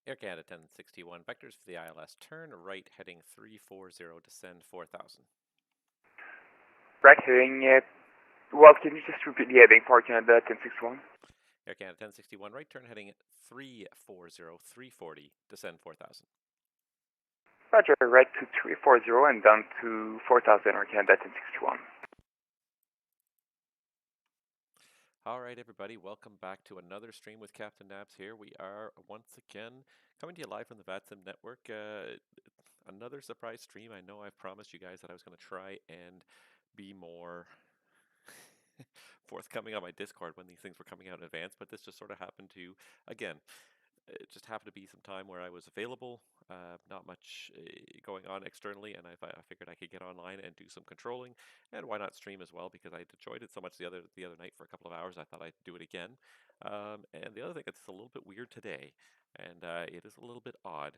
Air Canada 1061, vectors for the ILS, turn right heading 340, descend 4000. Right heading, well, can you just repeat the heading for Canada 1061? Air Canada 1061, right turn heading 340, 340, descend 4000. Roger, right to 340 and down to 4000 or Canada 1061. All right, everybody, welcome back to another stream with Captain Nabs here. We are once again coming to you live from the Vatsim network. Another surprise stream. I know I've promised you guys that I was going to try and be more forthcoming on my Discord when these things were coming out in advance, but this just sort of happened to, again, it just happened to be some time where I was available, not much going on externally, and I figured I could get online and do some controlling, and why not stream as well? Because I enjoyed it so much the other night for a couple of hours. I thought I'd do it again. And the other thing that's a little bit weird today, and it is a little bit odd,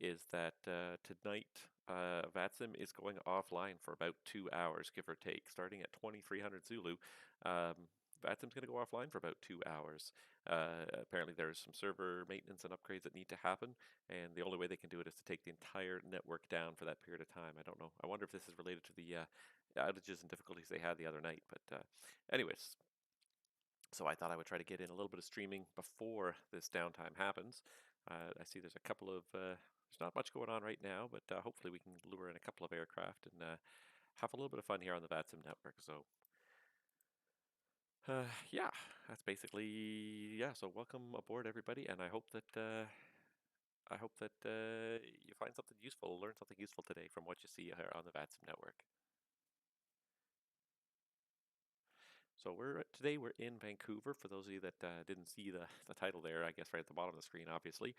is that tonight Vatsim is going offline for about 2 hours, give or take, starting at 2300 Zulu. Vatsim's going to go offline for about 2 hours. Apparently there's some server maintenance and upgrades that need to happen, and the only way they can do it is to take the entire network down for that period of time. I don't know. I wonder if this is related to the outages and difficulties they had the other night. But anyways, so I thought I would try to get in a little bit of streaming before this downtime happens. I see there's a couple of there's not much going on right now, but hopefully we can lure in a couple of aircraft and have a little bit of fun here on the Vatsim network. So yeah, that's basically, yeah. So welcome aboard, everybody, and I hope that you find something useful, learn something useful today from what you see here on the Vatsim network. So today we're in Vancouver. For those of you that didn't see the title there, I guess right at the bottom of the screen, obviously,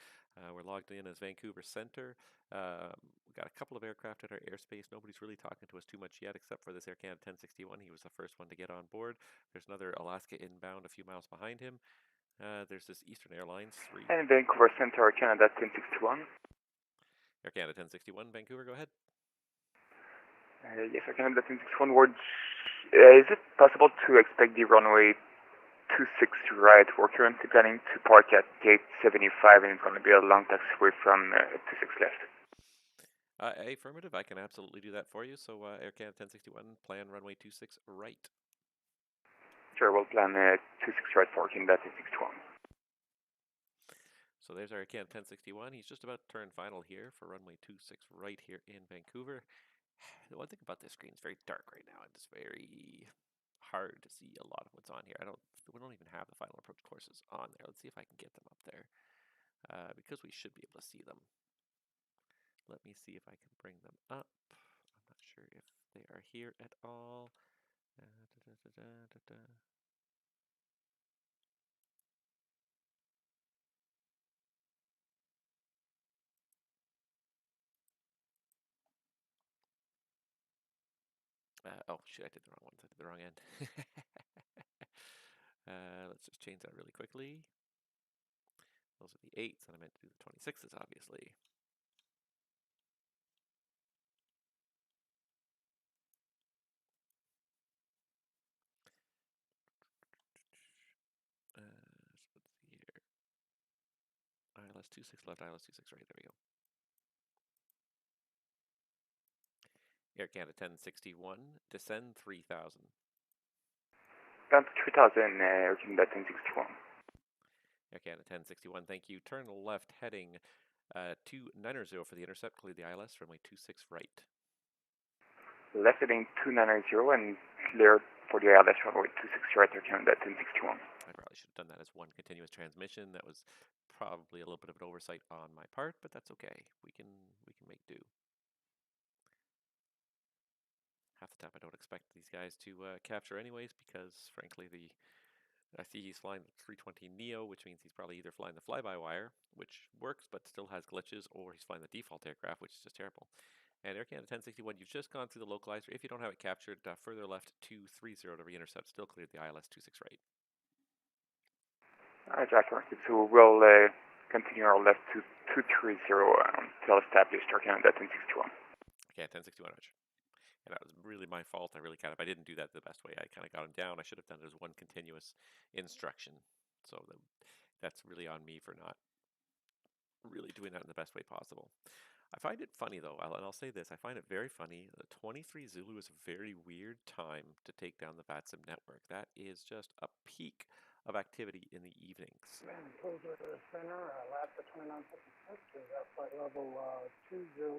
we're logged in as Vancouver Center. We've got a couple of aircraft in our airspace. Nobody's really talking to us too much yet, except for this Air Canada 1061. He was the first one to get on board. There's another Alaska inbound a few miles behind him. There's this Eastern Airlines 3. And Vancouver Center, Canada 1061. Air Canada 1061, Vancouver, go ahead. Yes, Canada 1061. Is it possible to expect the runway 26 right? We're currently planning to park at gate 75, and it's going to be a long taxiway from 26 left. Affirmative, I can absolutely do that for you. So Air Canada 1061, plan runway 26 right. Sure, we'll plan 26 right for Canada 1061. So there's our Air Canada 1061. He's just about to turn final here for runway 26 right here in Vancouver. The one thing about this screen is very dark right now. It's very hard to see a lot of what's on here. We don't even have the final approach courses on there. Let's see if I can get them up there, because we should be able to see them. Let me see if I can bring them up. I'm not sure if they are here at all. Oh, shoot, I did the wrong ones. I did the wrong end. Let's just change that really quickly. Those are the 8s, and I meant to do the 26s, obviously. So let's see here. ILS 26 left, ILS 26 right. There we go. Air Canada 1061, descend 3000. Down to 3000, Air Canada 1061. Air Canada 1061, thank you. Turn left heading 290 for the intercept. Clear the ILS, runway 26 right. Left heading 290 and clear for the ILS runway 26 right, Air Canada 1061. I probably should have done that as one continuous transmission. That was probably a little bit of an oversight on my part, but that's okay. We can make do. Half the time I don't expect these guys to capture anyways, because frankly I see he's flying the 320 Neo, which means he's probably either flying the fly-by-wire, which works but still has glitches, or he's flying the default aircraft, which is just terrible. And Air Canada 1061, you've just gone through the localizer. If you don't have it captured, further left 230 to re-intercept. Still cleared the ILS 26 right. Affirmative. So we'll continue our left to 230 until established Air Canada 1061. Okay, 1061 Roger. And that was really my fault. I didn't do that the best way. I kind of got him down. I should have done it as one continuous instruction. So that's really on me for not really doing that in the best way possible. I find it funny though, and I'll say this, I find it very funny. 23 Zulu is a very weird time to take down the Vatsim network. That is just a peak of activity in the evenings. Vancouver Center, Alaska 2956 is at flight level 200.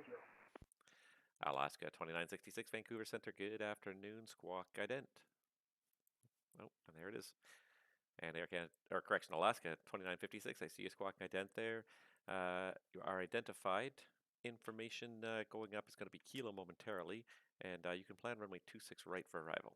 Alaska 2966, Vancouver Center, good afternoon, squawk ident. Oh, and there it is. And Air Canada, or correction, Alaska 2956, I see a squawk ident there. You are identified. Information going up is going to be Kilo momentarily, and you can plan runway 26 right for arrival.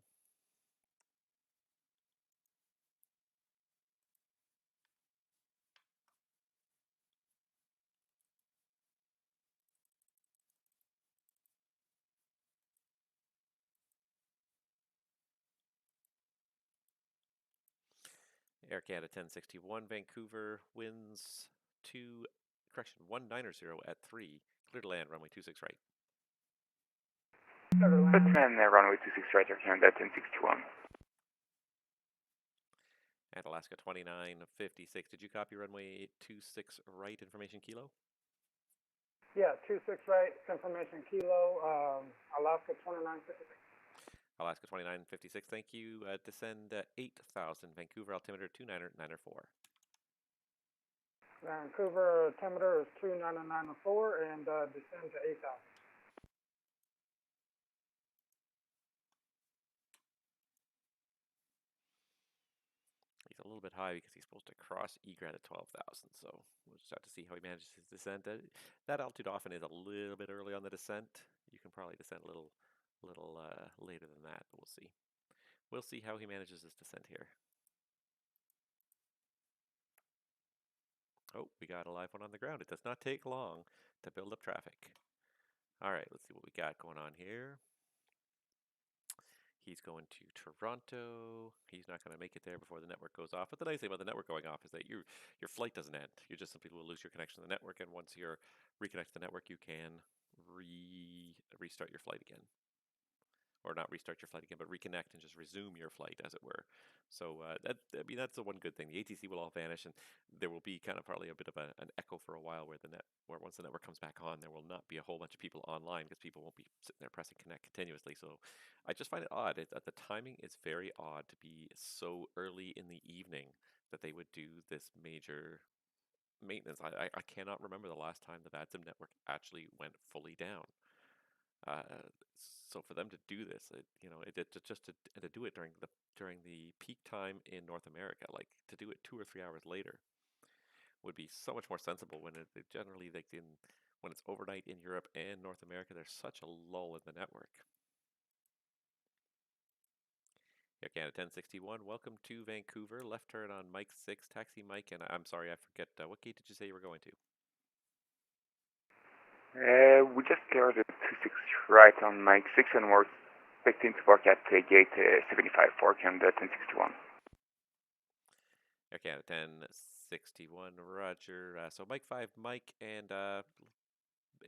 Air Canada 1061, Vancouver winds 190 at 3. Clear to land, runway 26 right. Let's land runway 26 right, Air Canada 1061. And Alaska 2956, did you copy runway 26 right, information Kilo? Yeah, 26 right, information Kilo, Alaska 2956. Alaska 2956, thank you. Descend 8,000, Vancouver altimeter 29994. Vancouver altimeter is 29904 and descend to 8,000. He's a little bit high because he's supposed to cross egret at 12,000, so we'll just have to see how he manages his descent. That altitude often is a little bit early on the descent. You can probably descend a little later than that, but we'll see. We'll see how he manages his descent here. Oh, we got a live one on the ground. It does not take long to build up traffic. All right, let's see what we got going on here. He's going to Toronto. He's not going to make it there before the network goes off. But the nice thing about the network going off is that your flight doesn't end. You just simply will lose your connection to the network, and once you're reconnected to the network, you can restart your flight again. Or not restart your flight again, but reconnect and just resume your flight, as it were. So that's the one good thing. The ATC will all vanish, and there will be kind of probably a bit of an echo for a while where once the network comes back on, there will not be a whole bunch of people online because people won't be sitting there pressing connect continuously. So I just find it odd. The timing is very odd to be so early in the evening that they would do this major maintenance. I cannot remember the last time the Vatsim network actually went fully down. Uh, so for them to do this, to do it during the peak time in North America, like to do it 2 or 3 hours later, would be so much more sensible. When when it's overnight in Europe and North America, there's such a lull in the network. Air Canada 1061, welcome to Vancouver. Left turn on Mike 6, taxi Mike, and I'm sorry, I forget what gate did you say you were going to? We just cleared the 26 right on Mike 6 and we're expecting to park at gate 75 for Canada 1061. Air Canada 1061, roger. So Mike 5, Mike, and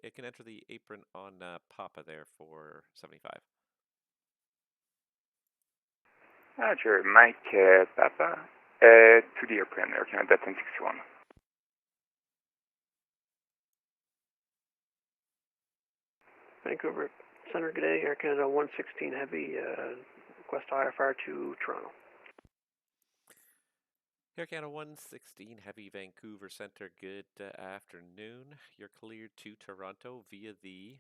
it can enter the apron on Papa there for 75. Roger, Mike Papa to the airplane, Air Canada 1061. Vancouver Center, good day. Air Canada 116 Heavy, request IFR to Toronto. Air Canada 116 Heavy, Vancouver Center, good afternoon. You're cleared to Toronto via the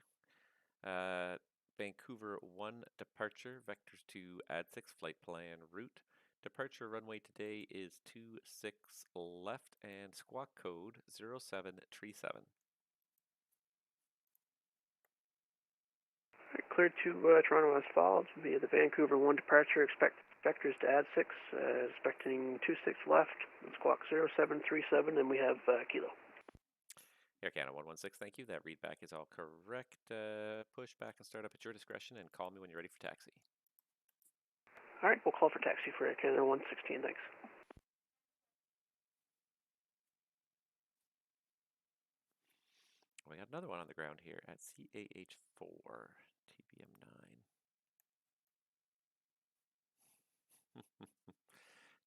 Vancouver 1 departure, vectors to AD6 flight plan route. Departure runway today is 26 left and squawk code 0737. Cleared to Toronto as follows via the Vancouver 1 departure. Expect vectors to AD6, expecting 26 left, squawk 0737, and we have Kilo. Air Canada 116, thank you. That readback is all correct. Push back and start up at your discretion, and call me when you're ready for taxi. All right, we'll call for taxi for Air Canada 116, thanks. We got another one on the ground here at CAH4, TBM9.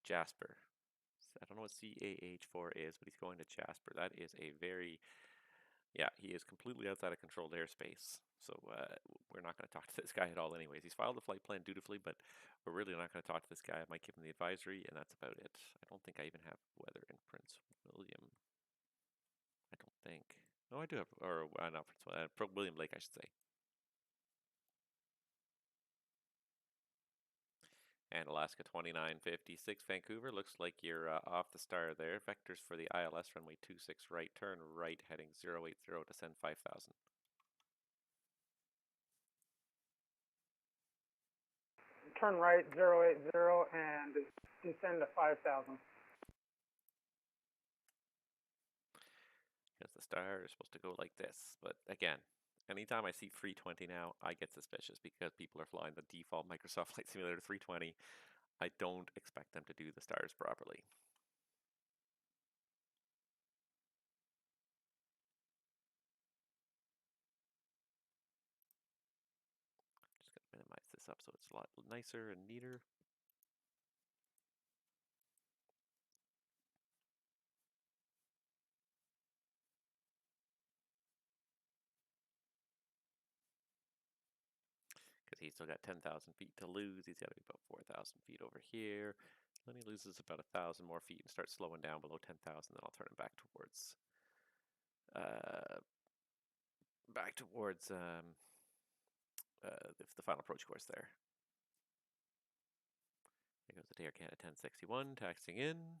Jasper I don't know what CAH4 is, but he's going to Jasper. That is a very, yeah, he is completely outside of controlled airspace. So we're not going to talk to this guy at all anyways. He's filed the flight plan dutifully, but we're really not going to talk to this guy. I might give him the advisory, and that's about it. I don't think I even have weather in Prince William. I don't think. No, I do have, or not Prince William, William Lake, I should say. And Alaska 2956 Vancouver, looks like you're off the star there. Vectors for the ILS runway 26 right, turn right heading 080, descend 5000. Turn right 080 and descend to 5,000. Because the star is supposed to go like this, but again, anytime I see 320 now, I get suspicious because people are flying the default Microsoft Flight Simulator 320. I don't expect them to do the stars properly. Just going to minimize this up so it's a lot nicer and neater. Because he's still got 10,000 feet to lose. He's got to be about 4,000 feet over here. Then he loses about 1,000 more feet and starts slowing down below 10,000. Then I'll turn him uh, back towards the final approach course there. There goes the Air Canada 1061 taxiing in.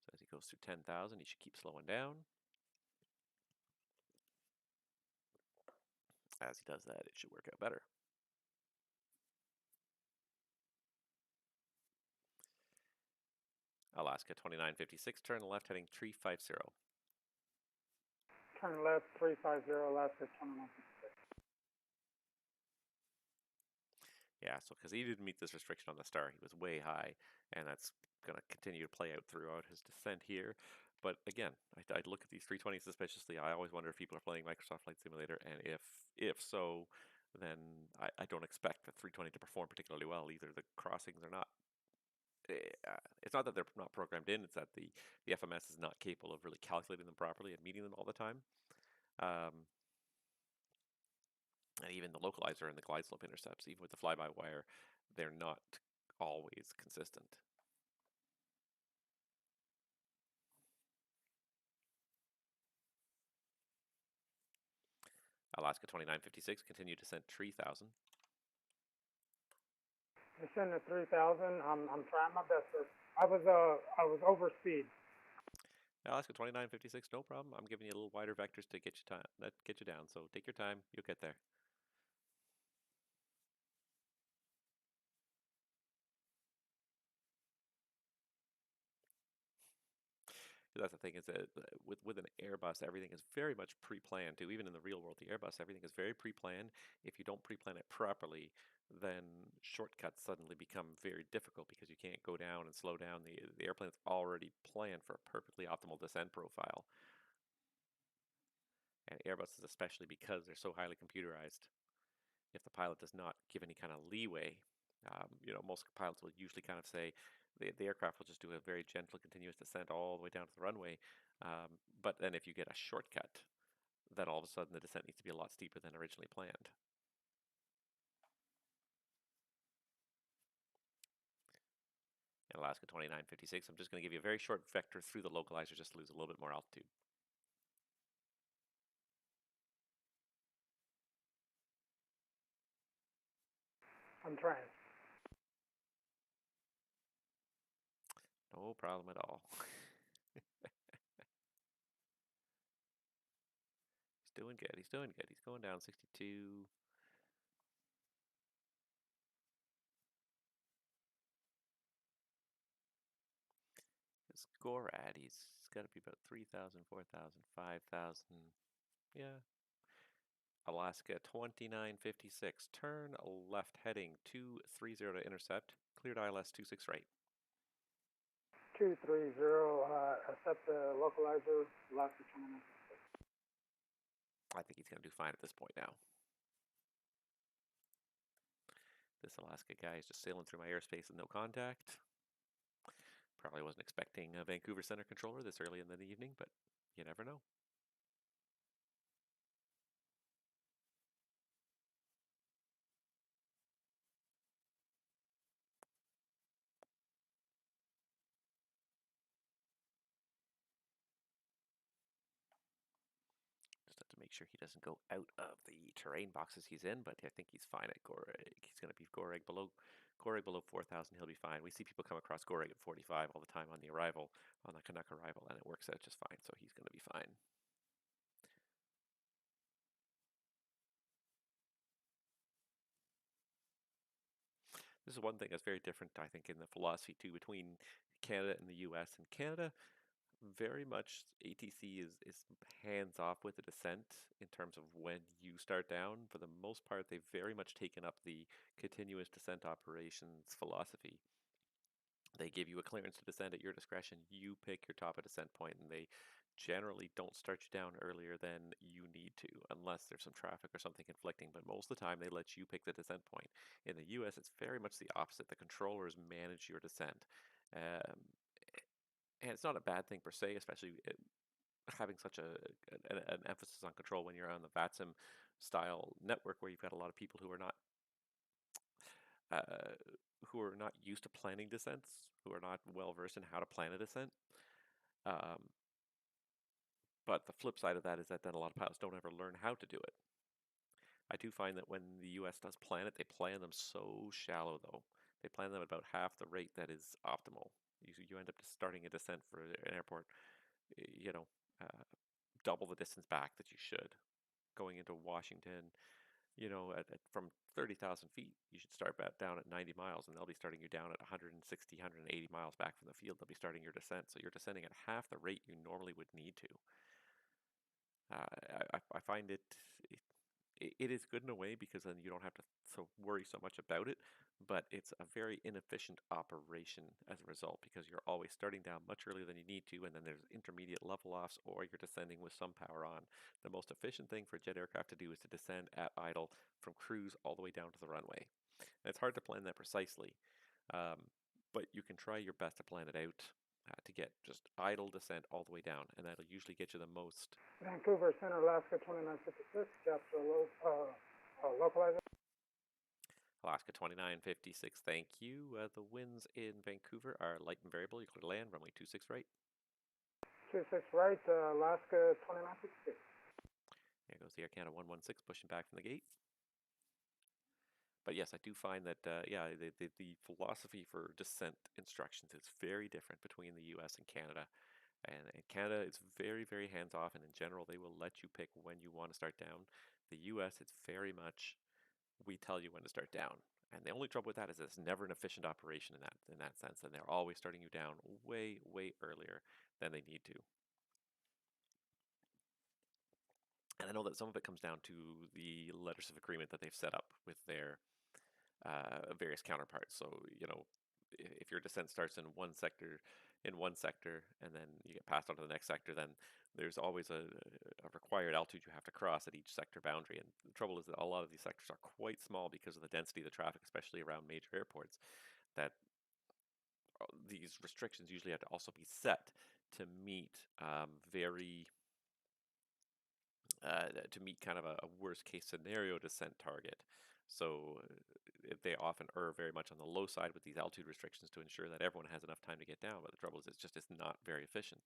So as he goes through 10,000, he should keep slowing down. As he does that, it should work out better. Alaska 2956, turn left heading 350. Turn left 350, Alaska 2956. Yeah, so because he didn't meet this restriction on the star, he was way high, and that's going to continue to play out throughout his descent here. But again, I'd look at these 320s suspiciously. I always wonder if people are playing Microsoft Flight Simulator, and if so, then I don't expect the 320 to perform particularly well. Either the crossings are not. It's not that they're not programmed in; it's that the FMS is not capable of really calculating them properly and meeting them all the time. And even the localizer and the glide slope intercepts, even with the fly-by-wire, they're not always consistent. Alaska 2956, continue descent 3000. Descend to 3,000. I'm trying my best, sir. I was over speed. Alaska 2956, no problem. I'm giving you a little wider vectors to get you down. So take your time. You'll get there. That's the thing is that with an Airbus, everything is very much pre-planned too. Even in the real world, the Airbus, everything is very pre-planned. If you don't pre-plan it properly, then shortcuts suddenly become very difficult because you can't go down and slow down. The airplane is already planned for a perfectly optimal descent profile. And Airbuses especially because they're so highly computerized. If the pilot does not give any kind of leeway, most pilots will usually kind of say the aircraft will just do a very gentle, continuous descent all the way down to the runway. But then if you get a shortcut, then all of a sudden the descent needs to be a lot steeper than originally planned. In Alaska 2956, I'm just going to give you a very short vector through the localizer just to lose a little bit more altitude. I'm trying. No problem at all. He's doing good. He's doing good. He's going down 62. His SCORAD, he's got to be about 3,000, 4,000, 5,000. Yeah. Alaska 2956, turn left heading 230 to intercept. Cleared ILS 26 right. 230, accept the localizer, Alaska 2956. I think he's going to do fine at this point now. This Alaska guy is just sailing through my airspace with no contact. Probably wasn't expecting a Vancouver center controller this early in the evening, but you never know. Just have to make sure he doesn't go out of the terrain boxes he's in, but I think he's fine at Goreg. He's going to be Goreg below 4,000. He'll be fine. We see people come across Goreg at 45 all the time on the arrival, on the Canuck arrival, and it works out just fine. So he's going to be fine. This is one thing that's very different, I think, in the philosophy too between Canada and the U.S. And Canada, very much ATC is hands off with the descent in terms of when you start down. For the most part, they've very much taken up the continuous descent operations philosophy. They give you a clearance to descend at your discretion. You pick your top of descent point, and they generally don't start you down earlier than you need to, unless there's some traffic or something conflicting. But most of the time, they let you pick the descent point. In the U.S., it's very much the opposite. The controllers manage your descent. Um, and it's not a bad thing per se, especially having such an emphasis on control when you're on the Vatsim style network, where you've got a lot of people uh, who are not used to planning descents, who are not well versed in how to plan a descent. Um, but the flip side of that is that then a lot of pilots don't ever learn how to do it. I do find that when the U.S. does plan it, they plan them so shallow, though. They plan them at about half the rate that is optimal. You end up just starting a descent for an airport, you know, uh, double the distance back that you should. Going into Washington, from 30,000 feet, you should start back down at 90 miles, and they'll be starting you down at 160, 180 miles back from the field. They'll be starting your descent. So you're descending at half the rate you normally would need to. I find it is good in a way because then you don't have to worry so much about it, but it's a very inefficient operation as a result because you're always starting down much earlier than you need to, and then there's intermediate level offs or you're descending with some power on. The most efficient thing for a jet aircraft to do is to descend at idle from cruise all the way down to the runway. And it's hard to plan that precisely, um, but you can try your best to plan it out. To get just idle descent all the way down, and that'll usually get you the most. Vancouver Center, Alaska 2956, chapter localizer. Alaska 2956, thank you. The winds in Vancouver are light and variable. You clear to land, runway 26 right. 26 right, Alaska 2956. There goes the Air Canada 116 pushing back from the gate. But yes, I do find that, the philosophy for descent instructions is very different between the US and Canada. And in Canada, it's very, very hands off, and in general, they will let you pick when you want to start down. The US, it's very much we tell you when to start down. And the only trouble with that is it's never an efficient operation in that sense, and they're always starting you down way, way earlier than they need to. And I know that some of it comes down to the letters of agreement that they've set up with their various counterparts. So, if your descent starts in one sector, and then you get passed on to the next sector, then there's always a required altitude you have to cross at each sector boundary. And the trouble is that a lot of these sectors are quite small because of the density of the traffic, especially around major airports, that these restrictions usually have to also be set to meet to meet kind of a worst case scenario descent target. So they often err very much on the low side with these altitude restrictions to ensure that everyone has enough time to get down. But the trouble is, it's not very efficient,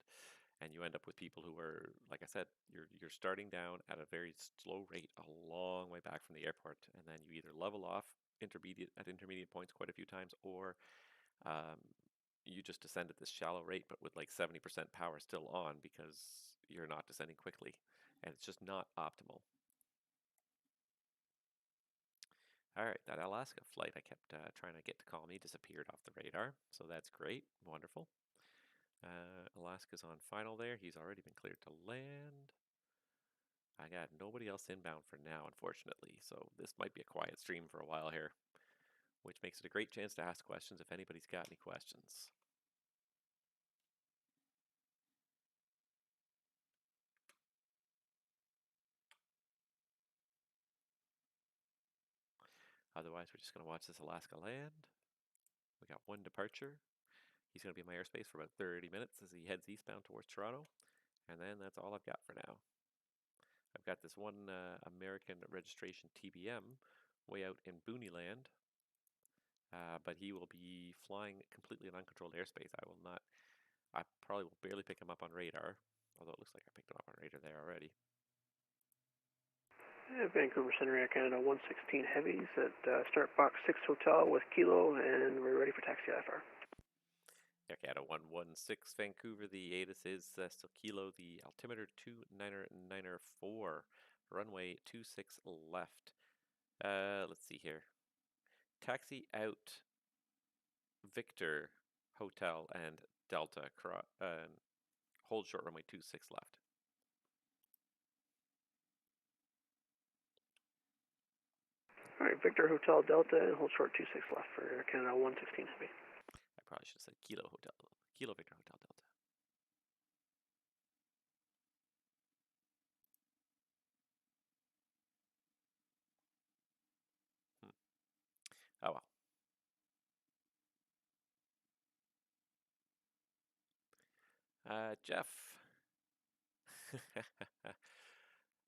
and you end up with people who are, like I said, you're starting down at a very slow rate, a long way back from the airport, and then you either level off intermediate points quite a few times, or um, you just descend at this shallow rate, but with like 70% power still on because you're not descending quickly, and it's just not optimal. All right, that Alaska flight I kept trying to get to call me disappeared off the radar, so that's great, wonderful. Alaska's on final there. He's already been cleared to land. I got nobody else inbound for now, unfortunately, so this might be a quiet stream for a while here, which makes it a great chance to ask questions if anybody's got any questions. Otherwise, we're just going to watch this Alaska land. We got one departure. He's going to be in my airspace for about 30 minutes as he heads eastbound towards Toronto. And then that's all I've got for now. I've got this one American registration TBM way out in Booneyland, but he will be flying completely in uncontrolled airspace. I probably will barely pick him up on radar, although it looks like I picked him up on radar there already. Vancouver Center Air Canada 116 Heavies at Start Box 6 Hotel with Kilo, and we're ready for taxi IFR. Air Canada 116 Vancouver, the ATIS is still Kilo, the altimeter 2994, runway 26 left. Let's see here. Taxi out Victor Hotel and Delta, and hold short runway 26 left. All right, Victor Hotel Delta and hold short 26 left for Air Canada 116 Heavy. I probably should have said Kilo Victor Hotel Delta. Oh well. Jeff.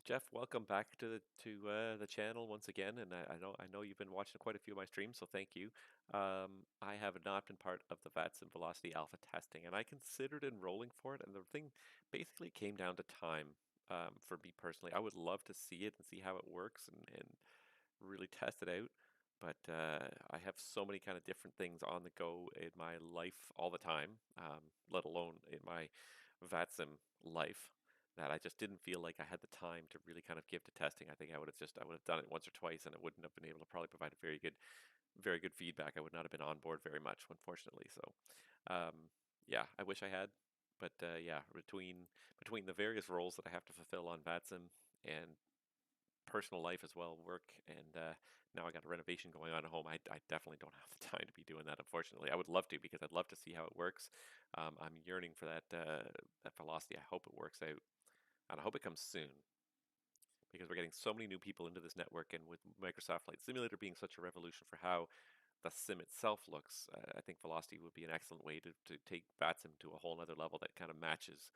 Jeff, welcome back to the channel once again, and I know you've been watching quite a few of my streams, so thank you. I have not been part of the Vatsim Velocity Alpha testing, and I considered enrolling for it, and the thing basically came down to time. For me personally, I would love to see it and see how it works and really test it out. But I have so many kind of different things on the go in my life all the time, let alone in my Vatsim life, that I just didn't feel like I had the time to really kind of give to testing. I think I would have done it once or twice, and it wouldn't have been able to probably provide a very good feedback. I would not have been on board very much, unfortunately. So, yeah, I wish I had, but yeah, between the various roles that I have to fulfill on Vatsim and personal life as well, work, and now I got a renovation going on at home. I definitely don't have the time to be doing that, unfortunately. I would love to, because I'd love to see how it works. I'm yearning for that velocity. I hope it works out, and I hope it comes soon, because we're getting so many new people into this network, and with Microsoft Flight Simulator being such a revolution for how the sim itself looks, I think Velocity would be an excellent way to take Vatsim to a whole other level that kind of matches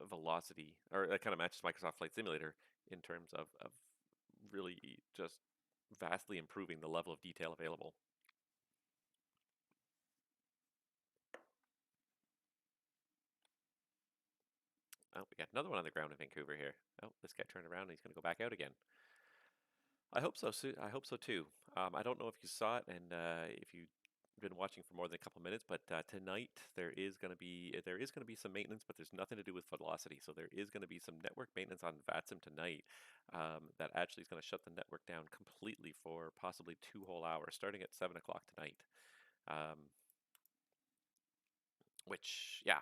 Velocity, or that kind of matches Microsoft Flight Simulator in terms of really just vastly improving the level of detail available. Oh, we got another one on the ground in Vancouver here. Oh, this guy turned around and he's going to go back out again. I hope so. I hope so too. I don't know if you saw it, and if you've been watching for more than a couple minutes, but tonight there is going to be some maintenance, but there's nothing to do with Velocity. So there is going to be some network maintenance on Vatsim tonight, that actually is going to shut the network down completely for possibly 2 whole hours, starting at 7 o'clock tonight. Which, yeah,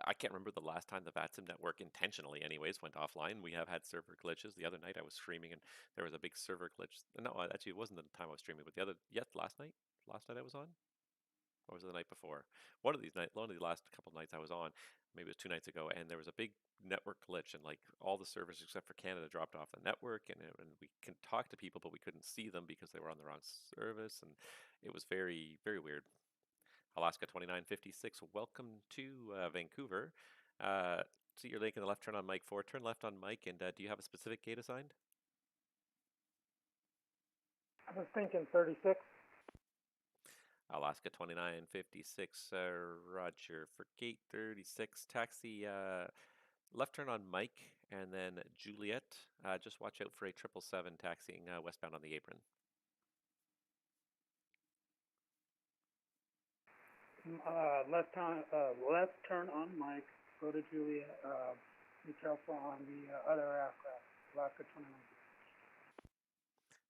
I can't remember the last time the Vatsim network intentionally, anyways, went offline. We have had server glitches. The other night I was streaming and there was a big server glitch. No, actually, it wasn't the time I was streaming, but last night I was on, or was it the night before? One of the last couple nights I was on, maybe it was 2 nights ago, and there was a big network glitch, and like all the servers except for Canada dropped off the network, and we can talk to people, but we couldn't see them because they were on the wrong service, and it was very, very weird. Alaska 2956, welcome to Vancouver. See your link in the left, turn on Mike 4. Turn left on Mike, and do you have a specific gate assigned? I was thinking 36. Alaska 2956, Roger. For gate 36, taxi left turn on Mike, and then Juliet. Just watch out for a 777 taxiing westbound on the apron. Left turn on Mike. Go to Juliet. Be careful on the other aircraft. Alaska 29.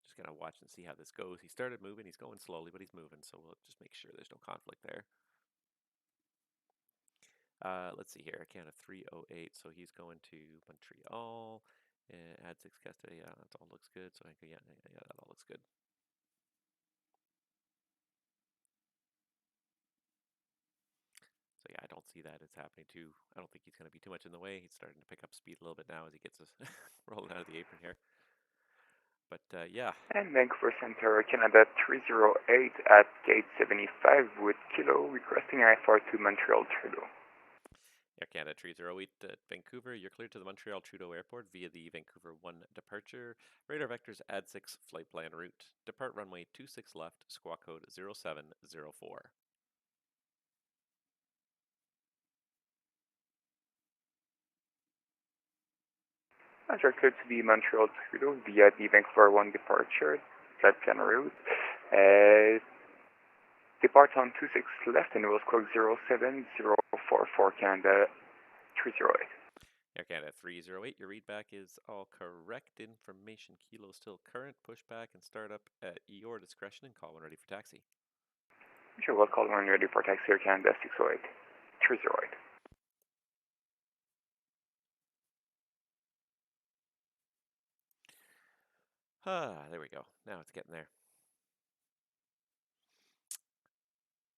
Just gonna watch and see how this goes. He started moving. He's going slowly, but he's moving. So we'll just make sure there's no conflict there. Let's see here. Canada 308. So he's going to Montreal. Add 6 custody. Yeah, that all looks good. So I think, yeah, that all looks good. So yeah, I don't see that it's happening too. I don't think he's going to be too much in the way. He's starting to pick up speed a little bit now as he gets us rolling out of the apron here. But yeah, And Vancouver Center, Canada 308 at gate 75 with Kilo requesting IFR to Montreal Trudeau. Air Canada 308 at Vancouver, you're cleared to the Montreal Trudeau Airport via the Vancouver 1 departure. Radar vectors AD6 flight plan route. Depart runway 26 left, squawk code 0704. As you're cleared to the Montreal Trudeau via the Vancouver 1 departure, flight plan route. Depart on 26 left and will squawk 0704 for Canada 308. Air Canada 308, your readback is all correct. Information kilo still current. Pushback and startup at your discretion and call when ready for taxi. Sure, we'll call when ready for taxi Air Canada 608 308. There we go. Now it's getting there.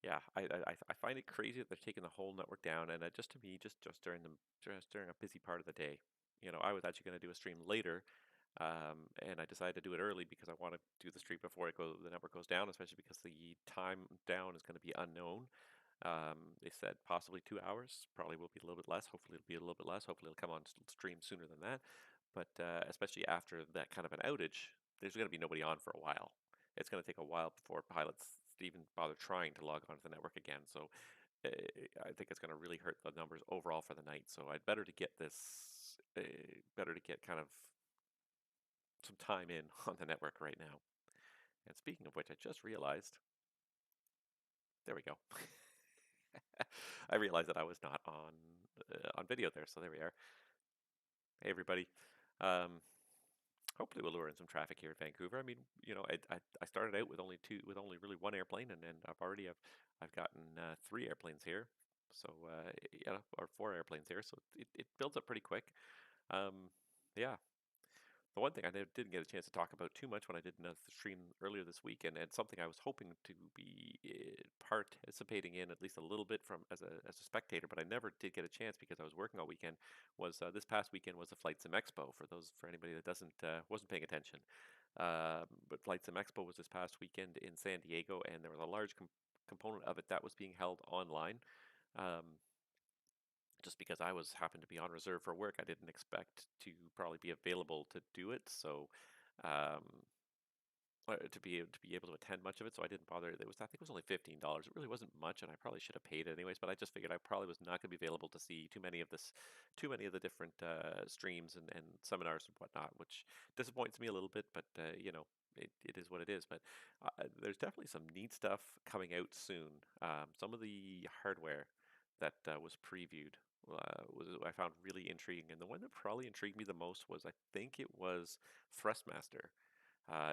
Yeah, I find it crazy that they're taking the whole network down, and just to me, just during a busy part of the day. I was actually going to do a stream later, and I decided to do it early because I want to do the stream before the network goes down, especially because the time down is going to be unknown. They said possibly 2 hours, probably will be a little bit less. Hopefully it'll be a little bit less. Hopefully it'll come on stream sooner than that. But especially after that kind of an outage, there's going to be nobody on for a while. It's going to take a while before pilots even bother trying to log onto the network again. So I think it's going to really hurt the numbers overall for the night. So I'd better to get this, better to get kind of some time in on the network right now. And speaking of which, I just realized, there we go. I realized that I was not on video there, so there we are. Hey everybody. Um, Hopefully we'll lure in some traffic here at Vancouver. I mean, I started out with only really one airplane, and I've gotten 3 airplanes here, so or 4 airplanes here, so it builds up pretty quick. Um, yeah, the one thing I didn't get a chance to talk about too much when I did the stream earlier this week, and something I was hoping to be participating in at least a little bit from as a spectator, but I never did get a chance because I was working all weekend. Was this past weekend was the Flight Sim Expo for anybody that doesn't wasn't paying attention. But Flight Sim Expo was this past weekend in San Diego, and there was a large component of it that was being held online. Um, just because I happened to be on reserve for work, I didn't expect to probably be available to do it. So, um, to be able to attend much of it, so I didn't bother. I think it was only $15. It really wasn't much, and I probably should have paid it anyways. But I just figured I probably was not going to be available to see too many of the different streams and seminars and whatnot, which disappoints me a little bit. But it is what it is. But there's definitely some neat stuff coming out soon. Some of the hardware that was previewed I found really intriguing, and the one that probably intrigued me the most was I think it was Thrustmaster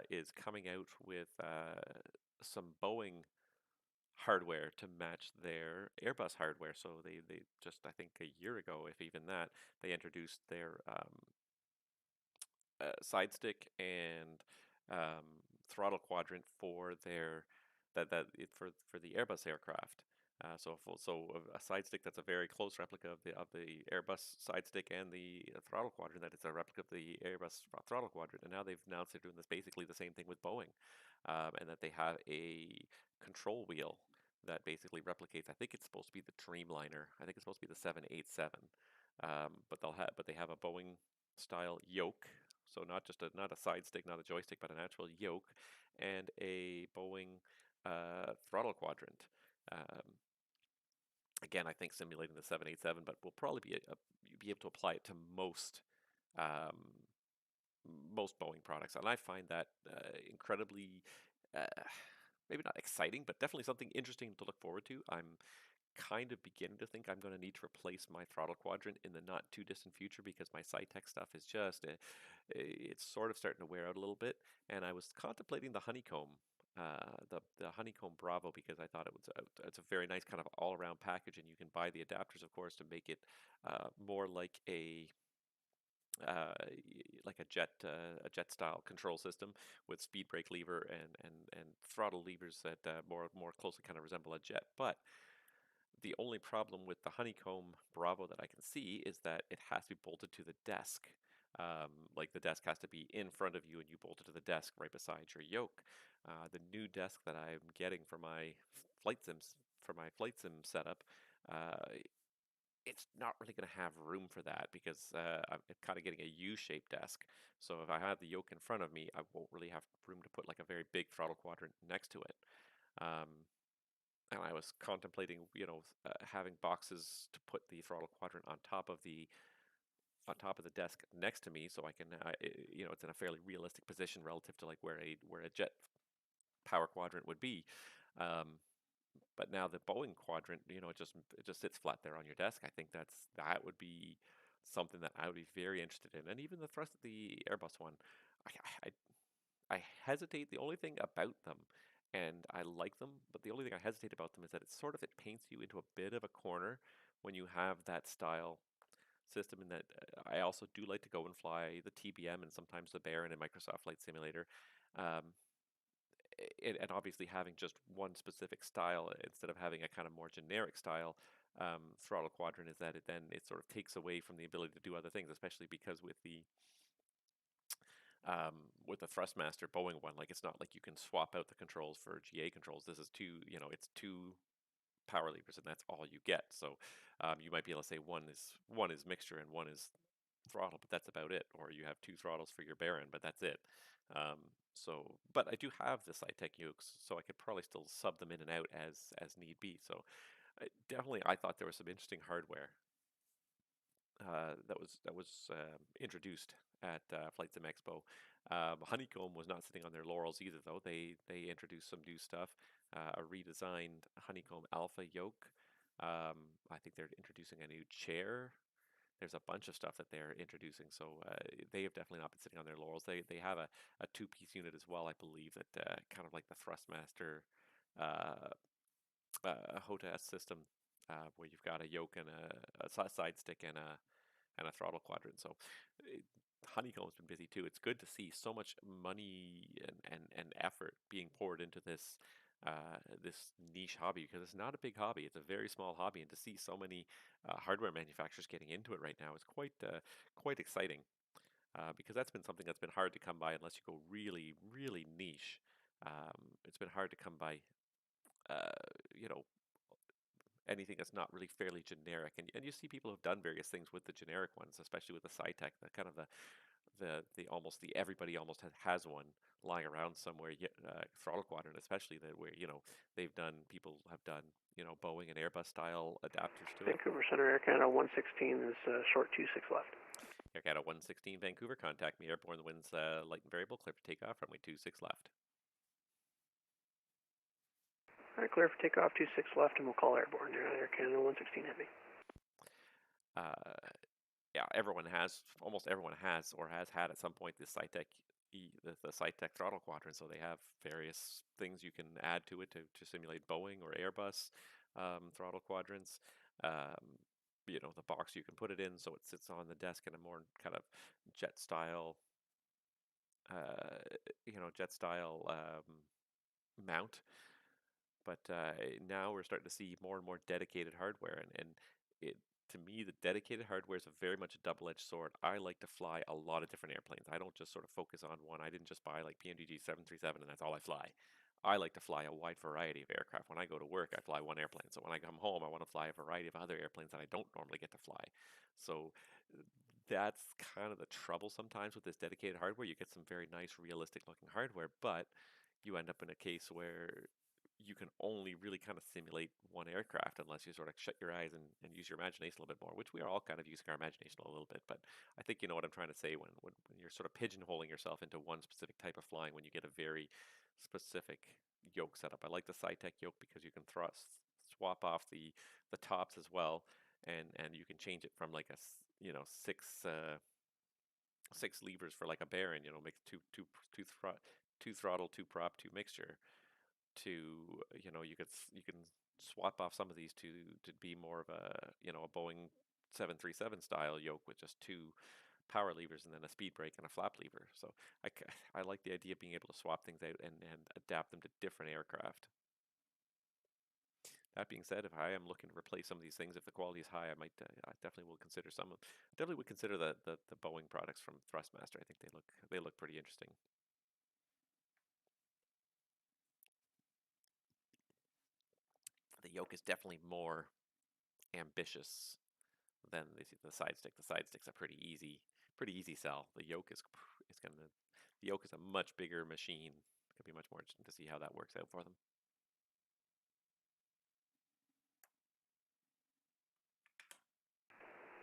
is coming out with some Boeing hardware to match their Airbus hardware. So they just, I think a year ago, if even that, they introduced their side stick and throttle quadrant for their for the Airbus aircraft. So a side stick that's a very close replica of the Airbus side stick, and the throttle quadrant that is a replica of the Airbus throttle quadrant. And now they've announced they're doing this basically the same thing with Boeing, and that they have a control wheel that basically replicates. I think it's supposed to be the Dreamliner. I think it's supposed to be the 787. But they have a Boeing style yoke, so not a side stick, not a joystick, but an actual yoke, and a Boeing throttle quadrant. Um, Again, I think simulating the 787, but we'll probably be able to apply it to um, most Boeing products, and I find that incredibly. Uh, Maybe not exciting, but definitely something interesting to look forward to. I'm kind of beginning to think I'm going to need to replace my throttle quadrant in the not too distant future because my SciTech stuff is it's sort of starting to wear out a little bit. And I was contemplating the honeycomb, the honeycomb Bravo, because I thought it's a very nice kind of all around package, and you can buy the adapters, of course, to make it more uh, like a jet style control system with speed brake lever and throttle levers that more closely kind of resemble a jet. But the only problem with the honeycomb Bravo that I can see is that it has to be bolted to the desk. Like the desk has to be in front of you and you bolt it to the desk right beside your yoke. The new desk that I'm getting for my flight sim setup, uh, it's not really going to have room for that because I'm kind of getting a U-shaped desk. So if I have the yoke in front of me, I won't really have room to put like a very big throttle quadrant next to it. Um, and I was contemplating, having boxes to put the throttle quadrant on top of the desk next to me, so I can, it's in a fairly realistic position relative to like where a jet power quadrant would be. Um, but now the Boeing quadrant, it just sits flat there on your desk. I think that would be something that I would be very interested in, and even the Airbus one, I I hesitate. The only thing about them, and I like them, but the only thing I hesitate about them is that it paints you into a bit of a corner when you have that style system. And that I also do like to go and fly the TBM and sometimes the Baron in Microsoft Flight Simulator. Um, and obviously having just one specific style instead of having a kind of more generic style throttle quadrant is that it sort of takes away from the ability to do other things, especially because with the Thrustmaster Boeing one, like it's not like you can swap out the controls for GA controls. This is it's two power levers and that's all you get. So you might be able to say one is mixture and one is throttle, but that's about it. Or you have two throttles for your Baron, but that's it. But I do have the Cytec Ukes, so I could probably still sub them in and out as need be. So definitely, I thought there was some interesting hardware that was introduced at Flight Sim Expo. Honeycomb was not sitting on their laurels either, though. They introduced some new stuff, a redesigned Honeycomb Alpha yoke. I think they're introducing a new chair. There's a bunch of stuff that they're introducing, so they have definitely not been sitting on their laurels. They have a two-piece unit as well, I believe, that kind of like the Thrustmaster uh, HOTAS system, where you've got a yoke and a side stick and a throttle quadrant. So it, Honeycomb's been busy too. It's good to see so much money and effort being poured into this niche hobby, because it's not a big hobby. It's a very small hobby, and to see so many hardware manufacturers getting into it right now is quite exciting. Because that's been something that's been hard to come by unless you go really, really niche. It's been hard to come by, uh, you know, anything that's not really fairly generic. And you see people who've done various things with the generic ones, especially with the Cytec, the kind of the everybody almost has one lying around somewhere. Throttle quadrant, especially that where people have done Boeing and Airbus style adapters to it. Vancouver Center Air Canada 116 is short 26 left. Air Canada 116 Vancouver, contact me. Airborne, the wind's light and variable, clear for takeoff. Runway 26 left. All right, clear for takeoff 26 left, and we'll call airborne. Air Canada 116 Heavy. Yeah, almost everyone has or has had at some point the the Cytec throttle quadrant. So they have various things you can add to it to simulate Boeing or Airbus throttle quadrants. Um, the box you can put it in so it sits on the desk in a more kind of jet style, uh, jet style mount. But now we're starting to see more and more dedicated hardware, and it to me the dedicated hardware is a very much a double-edged sword. I like to fly a lot of different airplanes. I don't just sort of focus on one. I didn't just buy like PMDG 737 and that's all I fly. I like to fly a wide variety of aircraft. When I go to work, I fly one airplane. So when I come home, I want to fly a variety of other airplanes that I don't normally get to fly. So that's kind of the trouble sometimes with this dedicated hardware. You get some very nice, realistic looking hardware, but you end up in a case where you can only really kind of simulate one aircraft unless you sort of shut your eyes and use your imagination a little bit more, which we are all kind of using our imagination a little bit. But I think you know what I'm trying to say when you're sort of pigeonholing yourself into one specific type of flying when you get a very specific yoke setup. I like the Cytec yoke because you can swap off the tops as well, and you can change it from like six levers for like a Baron, make two throttle, two prop, two mixture, to you can swap off some of these to be more of a Boeing 737 style yoke with just two power levers and then a speed brake and a flap lever. So I like the idea of being able to swap things out and adapt them to different aircraft. That being said, if I am looking to replace some of these things, if the quality is high, I definitely will consider some. Definitely would consider the Boeing products from Thrustmaster. I think they look pretty interesting. The yoke is definitely more ambitious than the side stick. The side stick's a pretty easy sell. The yoke is a much bigger machine. It's gonna be much more interesting to see how that works out for them.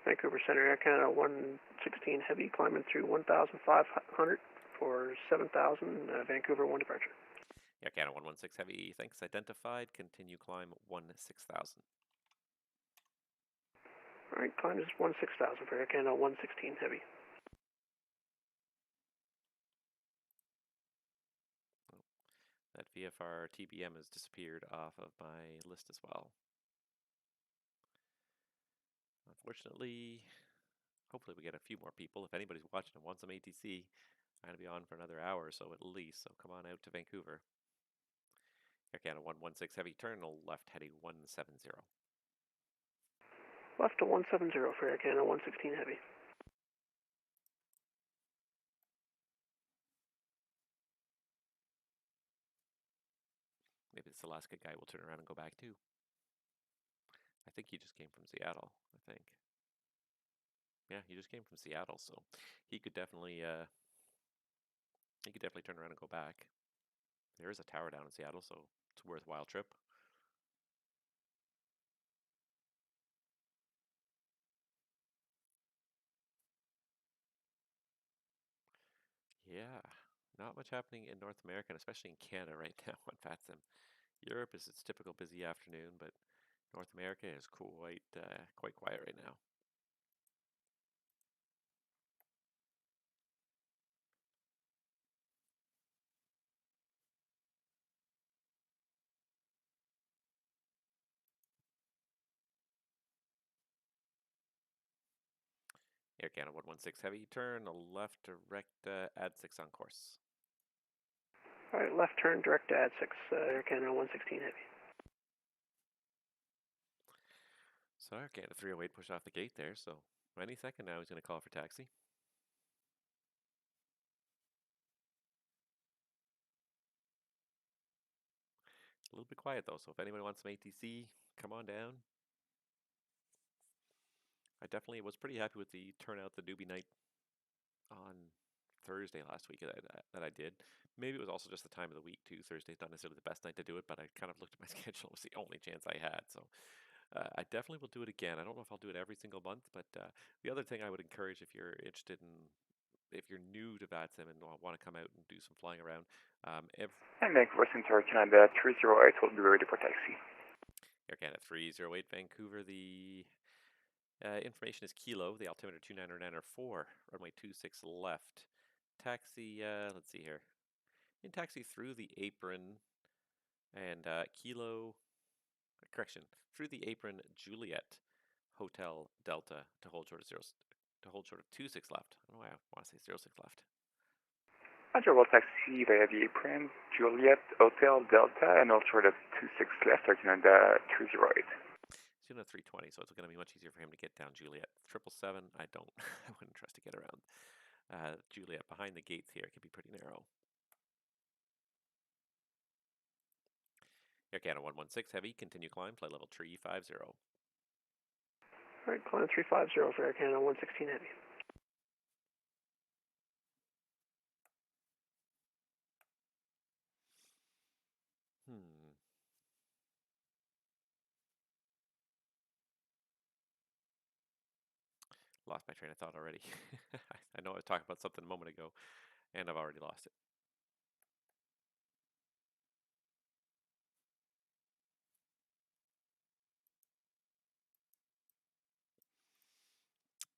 Vancouver Center, Air Canada 116 Heavy, climbing through 1,500 for 7,000, Vancouver 1 departure. Air Canada 116 Heavy, thanks, identified. Continue climb 16,000. Alright, climb is 16,000 for Air Canada 116 Heavy. That VFR TBM has disappeared off of my list as well. Unfortunately, hopefully we get a few more people. If anybody's watching and wants some ATC, I'm going to be on for another hour or so at least, so come on out to Vancouver. Air Canada 116 Heavy, turn left heading 170. Left to 170 for Air Canada 116 Heavy. Maybe this Alaska guy will turn around and go back too. I think he just came from Seattle, I think. Yeah, he just came from Seattle, so he could definitely turn around and go back. There is a tower down in Seattle, so it's a worthwhile trip. Yeah, not much happening in North America, and especially in Canada right now on Vatsim. Europe is its typical busy afternoon, but North America is quite quiet right now. Air Canada 116 Heavy, turn left direct, add 6 on course. Alright, left turn, direct to add 6, Air Canada 116 Heavy. So Air Canada 308 pushed off the gate there, so any second now he's going to call for taxi. A little bit quiet though, so if anyone wants some ATC, come on down. I definitely was pretty happy with the turnout the newbie night on Thursday last week that I did. Maybe it was also just the time of the week too. Thursday's not necessarily the best night to do it, but I kind of looked at my schedule. It was the only chance I had. So I definitely will do it again. I don't know if I'll do it every single month, but the other thing I would encourage if you're interested in, if you're new to VATSIM and want to come out and do some flying around, And Vancouver Center, Canada 308 will be ready for taxi. Air Canada 308 Vancouver, the information is Kilo, the altimeter 2994, runway 26 left. Taxi, let's see here. In taxi through the apron and Kilo, correction, through the apron Juliet Hotel Delta to hold short of 26 left. I don't know why I want to say 06 left. Roger, will taxi via the apron, Juliet Hotel Delta, and hold short of 26 left, Air Canada 308. He's doing a 320, so it's going to be much easier for him to get down Juliet. 777, I wouldn't trust to get around Juliet. Behind the gates here, it could be pretty narrow. Air Canada 116 Heavy, continue climb, flight level 350. Alright, climb 350 for Air Canada 116 Heavy. Lost my train of thought already. I know I was talking about something a moment ago, and I've already lost it.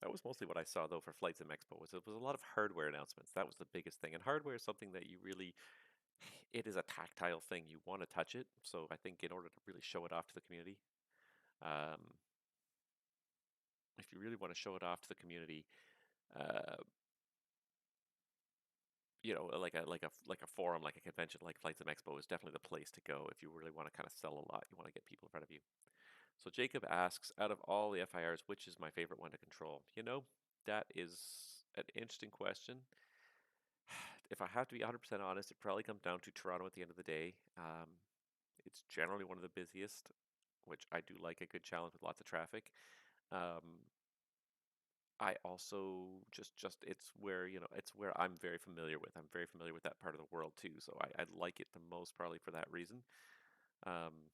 That was mostly what I saw though for Flight Sim Expo. It was a lot of hardware announcements. That was the biggest thing, and hardware is something that it is a tactile thing. You want to touch it, so I think in order to really show it off to the community, um, if you really want to show it off to the community, uh, like a forum, like a convention, like Flight Sim Expo is definitely the place to go if you really want to kind of sell a lot. You want to get people in front of you. So Jacob asks, out of all the FIRs, which is my favorite one to control? That is an interesting question. If I have to be 100% honest, it probably comes down to Toronto at the end of the day. It's generally one of the busiest, which I do like a good challenge with lots of traffic. Um, I also just it's where I'm very familiar with. I'm very familiar with that part of the world too, so I like it the most probably for that reason. Um,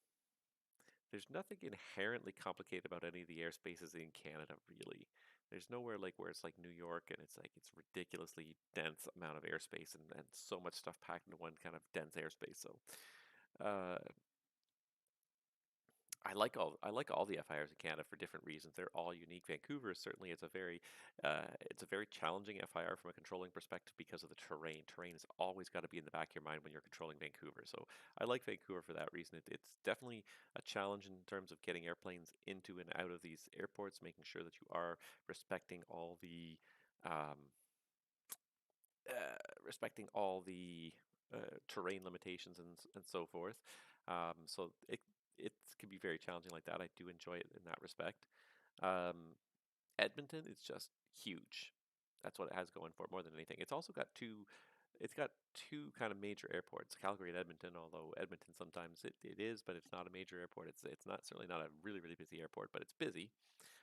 there's nothing inherently complicated about any of the airspaces in Canada, really. There's nowhere like where it's like New York and it's like it's ridiculously dense amount of airspace and so much stuff packed into one kind of dense airspace. So uh, I like all the FIRs in Canada for different reasons. They're all unique. Vancouver certainly is a very challenging FIR from a controlling perspective because of the terrain. Terrain has always got to be in the back of your mind when you're controlling Vancouver. So I like Vancouver for that reason. It's definitely a challenge in terms of getting airplanes into and out of these airports, making sure that you are respecting all the um, terrain limitations and so forth. So it can be very challenging like that. I do enjoy it in that respect. Um, Edmonton is just huge. That's what it has going for it more than anything. It's also got two. It's got two kind of major airports, Calgary and Edmonton. Although Edmonton sometimes it is, but it's not a major airport. It's not certainly not a really busy airport, but it's busy.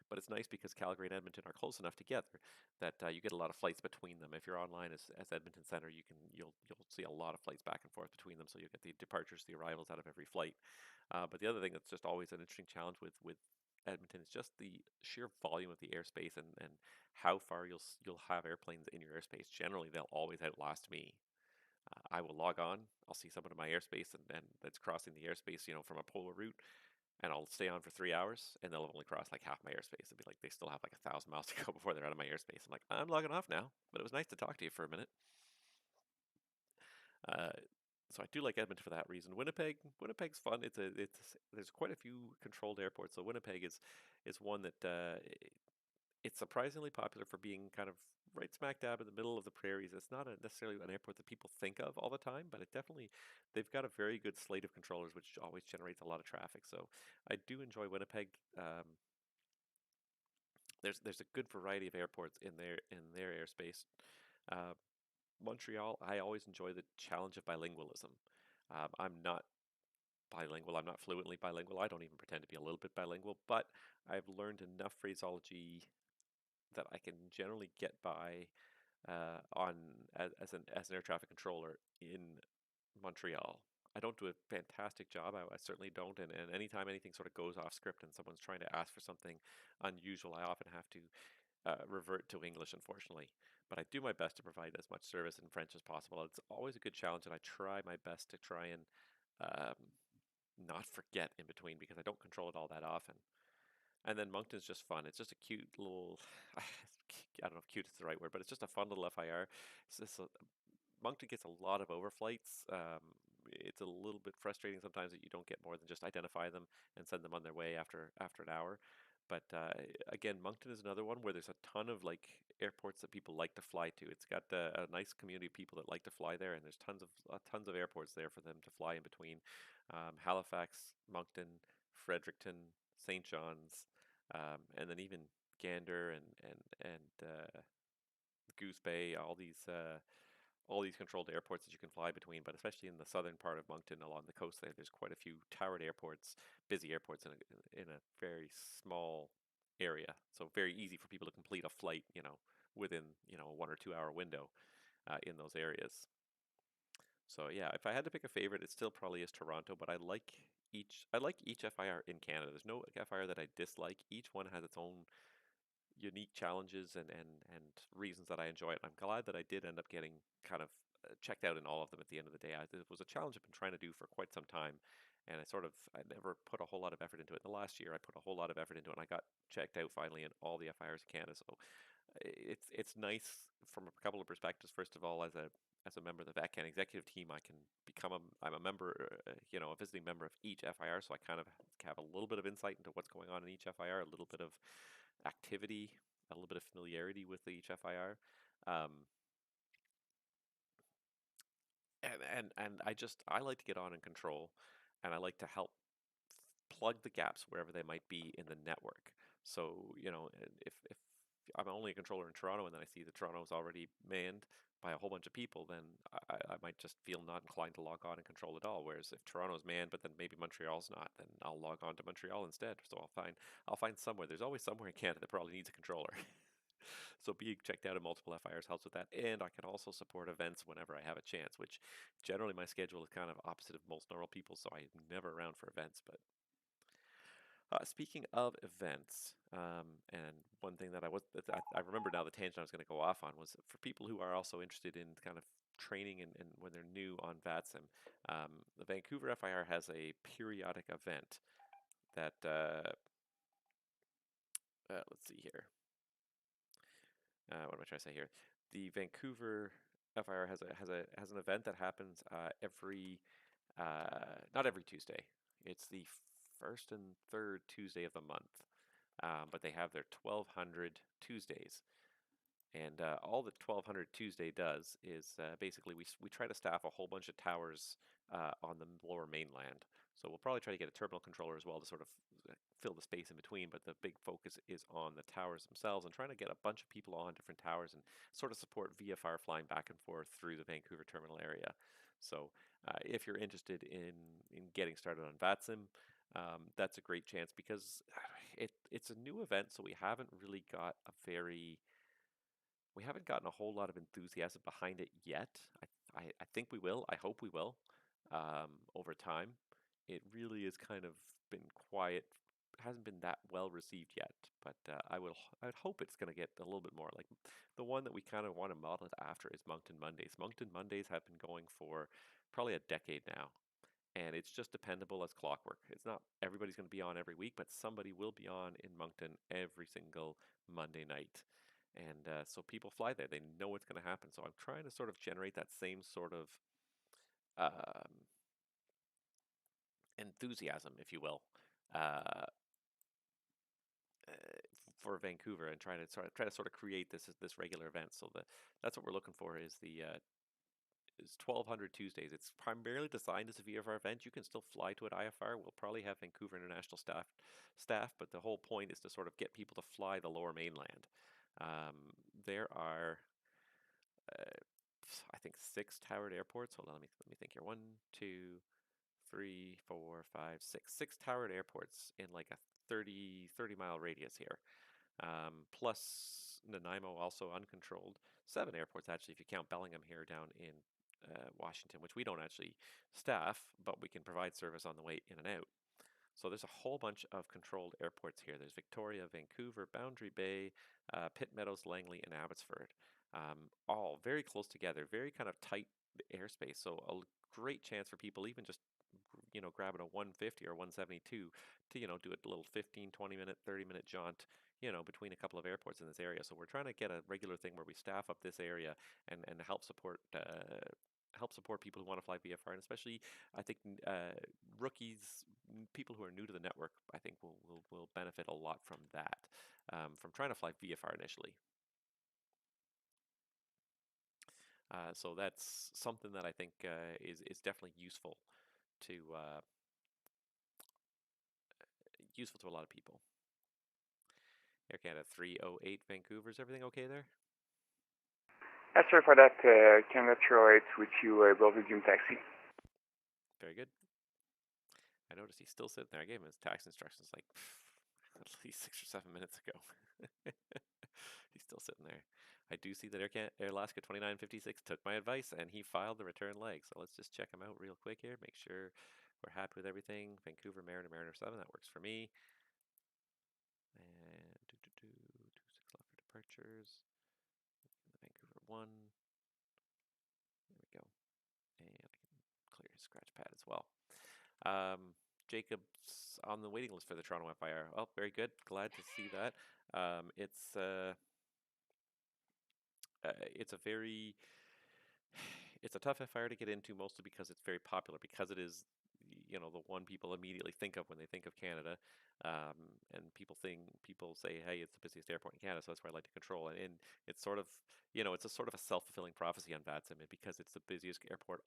But it's nice because Calgary and Edmonton are close enough together that you get a lot of flights between them. If you're online as Edmonton Center, you'll see a lot of flights back and forth between them, so you get the departures, the arrivals out of every flight. But the other thing that's just always an interesting challenge with Edmonton is just the sheer volume of the airspace and how far you'll have airplanes in your airspace. Generally, they'll always outlast me. I will log on. I'll see someone in my airspace and that's crossing the airspace, from a polar route, and I'll stay on for 3 hours, and they'll have only crossed like half my airspace. It'll be like they still have like 1,000 miles to go before they're out of my airspace. I'm like, I'm logging off now, but it was nice to talk to you for a minute. Uh, so I do like Edmonton for that reason. Winnipeg's fun. There's quite a few controlled airports. So Winnipeg is one that it's surprisingly popular for being kind of right smack dab in the middle of the prairies. It's not necessarily an airport that people think of all the time, but they've got a very good slate of controllers, which always generates a lot of traffic. So I do enjoy Winnipeg. There's a good variety of airports in their airspace. Uh, Montreal, I always enjoy the challenge of bilingualism. I'm not bilingual. I'm not fluently bilingual. I don't even pretend to be a little bit bilingual, but I've learned enough phraseology that I can generally get by on as an air traffic controller in Montreal. I don't do a fantastic job. I certainly don't. And anytime anything sort of goes off script and someone's trying to ask for something unusual, I often have to revert to English, unfortunately. But I do my best to provide as much service in French as possible. It's always a good challenge, and I try my best to try and um, not forget in between because I don't control it all that often. And then Moncton's just fun. It's just a cute little, I don't know if cute is the right word, but it's just a fun little FIR. It's just Moncton gets a lot of overflights. It's a little bit frustrating sometimes that you don't get more than just identify them and send them on their way after an hour. But again, Moncton is another one where there's a ton of like airports that people like to fly to. It's got a nice community of people that like to fly there, and there's tons of airports there for them to fly in between. Halifax, Moncton, Fredericton, St. John's, and then even Gander and Goose Bay. All these controlled airports that you can fly between, but especially in the southern part of Moncton along the coast there's quite a few towered airports, busy airports in a very small area. So very easy for people to complete a flight, within, a 1 or 2 hour window in those areas. So yeah, if I had to pick a favorite, it still probably is Toronto, but I like each FIR in Canada. There's no FIR that I dislike. Each one has its own unique challenges and reasons that I enjoy it. I'm glad that I did end up getting kind of checked out in all of them at the end of the day. It was a challenge I've been trying to do for quite some time, and I never put a whole lot of effort into it. In the last year, I put a whole lot of effort into it, and I got checked out finally in all the FIRs in Canada. So it's nice from a couple of perspectives. First of all, as a member of the VACAN executive team, I'm a member, a visiting member of each FIR, so I kind of have a little bit of insight into what's going on in each FIR, a little bit of activity, a little bit of familiarity with each FIR. Um, and I like to get on and control, and I like to help plug the gaps wherever they might be in the network. So, if I'm only a controller in Toronto and then I see that Toronto's already manned by a whole bunch of people, then I might just feel not inclined to log on and control at all. Whereas if Toronto's manned, but then maybe Montreal's not, then I'll log on to Montreal instead. So I'll find somewhere. There's always somewhere in Canada that probably needs a controller. So being checked out in multiple FIRs helps with that. And I can also support events whenever I have a chance, which generally my schedule is kind of opposite of most normal people, so I'm never around for events. But speaking of events, and one thing I remember now the tangent I was going to go off on was for people who are also interested in kind of training and when they're new on Vatsim, the Vancouver FIR has a periodic event that, let's see here. What am I trying to say here? The Vancouver FIR has an event that happens every not every Tuesday. It's the first and third Tuesday of the month. But they have their 1200 Tuesdays. And all that 1200 Tuesday does is basically we try to staff a whole bunch of towers on the lower mainland. So we'll probably try to get a terminal controller as well to sort of fill the space in between, but the big focus is on the towers themselves and trying to get a bunch of people on different towers and sort of support VFR flying back and forth through the Vancouver terminal area. So if you're interested in getting started on VATSIM, that's a great chance because it's a new event, so we haven't gotten a whole lot of enthusiasm behind it yet. I think we will. I hope we will over time. It really has kind of been quiet, hasn't been that well received yet. But I'd hope it's going to get a little bit more. Like the one that we kind of want to model it after is Moncton Mondays. Moncton Mondays have been going for probably a decade now, and it's just dependable as clockwork. It's not everybody's going to be on every week, but somebody will be on in Moncton every single Monday night. And so people fly there. They know what's going to happen. So I'm trying to sort of generate that same sort of um, enthusiasm, if you will, uh, for Vancouver, and try to sort of create this regular event. So that's what we're looking for is 1200 Tuesdays. It's primarily designed as a VFR event. You can still fly to it IFR. We'll probably have Vancouver International staff, but the whole point is to sort of get people to fly the lower mainland. There are, uh, I think, six towered airports. Hold on, let me think here. One, two, three, four, five, six towered airports in like a 30 mile radius here. Plus Nanaimo, also uncontrolled. Seven airports, actually, if you count Bellingham here down in Washington, which we don't actually staff, but we can provide service on the way in and out. So there's a whole bunch of controlled airports here. There's Victoria, Vancouver, Boundary Bay, Pitt Meadows, Langley, and Abbotsford. All very close together, very kind of tight airspace. So a great chance for people, even just grabbing a 150 or 172 to do a little 15, 20 minute, 30-minute jaunt, between a couple of airports in this area. So we're trying to get a regular thing where we staff up this area and help support people who want to fly VFR, and especially I think rookies, people who are new to the network, I think will benefit a lot from that, from trying to fly VFR initially. So that's something that I think is definitely to uh, useful to a lot of people. Air Canada 308 Vancouver, is everything okay there? Sorry for that. Congratulate with you, will resume taxi. Very good. I noticed he's still sitting there. I gave him his tax instructions like at least 6 or 7 minutes ago. He's still sitting there. I do see that Air Alaska 2956 took my advice and he filed the return leg. So let's just check him out real quick here. Make sure we're happy with everything. Vancouver Mariner 7, that works for me. And 26 left for departures. Vancouver 1. There we go. And I can clear his scratch pad as well. Jacob's on the waiting list for the Toronto FIR. Oh, very good. Glad to see that. It's a very it's a tough FIR to get into, mostly because it's very popular, because it is the one people immediately think of when they think of Canada. And people say, hey, it's the busiest airport in Canada, so that's where I like to control. And it's sort of, it's a sort of a self-fulfilling prophecy on Vatsim, and because it's the busiest airport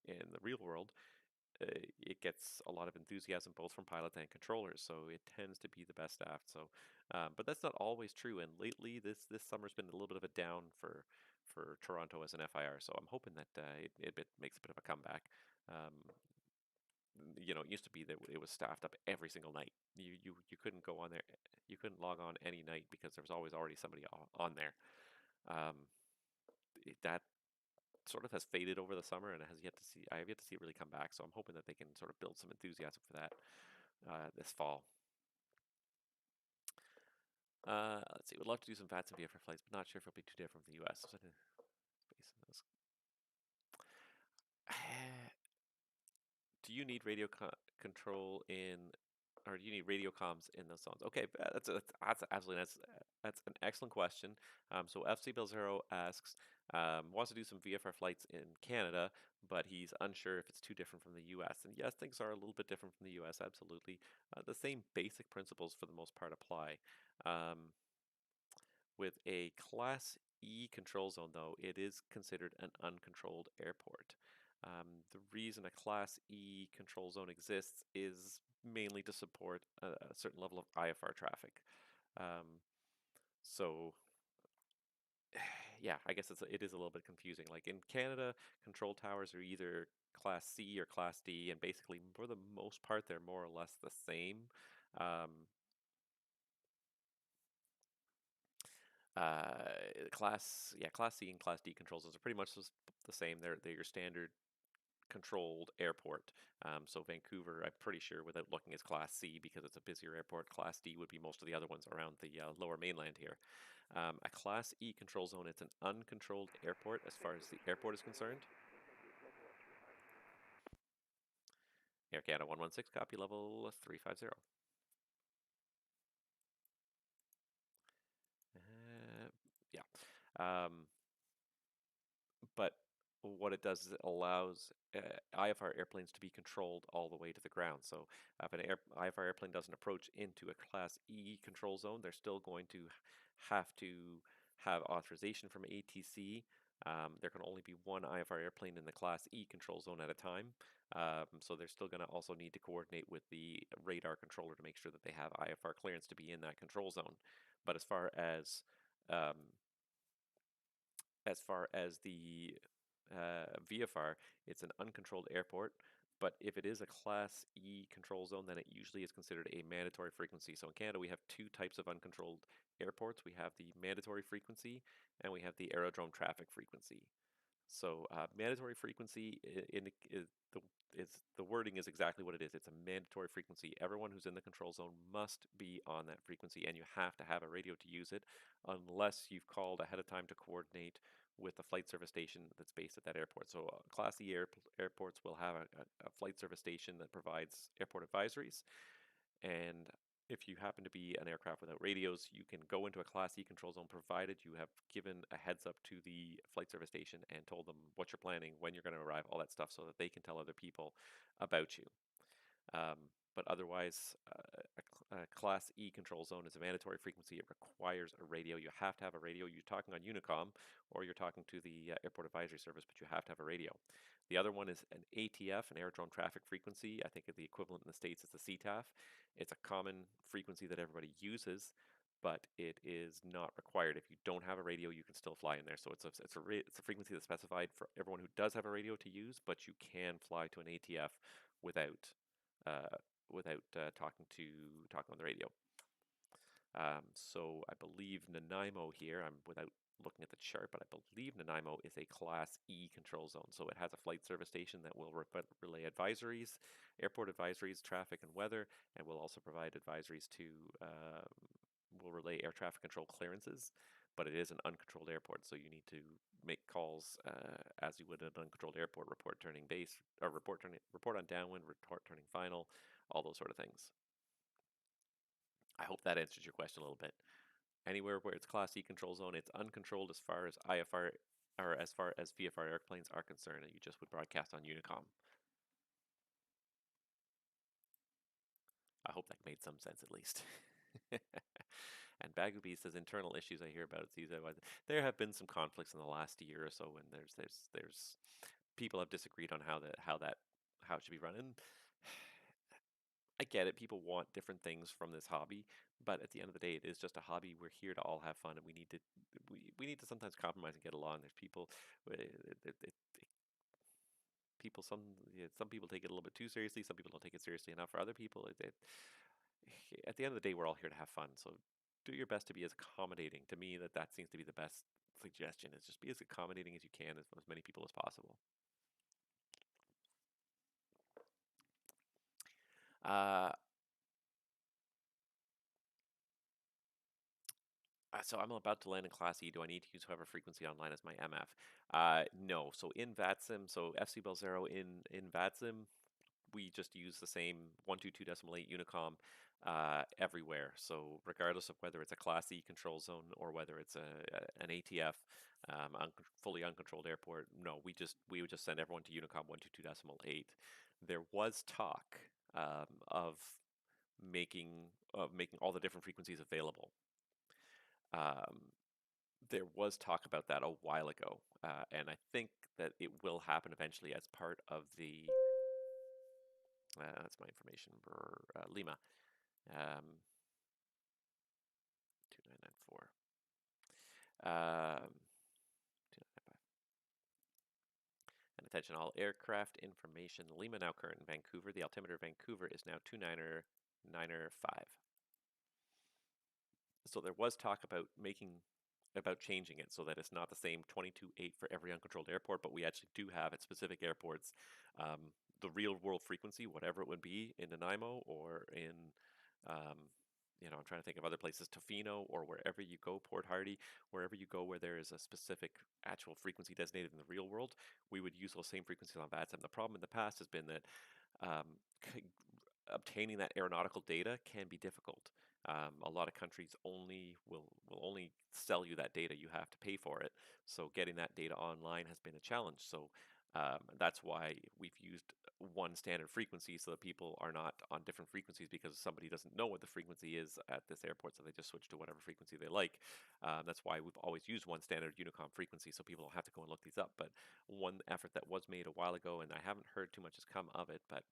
in the real world, it gets a lot of enthusiasm both from pilots and controllers, so it tends to be the best staffed. So, but that's not always true. And lately, this summer's been a little bit of a down for Toronto as an FIR. So I'm hoping that it makes a bit of a comeback. Um, it used to be that it was staffed up every single night. You couldn't go on there, you couldn't log on any night because there was always already somebody on there. Um, that sort of has faded over the summer, and I have yet to see it really come back. So I'm hoping that they can sort of build some enthusiasm for that this fall. Let's see. Would love to do some VATS and VFR flights, but not sure if it'll be too different from the US. Space in those. Do you need control in, or do you need radio comms in those zones? Okay, that's absolutely that's an excellent question. So FC Bill Zero asks, wants to do some VFR flights in Canada, but he's unsure if it's too different from the U.S. And yes, things are a little bit different from the U.S. Absolutely, the same basic principles for the most part apply. With a Class E control zone, though, it is considered an uncontrolled airport. The reason a Class E control zone exists is mainly to support a certain level of IFR traffic. So, yeah, I guess it is a little bit confusing. Like in Canada, control towers are either Class C or Class D, and basically, for the most part, they're more or less the same. Um, Class C and Class D control zones are pretty much the same. They're your standard controlled airport. So Vancouver, I'm pretty sure, without looking, is Class C because it's a busier airport. Class D would be most of the other ones around the lower mainland here. A Class E control zone, it's an uncontrolled airport as far as the airport is concerned. Air Canada 116, copy level 350. Yeah. But what it does is it allows IFR airplanes to be controlled all the way to the ground. So if an IFR airplane doesn't approach into a Class E control zone, they're still going to have to have authorization from ATC. There can only be one IFR airplane in the Class E control zone at a time. So they're still going to also need to coordinate with the radar controller to make sure that they have IFR clearance to be in that control zone. But um, as far as the VFR, it's an uncontrolled airport. But if it is a Class E control zone, then it usually is considered a mandatory frequency. So in Canada, we have two types of uncontrolled airports. We have the mandatory frequency and we have the aerodrome traffic frequency. So mandatory frequency the wording is exactly what it is. It's a mandatory frequency. Everyone who's in the control zone must be on that frequency, and you have to have a radio to use it, unless you've called ahead of time to coordinate with the flight service station that's based at that airport. So Class E airports will have a flight service station that provides airport advisories, and if you happen to be an aircraft without radios, you can go into a Class E control zone provided you have given a heads up to the flight service station and told them what you're planning, when you're going to arrive, all that stuff, so that they can tell other people about you. But otherwise, a Class E control zone is a mandatory frequency. It requires a radio. You have to have a radio. You're talking on Unicom or you're talking to the Airport Advisory Service, but you have to have a radio. The other one is an ATF, an aerodrome traffic frequency. I think the equivalent in the States is the CTAF. It's a common frequency that everybody uses, but it is not required. If you don't have a radio, you can still fly in there. So it's a frequency that's specified for everyone who does have a radio to use, but you can fly to an ATF without uh, talking on the radio. So I believe Nanaimo here, I'm without looking at the chart, but I believe Nanaimo is a Class E control zone. So it has a flight service station that will relay advisories, airport advisories, traffic and weather, and will also provide advisories will relay air traffic control clearances. But it is an uncontrolled airport, so you need to make calls as you would at an uncontrolled airport, report turning base, or report on downwind, report turning final, all those sort of things. I hope that answers your question a little bit. Anywhere where it's Class E control zone, it's uncontrolled as far as IFR or as far as VFR airplanes are concerned, and you just would broadcast on Unicom. I hope that made some sense at least. And Bagooby says internal issues I hear about it. There have been some conflicts in the last year or so, and there's people have disagreed on how it should be run. And I get it. People want different things from this hobby, but at the end of the day, it is just a hobby. We're here to all have fun, and we need to sometimes compromise and get along. There's people, people some people take it a little bit too seriously. Some people don't take it seriously enough. For other people, at the end of the day, we're all here to have fun. So do your best to be as accommodating. To me, that seems to be the best suggestion. Is just be as accommodating as you can as many people as possible. So I'm about to land in Class E. Do I need to use however frequency online as my MF? No. So in Vatsim, so FC Bell Zero in Vatsim, we just use the same 122.8 Unicom everywhere. So regardless of whether it's a Class E control zone or whether it's an ATF, fully uncontrolled airport, no, we would just send everyone to Unicom 122.8. There was talk of making making all the different frequencies available. There was talk about that a while ago, and I think that it will happen eventually as part of the. That's my information for Lima. 2994. 2995. And attention, all aircraft information. Lima now current in Vancouver. The altimeter Vancouver is now 29995. So there was talk about changing it so that it's not the same 22.8 for every uncontrolled airport, but we actually do have at specific airports the real world frequency, whatever it would be in Nanaimo or in, I'm trying to think of other places, Tofino or wherever you go, Port Hardy, wherever you go where there is a specific actual frequency designated in the real world, we would use those same frequencies on VATSIM. The problem in the past has been that um, obtaining that aeronautical data can be difficult. A lot of countries will only sell you that data. You have to pay for it. So getting that data online has been a challenge. So that's why we've used one standard frequency so that people are not on different frequencies because somebody doesn't know what the frequency is at this airport, so they just switch to whatever frequency they like. That's why we've always used one standard Unicom frequency so people don't have to go and look these up. But one effort that was made a while ago, and I haven't heard too much has come of it, but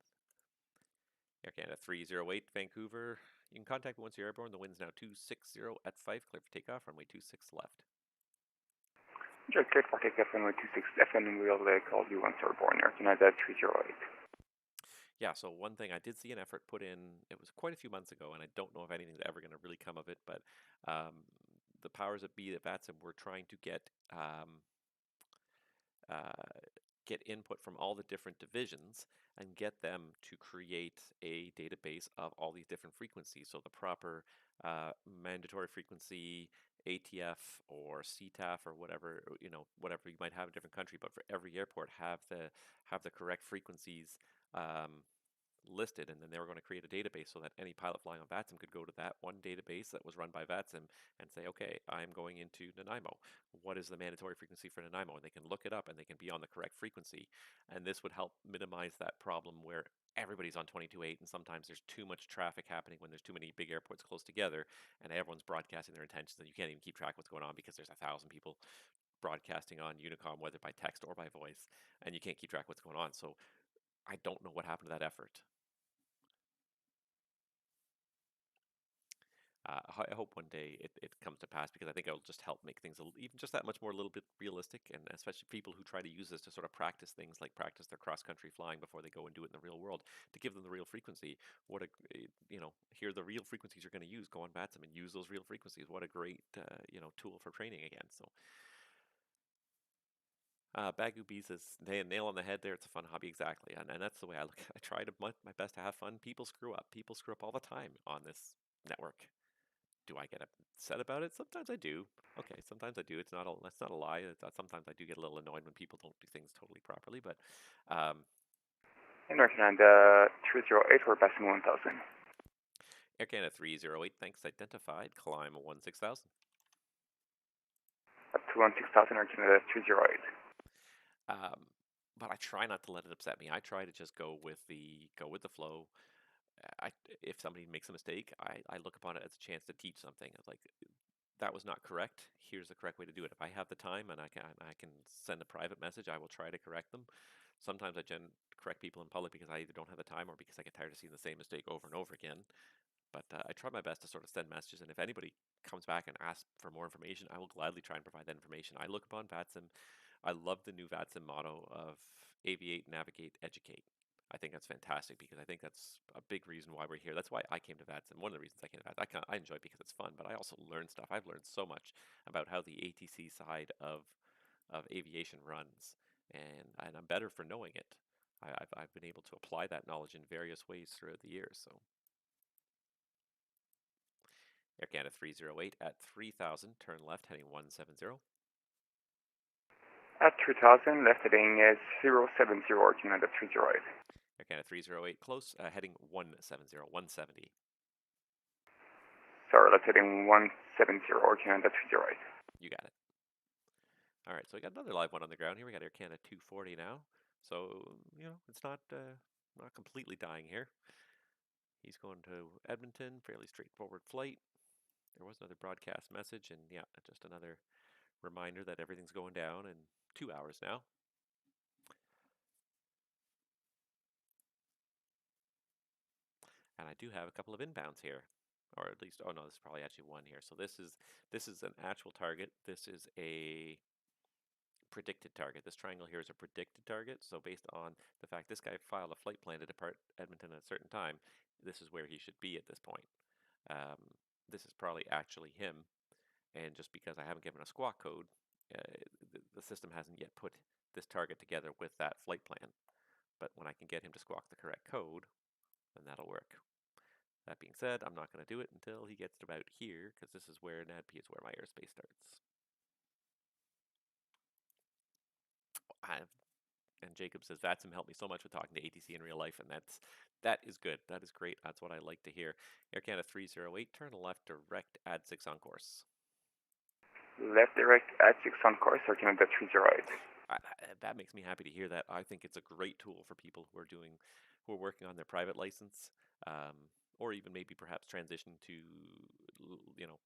Air Canada 308 Vancouver. You can contact me once you're airborne. The wind's now 260 at Fife. Clear for takeoff. Runway 26 left. Just clear for takeoff runway 26 left, and we'll call you once you're airborne. Air Canada 308. Yeah, so one thing I did see an effort put in, it was quite a few months ago, and I don't know if anything's ever going to really come of it, but the powers that be at VATSIM were trying to get input from all the different divisions and get them to create a database of all these different frequencies. So the proper mandatory frequency, ATF or CTAF or whatever whatever you might have in a different country, but for every airport have the correct frequencies listed, and then they were going to create a database so that any pilot flying on VATSIM could go to that one database that was run by VATSIM and say, okay, I'm going into Nanaimo. What is the mandatory frequency for Nanaimo? And they can look it up and they can be on the correct frequency. And this would help minimize that problem where everybody's on 22.8 and sometimes there's too much traffic happening when there's too many big airports close together and everyone's broadcasting their intentions and you can't even keep track of what's going on because there's 1,000 people broadcasting on Unicom, whether by text or by voice, and you can't keep track of what's going on. So I don't know what happened to that effort. I hope one day it comes to pass because I think it'll just help make things even just that much more a little bit realistic, and especially people who try to use this to sort of practice things like practice their cross-country flying before they go and do it in the real world, to give them the real frequency. Here are the real frequencies you're going to use. Go on VATSIM and use those real frequencies. What a great tool for training again. So. Bagu Bees is nail on the head there. It's a fun hobby, exactly, and that's the way I look. I try to my best to have fun. People screw up. People screw up all the time on this network. Do I get upset about it? Sometimes I do. Okay, sometimes I do. That's not a lie. Sometimes I do get a little annoyed when people don't do things totally properly. But In Air Canada 308, we're passing 1,000. Air Canada 308, thanks identified. Climb 16,000. Up to 16,000, Air Canada 308. But I try not to let it upset me. I try to just go with the flow. I, if somebody makes a mistake, I look upon it as a chance to teach something. It's like that was not correct. Here's the correct way to do it. If I have the time and I can send a private message, I will try to correct them. Sometimes I correct people in public because I either don't have the time or because I get tired of seeing the same mistake over and over again. But I try my best to sort of send messages, and if anybody comes back and asks for more information, I will gladly try and provide that information. I look upon Vatsim. I love the new Vatsim motto of aviate, navigate, educate. I think that's fantastic because I think that's a big reason why we're here. That's why I came to Vatsim. One of the reasons I came to Vatsim, I enjoy it because it's fun, but I also learn stuff. I've learned so much about how the ATC side of aviation runs, and I'm better for knowing it. I've been able to apply that knowledge in various ways throughout the years. So Air Canada 308 at 3000, turn left heading 170. At 3000, left heading 070, Canada 308. Air Canada 308 close, heading 170, 170. Sorry, left heading 170, Canada 308. You got it. All right, so we got another live one on the ground here. We got Air Canada 240 now. So, it's not completely dying here. He's going to Edmonton, fairly straightforward flight. There was another broadcast message, and yeah, just another reminder that everything's going down in 2 hours now. And I do have a couple of inbounds here, or at least, oh no, this is probably actually one here. So this is an actual target. This is a predicted target. This triangle here is a predicted target. So based on the fact this guy filed a flight plan to depart Edmonton at a certain time, this is where he should be at this point. This is probably actually him, and just because I haven't given a squawk code, the system hasn't yet put this target together with that flight plan. But when I can get him to squawk the correct code, then that'll work. That being said, I'm not going to do it until he gets to about here, because this is where NADP is where my airspace starts. And Jacob says, Vatsim helped me so much with talking to ATC in real life, and that is good. That is great. That's what I like to hear. Air Canada 308, turn left direct, add 6 on course. Left direct at 6 on course, Air Canada 308. That makes me happy to hear that. I think it's a great tool for people who are working on their private license, or even maybe perhaps transition to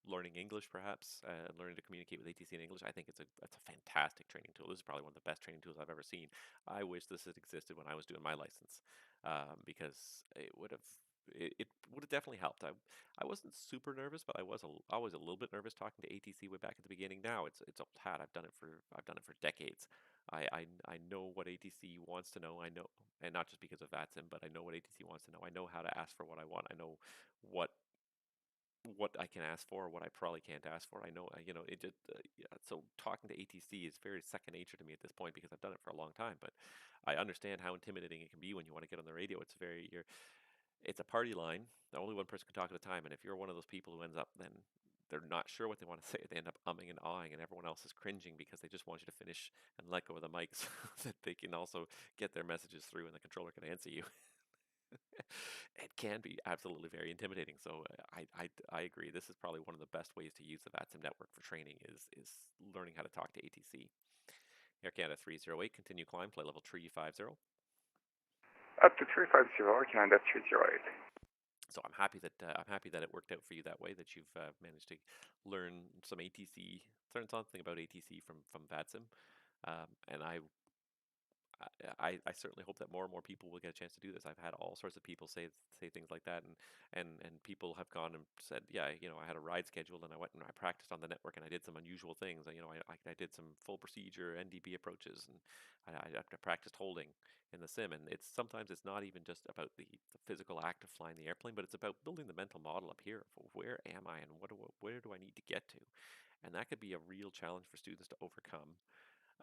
learning English, perhaps learning to communicate with ATC in English. I think that's a fantastic training tool. This is probably one of the best training tools I've ever seen. I wish this had existed when I was doing my license, because it would have definitely helped. I wasn't super nervous, but I was a little bit nervous talking to ATC way back at the beginning. Now it's old hat. I've done it for decades. I know what ATC wants to know. I know, and not just because of Vatsim, but I know what ATC wants to know. I know how to ask for what I want. I know what I can ask for, what I probably can't ask for. I know, it just yeah, so talking to ATC is very second nature to me at this point because I've done it for a long time. But I understand how intimidating it can be when you want to get on the radio. It's a party line. Only one person can talk at a time, and if you're one of those people who ends up then they're not sure what they want to say, they end up umming and ahhing, and everyone else is cringing because they just want you to finish and let go of the mic so that they can also get their messages through and the controller can answer you. It can be absolutely very intimidating. So I agree. This is probably one of the best ways to use the Vatsim network for training is learning how to talk to ATC. Air Canada 308, continue climb, flight level 350. Up to 350, Air Canada 308. So I'm happy that it worked out for you that way. That you've managed to learn learn something about ATC from Vatsim, and I certainly hope that more and more people will get a chance to do this. I've had all sorts of people say things like that, and people have gone and said, yeah, I had a ride scheduled and I went and I practiced on the network and I did some unusual things. I did some full procedure NDB approaches, and I practiced holding in the sim. And sometimes it's not even just about the physical act of flying the airplane, but it's about building the mental model up here of where am I and where do I need to get to, and that could be a real challenge for students to overcome.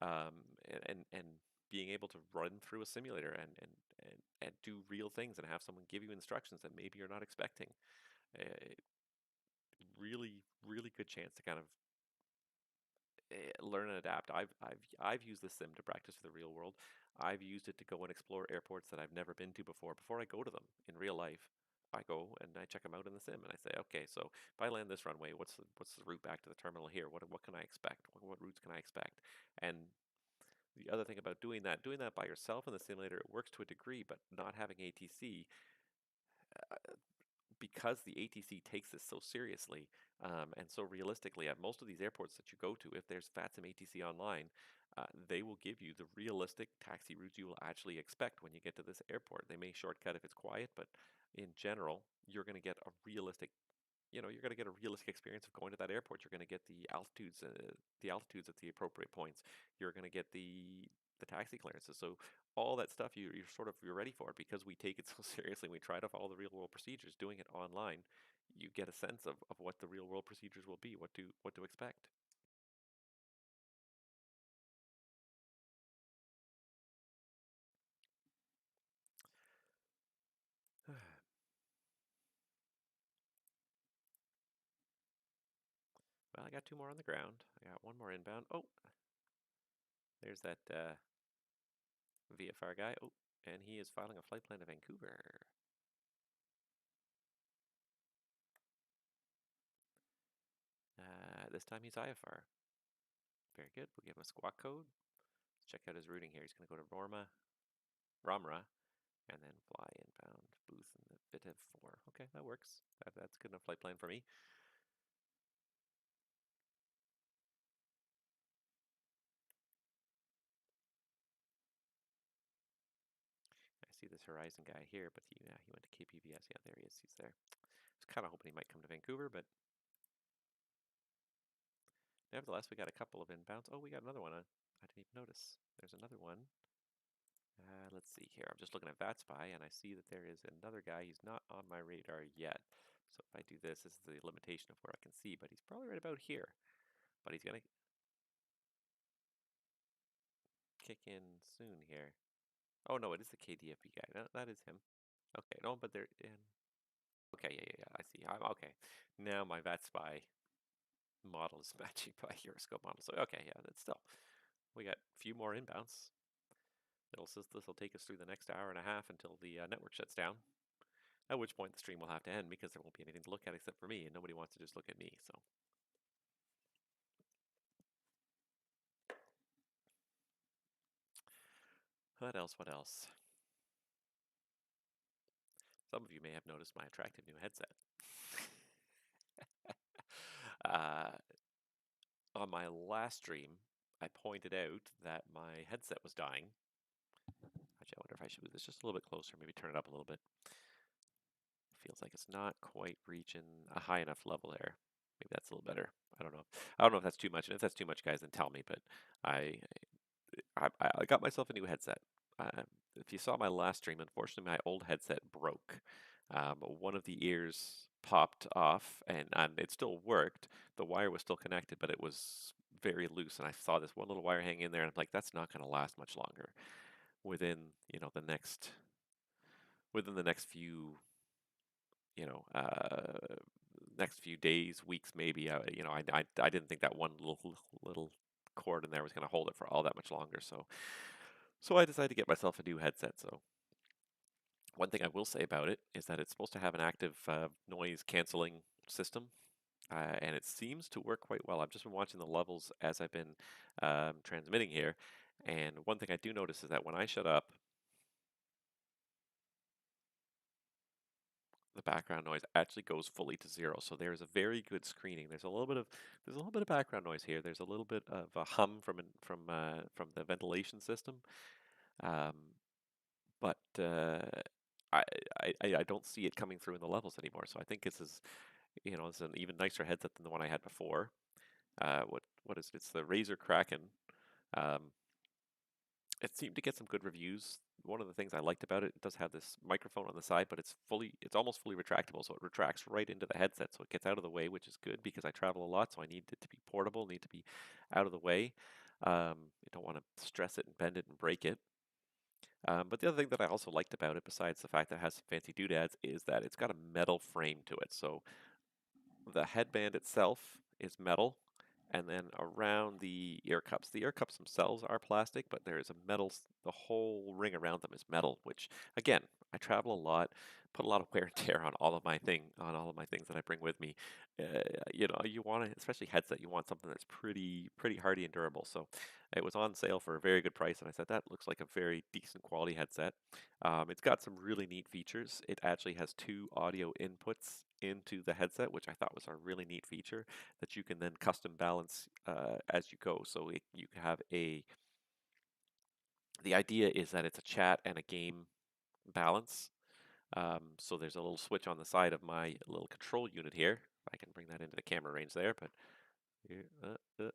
And being able to run through a simulator and do real things and have someone give you instructions that maybe you're not expecting. Really, really good chance to kind of learn and adapt. I've used the sim to practice for the real world. I've used it to go and explore airports that I've never been to before. Before I go to them in real life, I go and I check them out in the sim, and I say, okay, so if I land this runway, what's the route back to the terminal here? What can I expect? What routes can I expect? And the other thing about doing that by yourself in the simulator, it works to a degree, but not having ATC, because the ATC takes this so seriously and so realistically at most of these airports that you go to, if there's Vatsim ATC online, they will give you the realistic taxi routes you will actually expect when you get to this airport. They may shortcut if it's quiet, but in general, you're going to get a realistic, you're going to get a realistic experience of going to that airport. You're going to get the altitudes at the appropriate points. You're going to get the taxi clearances. So all that stuff you're ready for it because we take it so seriously. We try to follow the real world procedures. Doing it online, you get a sense of what the real world procedures will be, what to expect. Well, I got two more on the ground. I got one more inbound. Oh, there's that VFR guy. Oh, and he is filing a flight plan to Vancouver. This time he's IFR. Very good. We'll give him a squawk code. Let's check out his routing here. He's going to go to Ramra, and then fly inbound booth in the Vitev 4. Okay, that works. That's good enough flight plan for me. I see this Horizon guy here, but he went to KPVS. Yeah, there he is. He's there. I was kind of hoping he might come to Vancouver, but nevertheless, we got a couple of inbounds. Oh, we got another one. I didn't even notice. There's another one. Let's see here. I'm just looking at VatSpy, and I see that there is another guy. He's not on my radar yet. So if I do this is the limitation of where I can see, but he's probably right about here. But he's going to kick in soon here. Oh, no, it is the KDFP guy. No, that is him. Okay, no, but they're in. Okay, yeah, I see. I'm okay. Now my VatSpy model is matching my Euroscope model. So, okay, yeah, that's still. We got a few more inbounds. This will take us through the next hour and a half until the network shuts down. At which point the stream will have to end because there won't be anything to look at except for me, and nobody wants to just look at me. So, what else? What else? Some of you may have noticed my attractive new headset. On my last stream, I pointed out that my headset was dying. Actually, I wonder if I should move this just a little bit closer, maybe turn it up a little bit. Feels like it's not quite reaching a high enough level there. Maybe that's a little better. I don't know. I don't know if that's too much. And if that's too much, guys, then tell me. But I got myself a new headset. If you saw my last stream, unfortunately, my old headset broke. One of the ears popped off, and it still worked. The wire was still connected, but it was very loose. And I saw this one little wire hanging in there, and I'm like, that's not going to last much longer. Within the next few next few days, weeks, maybe. I didn't think that one little cord in there was going to hold it for all that much longer. So I decided to get myself a new headset. So one thing I will say about it is that it's supposed to have an active noise canceling system. And it seems to work quite well. I've just been watching the levels as I've been transmitting here. And one thing I do notice is that when I shut up, the background noise actually goes fully to zero. So there is a very good screening. There's a little bit of background noise here. There's a little bit of a hum from the ventilation system, um, but I, I don't see it coming through in the levels anymore. So I think this is it's an even nicer headset than the one I had before. What is it? It's the Razer Kraken. Um, it seemed to get some good reviews. One of the things I liked about it, it does have this microphone on the side, but it's almost fully retractable, so it retracts right into the headset, so it gets out of the way, which is good because I travel a lot, so I need it to be portable, need to be out of the way. I don't want to stress it and bend it and break it. But the other thing that I also liked about it, besides the fact that it has some fancy doodads, is that it's got a metal frame to it. So the headband itself is metal, and then around the ear cups. The ear cups themselves are plastic, but there is a metal, the whole ring around them is metal, which, again, I travel a lot, put a lot of wear and tear on all of my things that I bring with me. You want to, especially headset, you want something that's pretty hardy and durable. So it was on sale for a very good price, and I said that looks like a very decent quality headset. It's got some really neat features. It actually has two audio inputs into the headset, which I thought was a really neat feature that you can then custom balance as you go. So you have the idea is that it's a chat and a game balance. So there's a little switch on the side of my little control unit here. I can bring that into the camera range there, but oh,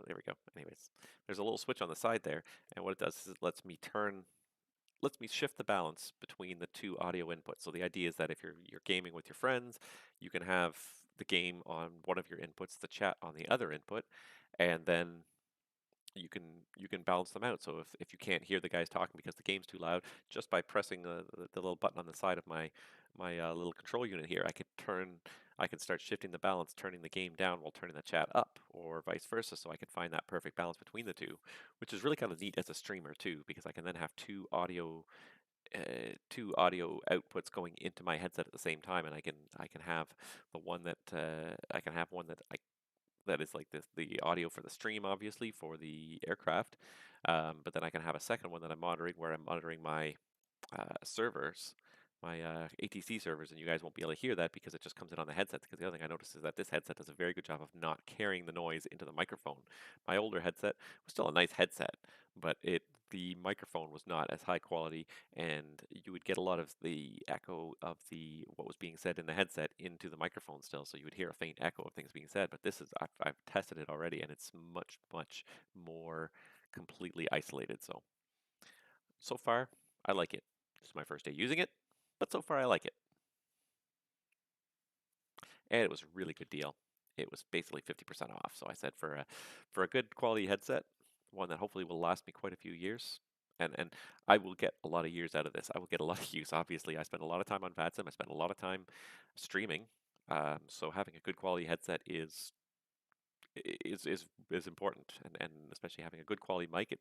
there we go. Anyways, there's a little switch on the side there, and what it does is it lets me shift the balance between the two audio inputs. So the idea is that if you're gaming with your friends, you can have the game on one of your inputs, the chat on the other input, and then you can balance them out. So if you can't hear the guys talking because the game's too loud, just by pressing the little button on the side of my little control unit here, I can start shifting the balance, turning the game down while turning the chat up, or vice versa. So I can find that perfect balance between the two, which is really kind of neat as a streamer too, because I can then have two audio outputs going into my headset at the same time, and I can have the one that I can have one that is like the audio for the stream, obviously for the aircraft, but then I can have a second one that I'm monitoring where I'm monitoring my servers, my ATC servers, and you guys won't be able to hear that because it just comes in on the headset. Because the other thing I noticed is that this headset does a very good job of not carrying the noise into the microphone. My older headset was still a nice headset, but the microphone was not as high quality, and you would get a lot of the echo of the what was being said in the headset into the microphone still, so you would hear a faint echo of things being said. But this is I've tested it already, and it's much more completely isolated. So far, I like it. This is my first day using it, but so far I like it. And it was a really good deal. It was basically 50% off. So I said for a good quality headset, one that hopefully will last me quite a few years, and I will get a lot of years out of this. I will get a lot of use. Obviously, I spend a lot of time on Vatsim. I spend a lot of time streaming. So having a good quality headset is important, and especially having a good quality mic.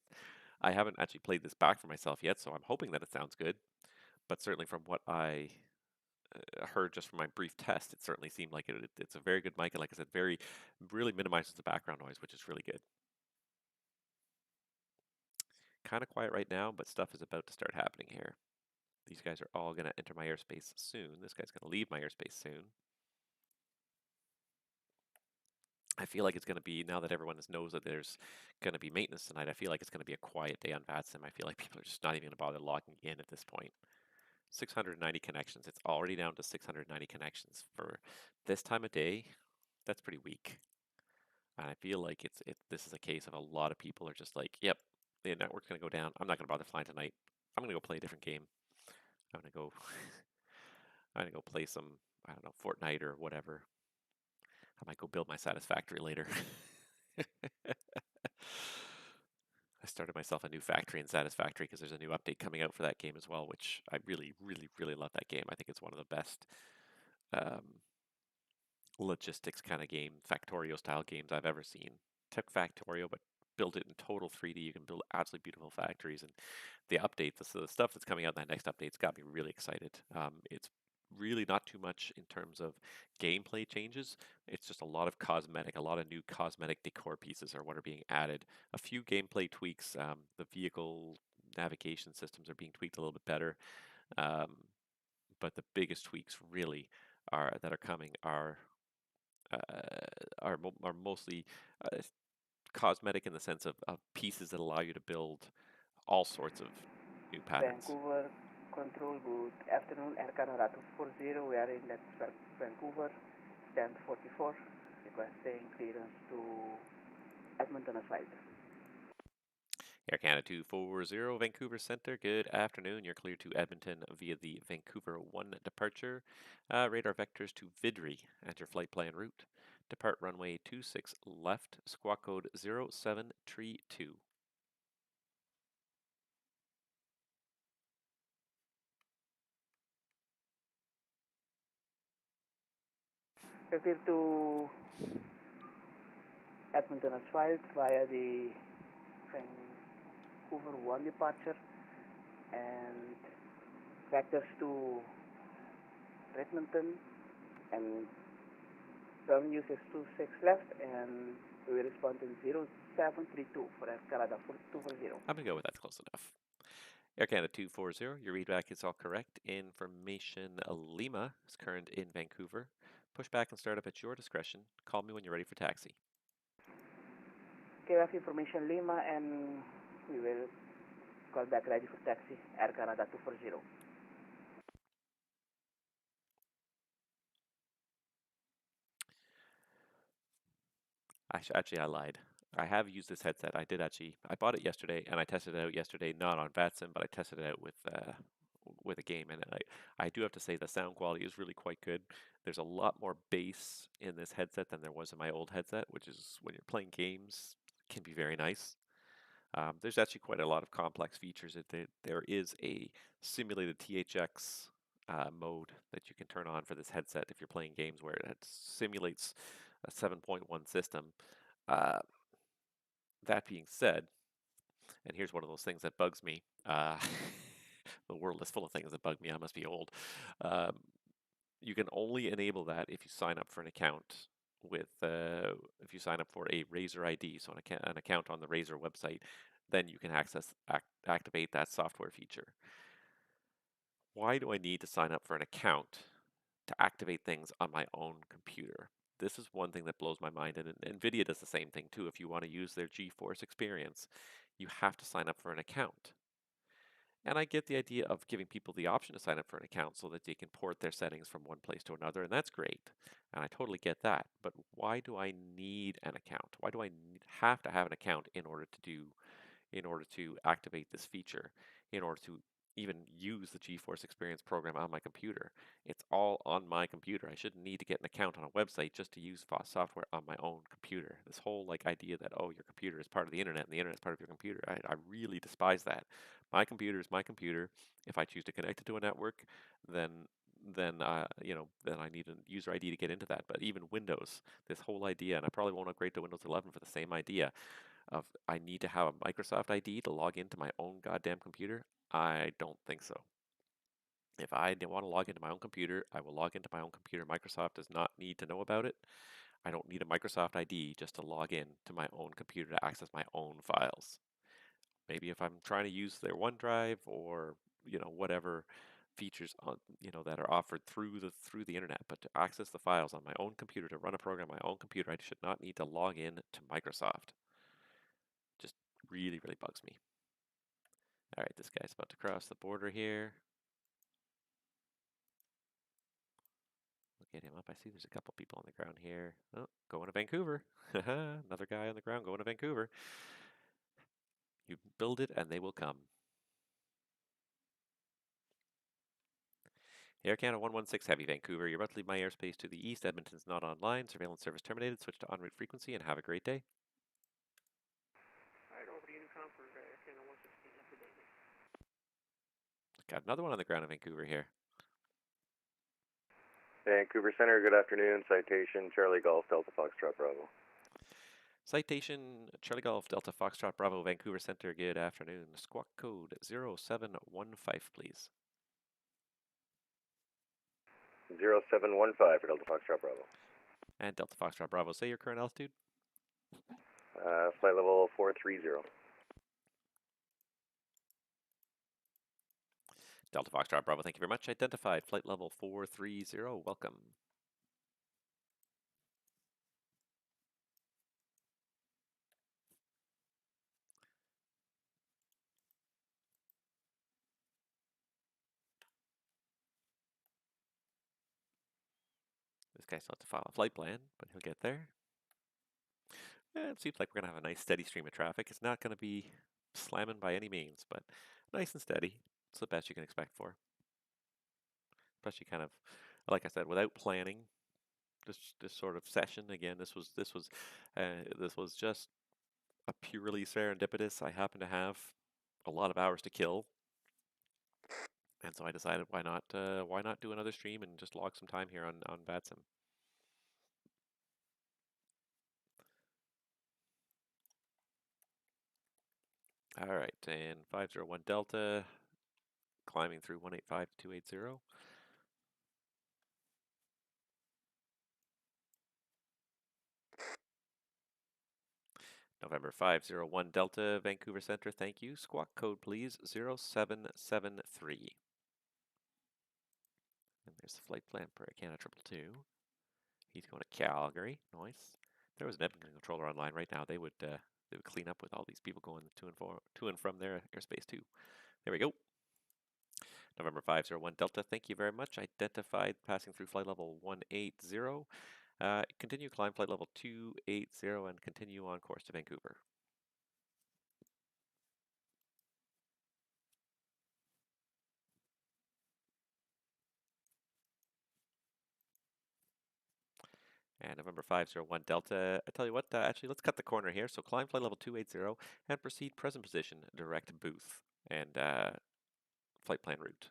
I haven't actually played this back for myself yet, so I'm hoping that it sounds good. But certainly from what I heard just from my brief test, it certainly seemed like it's a very good mic, and like I said, really minimizes the background noise, which is really good. Kind of quiet right now, but stuff is about to start happening here. These guys are all going to enter my airspace soon. This guy's going to leave my airspace soon. I feel like it's going to be, now that everyone knows that there's going to be maintenance tonight, I feel like it's going to be a quiet day on Vatsim. I feel like people are just not even going to bother logging in at this point. 690 connections. It's already down to 690 connections for this time of day. That's pretty weak. And I feel like this is a case of a lot of people are just like, yep, the network's going to go down. I'm not going to bother flying tonight. I'm going to go play a different game. I'm going to go I'm going to go play some, I don't know, Fortnite or whatever. I might go build my Satisfactory later. I started myself a new factory in Satisfactory because there's a new update coming out for that game as well, which I really love that game. I think it's one of the best um, logistics kind of game, Factorio style games I've ever seen. Took Factorio, but built it in total 3D. You can build absolutely beautiful factories, and the update, the stuff that's coming out in that next update's got me really excited. It's really not too much in terms of gameplay changes. It's just a lot of cosmetic, a lot of new cosmetic decor pieces are what are being added. A few gameplay tweaks. The vehicle navigation systems are being tweaked a little bit better, um, but the biggest tweaks really are coming are mostly uh, cosmetic in the sense of pieces that allow you to build all sorts of new patterns. Vancouver control booth. Afternoon, Air Canada 240. We are in Vancouver, stand 44. Requesting clearance to Edmonton aside. Air Canada 240, Vancouver Center. Good afternoon. You're clear to Edmonton via the Vancouver 1 departure. Radar vectors to Vidri at your flight plan route. Depart runway 26 left, squawk code 0732. Clear to Edmonton aside via the Vancouver 1 departure and vectors to Edmonton, and ground use is 26 left, and we will respond to 0732 for Air Canada 240. I'm going to go with that's close enough. Air Canada 240, your readback is all correct. Information Lima is current in Vancouver. Push back and start up at your discretion. Call me when you're ready for taxi. Okay, we have information Lima, and we will call back ready for taxi, Air Canada 240. Actually, I lied. I have used this headset. I bought it yesterday and I tested it out yesterday, not on Vatsim, but I tested it out with a game, and I do have to say the sound quality is really quite good. There's a lot more bass in this headset than there was in my old headset, which is when you're playing games can be very nice. There's actually quite a lot of complex features. There is a simulated THX mode that you can turn on for this headset if you're playing games where it simulates a 7.1 system. Uh, that being said, and here's one of those things that bugs me. The world is full of things that bug me. I must be old. Um, you can only enable that if you sign up for an account if you sign up for a Razer ID, so an account on the Razer website, then you can activate that software feature. Why do I need to sign up for an account to activate things on my own computer? This is one thing that blows my mind, and NVIDIA does the same thing too. If you want to use their GeForce experience, you have to sign up for an account. And I get the idea of giving people the option to sign up for an account so that they can port their settings from one place to another, and that's great. And I totally get that. But why do I need an account? Why do I have to have an account in order to activate this feature, in order to even use the GeForce Experience program on my computer? It's all on my computer. I shouldn't need to get an account on a website just to use software on my own computer. This whole idea that, oh, your computer is part of the internet and the internet is part of your computer, I really despise that. My computer is my computer. If I choose to connect it to a network, then then I need a user ID to get into that. But even Windows, this whole idea, and I probably won't upgrade to Windows 11 for the same idea of I need to have a Microsoft ID to log into my own goddamn computer. I don't think so. If I want to log into my own computer, I will log into my own computer. Microsoft does not need to know about it. I don't need a Microsoft ID just to log in to my own computer to access my own files. Maybe if I'm trying to use their OneDrive or whatever features that are offered through the internet, but to access the files on my own computer, to run a program on my own computer, I should not need to log in to Microsoft. Just really, really bugs me. All right, this guy's about to cross the border here. We'll get him up. I see there's a couple people on the ground here. Oh, going to Vancouver. Another guy on the ground going to Vancouver. You build it and they will come. Air Canada 116 Heavy, Vancouver. You're about to leave my airspace to the east. Edmonton's not online. Surveillance service terminated. Switch to en route frequency and have a great day. Alright, over to Unicom for Air Canada 116 after David. Got another one on the ground in Vancouver here. Vancouver Center, good afternoon. Citation Charlie Golf Delta Foxtrot Bravo. Citation Charlie Golf Delta Foxtrot Bravo, Vancouver Center. Good afternoon. Squawk code 0715, please. 0715 for Delta Foxtrot Bravo. And Delta Foxtrot Bravo, say your current altitude. Flight level 430. Delta Foxtrot Bravo, thank you very much. Identified, flight level 430, welcome. This guy still has to file a flight plan, but he'll get there. It seems like we're going to have a nice steady stream of traffic. It's not going to be slamming by any means, but nice and steady. It's the best you can expect for. Especially kind of, like I said, without planning. This sort of session again. This was just a purely serendipitous. I happen to have a lot of hours to kill, and so I decided why not do another stream and just log some time here on Vatsim. All right, and 501 Delta, climbing through 185 to 280. November 501 Delta, Vancouver Center, thank you. Squawk code, please, 0773. And there's the flight plan for Canada 222. He's going to Calgary. Nice. If there was an Edmonton controller online right now, they would clean up with all these people going to and from their airspace too. There we go. November 501 Delta, thank you very much. Identified passing through flight level 180. Continue climb flight level 280 and continue on course to Vancouver. And November 501 Delta, I tell you what, actually, let's cut the corner here. So climb flight level 280 and proceed present position, direct booth, and flight plan route.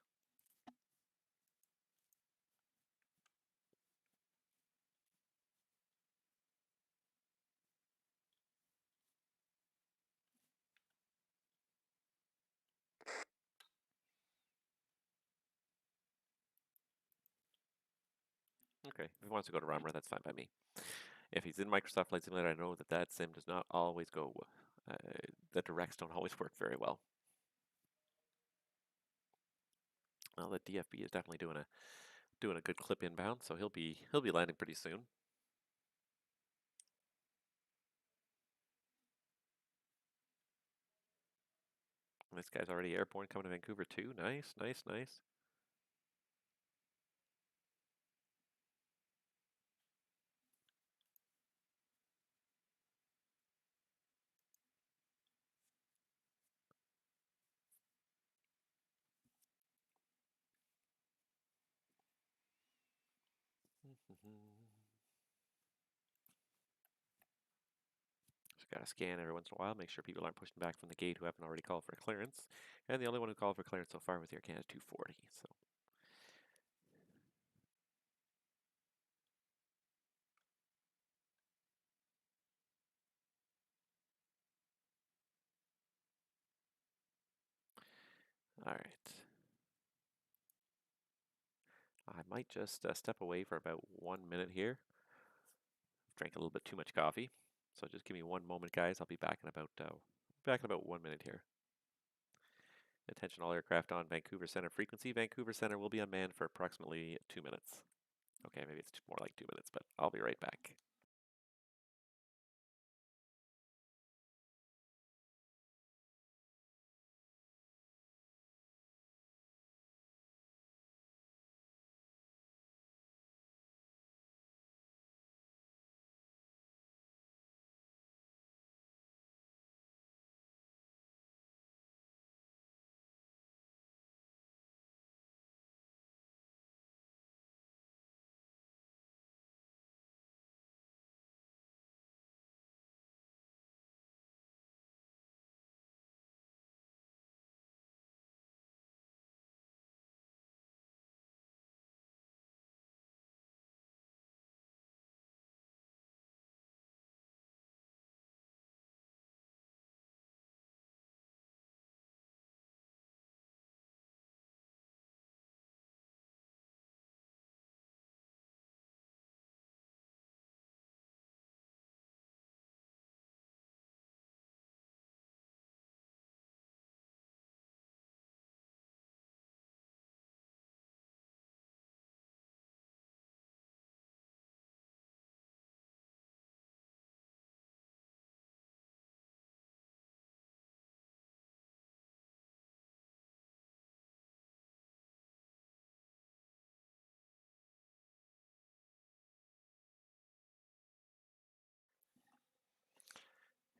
Okay, if he wants to go to Rummer, that's fine by me. If he's in Microsoft Flight Simulator, I know that sim does not always go, the directs don't always work very well. Well, the DFB is definitely doing a good clip inbound, so he'll be landing pretty soon. And this guy's already airborne coming to Vancouver too. Nice, nice, nice. Just gotta scan every once in a while, make sure people aren't pushing back from the gate who haven't already called for clearance. And the only one who called for clearance so far was Air Canada 240. So. All right. I might just step away for about 1 minute here. Drank a little bit too much coffee, so just give me 1 moment, guys. I'll be back in about 1 minute here. Attention all aircraft on Vancouver Center frequency. Vancouver Center will be unmanned for approximately 2 minutes. Okay, maybe it's more like 2 minutes, but I'll be right back.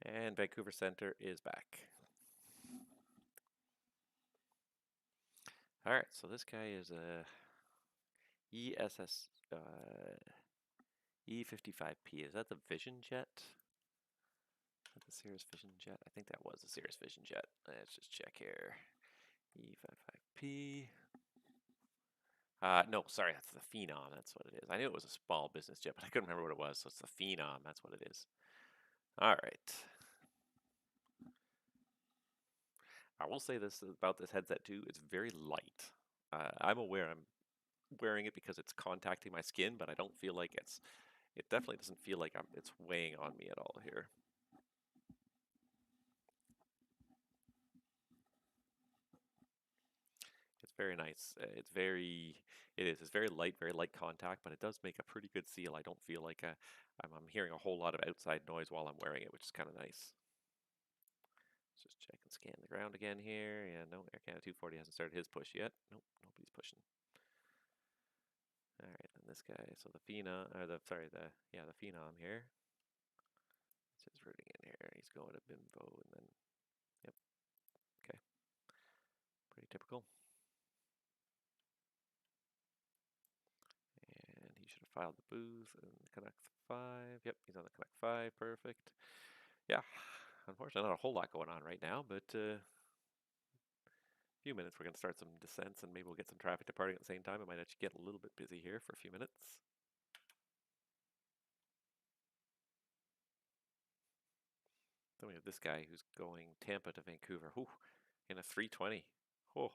And Vancouver Center is back. All right, so this guy is a ESS E55P. Is that the Vision Jet? Is that the Cirrus Vision Jet? I think that was the Cirrus Vision Jet. Let's just check here. E55P. No, sorry, that's the Phenom. That's what it is. I knew it was a small business jet, but I couldn't remember what it was. So it's the Phenom. That's what it is. All right. I will say this about this headset too. It's very light. I'm aware I'm wearing it because it's contacting my skin, but I don't feel like it definitely doesn't feel like it's weighing on me at all here. very nice. It's very light contact, but it does make a pretty good seal. I don't feel like I'm hearing a whole lot of outside noise while I'm wearing it, which is kind of nice. Let's just check and scan the ground again here. Yeah, no, Air Canada 240 hasn't started his push yet. Nope, nobody's pushing. All right, then this guy. So the Phenom, or the sorry, the Phenom here. It's just routing in here. He's going to Bimbo, and then yep, okay, pretty typical. And he should have filed the booth and Connect 5. Yep, he's on the Connect 5. Perfect. Yeah, unfortunately, not a whole lot going on right now, but a few minutes we're going to start some descents and maybe we'll get some traffic departing at the same time. It might actually get a little bit busy here for a few minutes. Then we have this guy who's going Tampa to Vancouver. Whew, in a 320. Oh,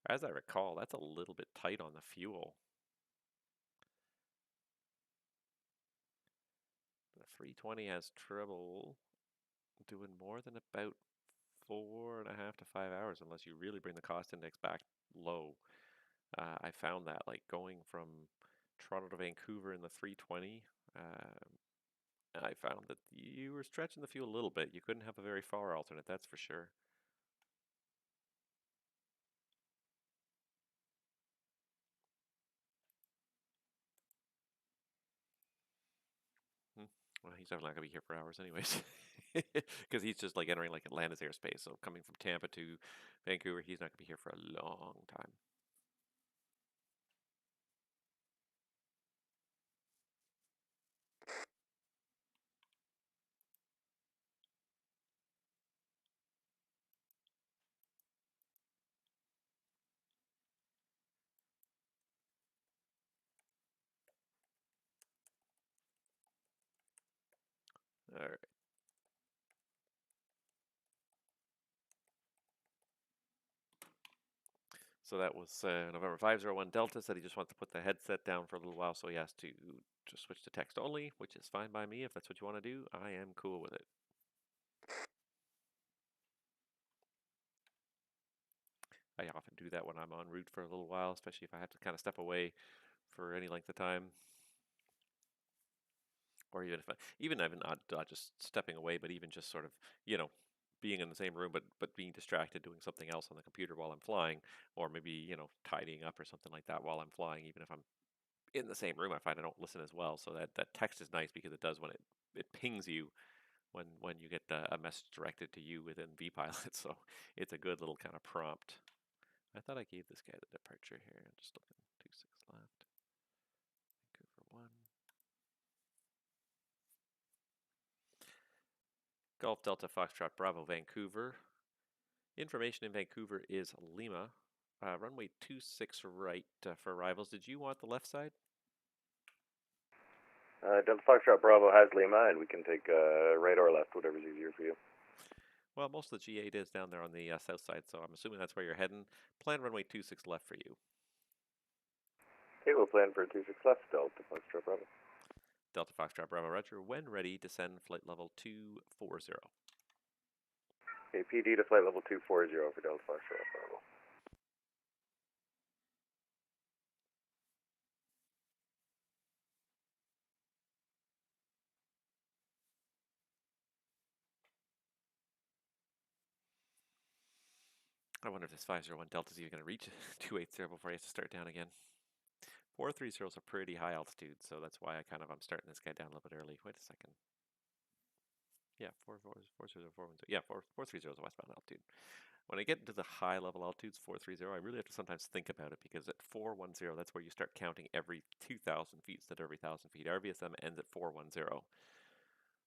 as I recall, that's a little bit tight on the fuel. The 320 has trouble doing more than about 4.5 to 5 hours unless you really bring the cost index back low. I found that like going from Toronto to Vancouver in the 320, I found that you were stretching the fuel a little bit. You couldn't have a very far alternate, that's for sure. Well, he's definitely not going to be here for hours anyways. Because he's just like entering like Atlanta's airspace. So coming from Tampa to Vancouver, he's not going to be here for a long time. All right. So that was November 501 Delta said he just wants to put the headset down for a little while, so he has to just switch to text only, which is fine by me. If that's what you want to do, I am cool with it. I often do that when I'm en route for a little while, especially if I have to kind of step away for any length of time. Or even if even not just stepping away, but even just sort of, being in the same room, but being distracted doing something else on the computer while I'm flying, or maybe, tidying up or something like that while I'm flying, even if I'm in the same room, I find I don't listen as well. So that text is nice because it does when it pings you when you get a message directed to you within vPilot. So it's a good little kind of prompt. I thought I gave this guy the departure here. I'm just looking. 26 left. Vancouver 1. Golf Delta Foxtrot Bravo Vancouver. Information in Vancouver is Lima. Runway 26 right for arrivals. Did you want the left side? Delta Foxtrot Bravo has Lima, and we can take right or left, whatever's easier for you. Well, most of the G8 is down there on the south side, so I'm assuming that's where you're heading. Plan runway 26 left for you. Okay, we'll plan for 26 left, Delta Foxtrot Bravo. Delta Foxtrot Bravo Roger. When ready, descend flight level 240. Okay, PD to flight level 240 for Delta Foxtrot Bravo. I wonder if this 501 Delta is even going to reach 280 before he has to start down again. 430 is a pretty high altitude, so that's why I'm starting this guy down a little bit early. Wait a second. Yeah, 430, yeah, 430 is a westbound altitude. When I get into the high level altitudes, 430, I really have to sometimes think about it because at 410, that's where you start counting every 2,000 feet instead of every 1,000 feet. RVSM ends at 410.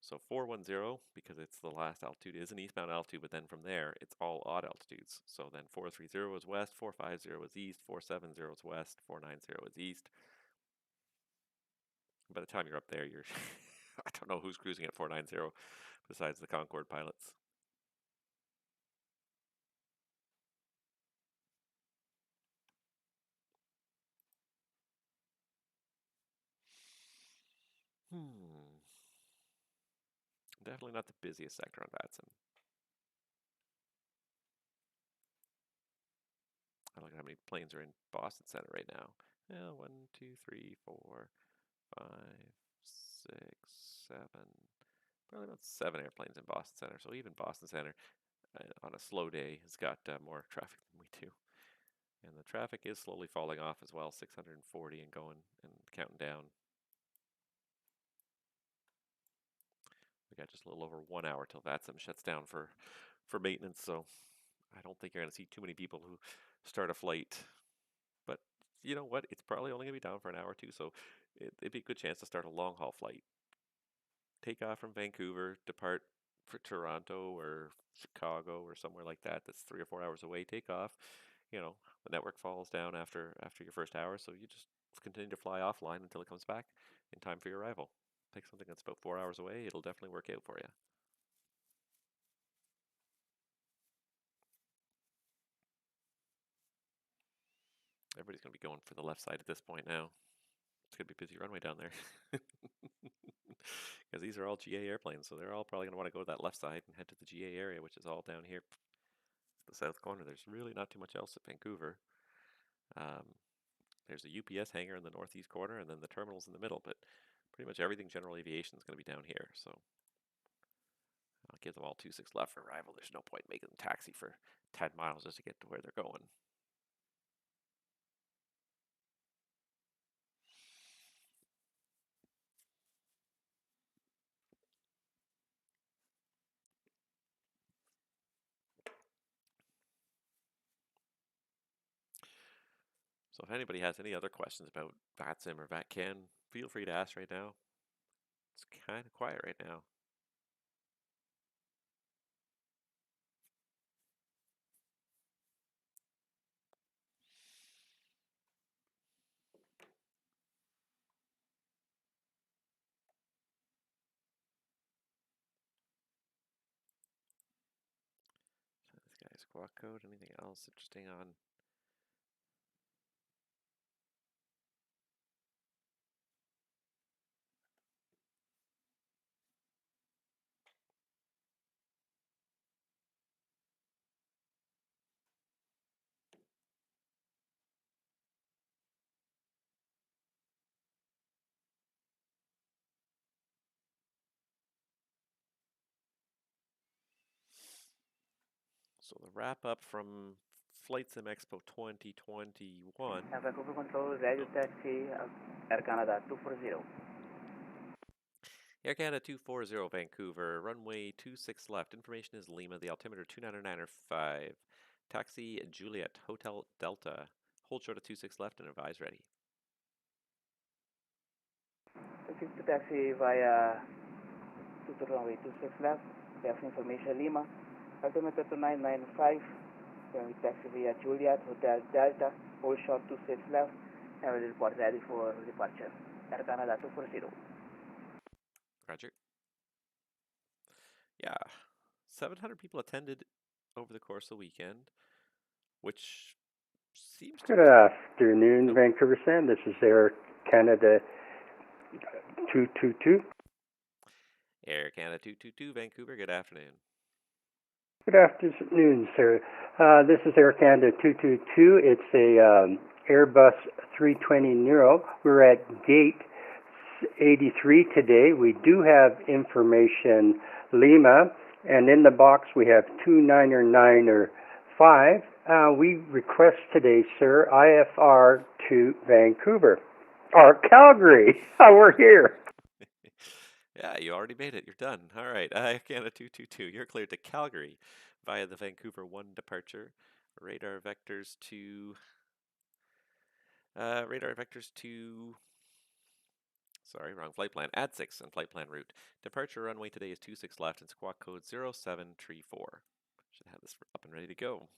So 410, because it's the last altitude, is an eastbound altitude, but then from there, it's all odd altitudes. So then 430 is west, 450 is east, 470 is west, 490 is east. By the time you're up there, you're I don't know who's cruising at 490 besides the Concorde pilots. Definitely not the busiest sector on Vatsim. I don't know how many planes are in Boston Center right now. Yeah, 1, 2, 3, 4, 5, 6, 7. Probably about 7 airplanes in Boston Center. So even Boston Center on a slow day has got more traffic than we do. And the traffic is slowly falling off as well, 640 and going and counting down. We got just a little over 1 hour till Vatsim shuts down for maintenance, so I don't think you're going to see too many people who start a flight. But you know what? It's probably only going to be down for an hour or two, so it'd be a good chance to start a long haul flight. Take off from Vancouver, depart for Toronto or Chicago or somewhere like that that's 3 or 4 hours away. Take off. You know, the network falls down after your first hour, so you just continue to fly offline until it comes back in time for your arrival. Take something that's about 4 hours away, it'll definitely work out for you. Everybody's going to be going for the left side at this point now. It's going to be a busy runway down there. Because these are all GA airplanes, so they're all probably going to want to go to that left side and head to the GA area, which is all down here, the south corner. There's really not too much else at Vancouver. There's a UPS hangar in the northeast corner, and then the terminal's in the middle, but pretty much everything general aviation is going to be down here, so I'll give them all 26 left for arrival. There's no point making them taxi for 10 miles just to get to where they're going. So if anybody has any other questions about Vatsim or VatCan, feel free to ask right now. It's kind of quiet right now. So this guy's squawk code. Anything else interesting on? So the wrap up from Flight Sim Expo 2021. Vancouver Control, radio taxi, Air Canada 240. Air Canada 240 Vancouver, runway 26 left. Information is Lima, the altimeter 299.5. Taxi Juliet, Hotel Delta. Hold short at 26 left and advise ready. Proceed to taxi via to runway 26 left. We have information Lima, altimeter 2995. Then we taxi via Juliet, Hotel Delta, hold short 26 left, and we'll report ready for departure. Air Canada 240. Roger. Yeah, 700 people attended over the course of the weekend, which seems to... Good afternoon, Vancouver Sam. This is Air Canada 222. Air Canada 222 Vancouver, good afternoon. Good afternoon, sir. This is Air Canada 222. It's a Airbus 320 Nero. We're at gate 83 today. We do have information Lima, and in the box we have 29905. We request today, sir, IFR to Vancouver. Or Calgary. We're here. Yeah, you already made it. You're done. All right. Canada 222. You're cleared to Calgary via the Vancouver 1 departure. Radar vectors to... Sorry, wrong flight plan. Add 6 and flight plan route. Departure runway today is 26 left and squawk code 0734. Should have this up and ready to go.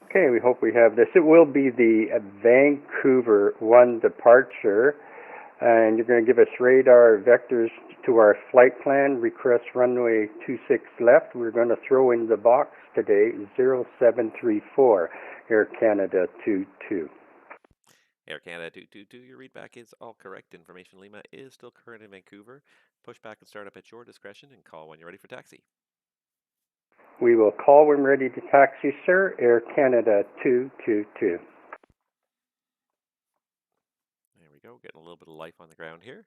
Okay, we hope we have this. It will be the Vancouver 1 departure, and you're going to give us radar vectors to our flight plan. Request runway 26 left. We're going to throw in the box today 0734, Air Canada 22. Air Canada 222, your readback is all correct. Information Lima is still current in Vancouver. Push back and start up at your discretion and call when you're ready for taxi. We will call when ready to taxi, sir. Air Canada 222. There we go, getting a little bit of life on the ground here.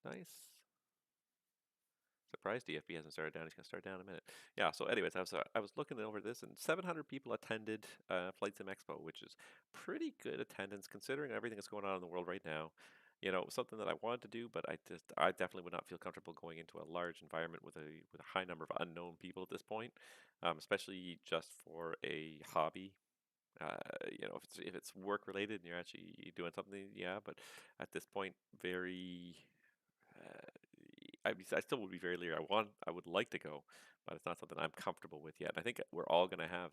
Nice. Surprised DFB hasn't started down. He's going to start down in a minute. Yeah, so anyways, I was looking over this, and 700 people attended Flight Sim Expo, which is pretty good attendance considering everything that's going on in the world right now. You know, something that I wanted to do, but I definitely would not feel comfortable going into a large environment with a high number of unknown people at this point, especially just for a hobby. You know, if it's work related and you're actually doing something, yeah. But at this point, very I still would be very leery. I would like to go, but it's not something I'm comfortable with yet. I think we're all gonna have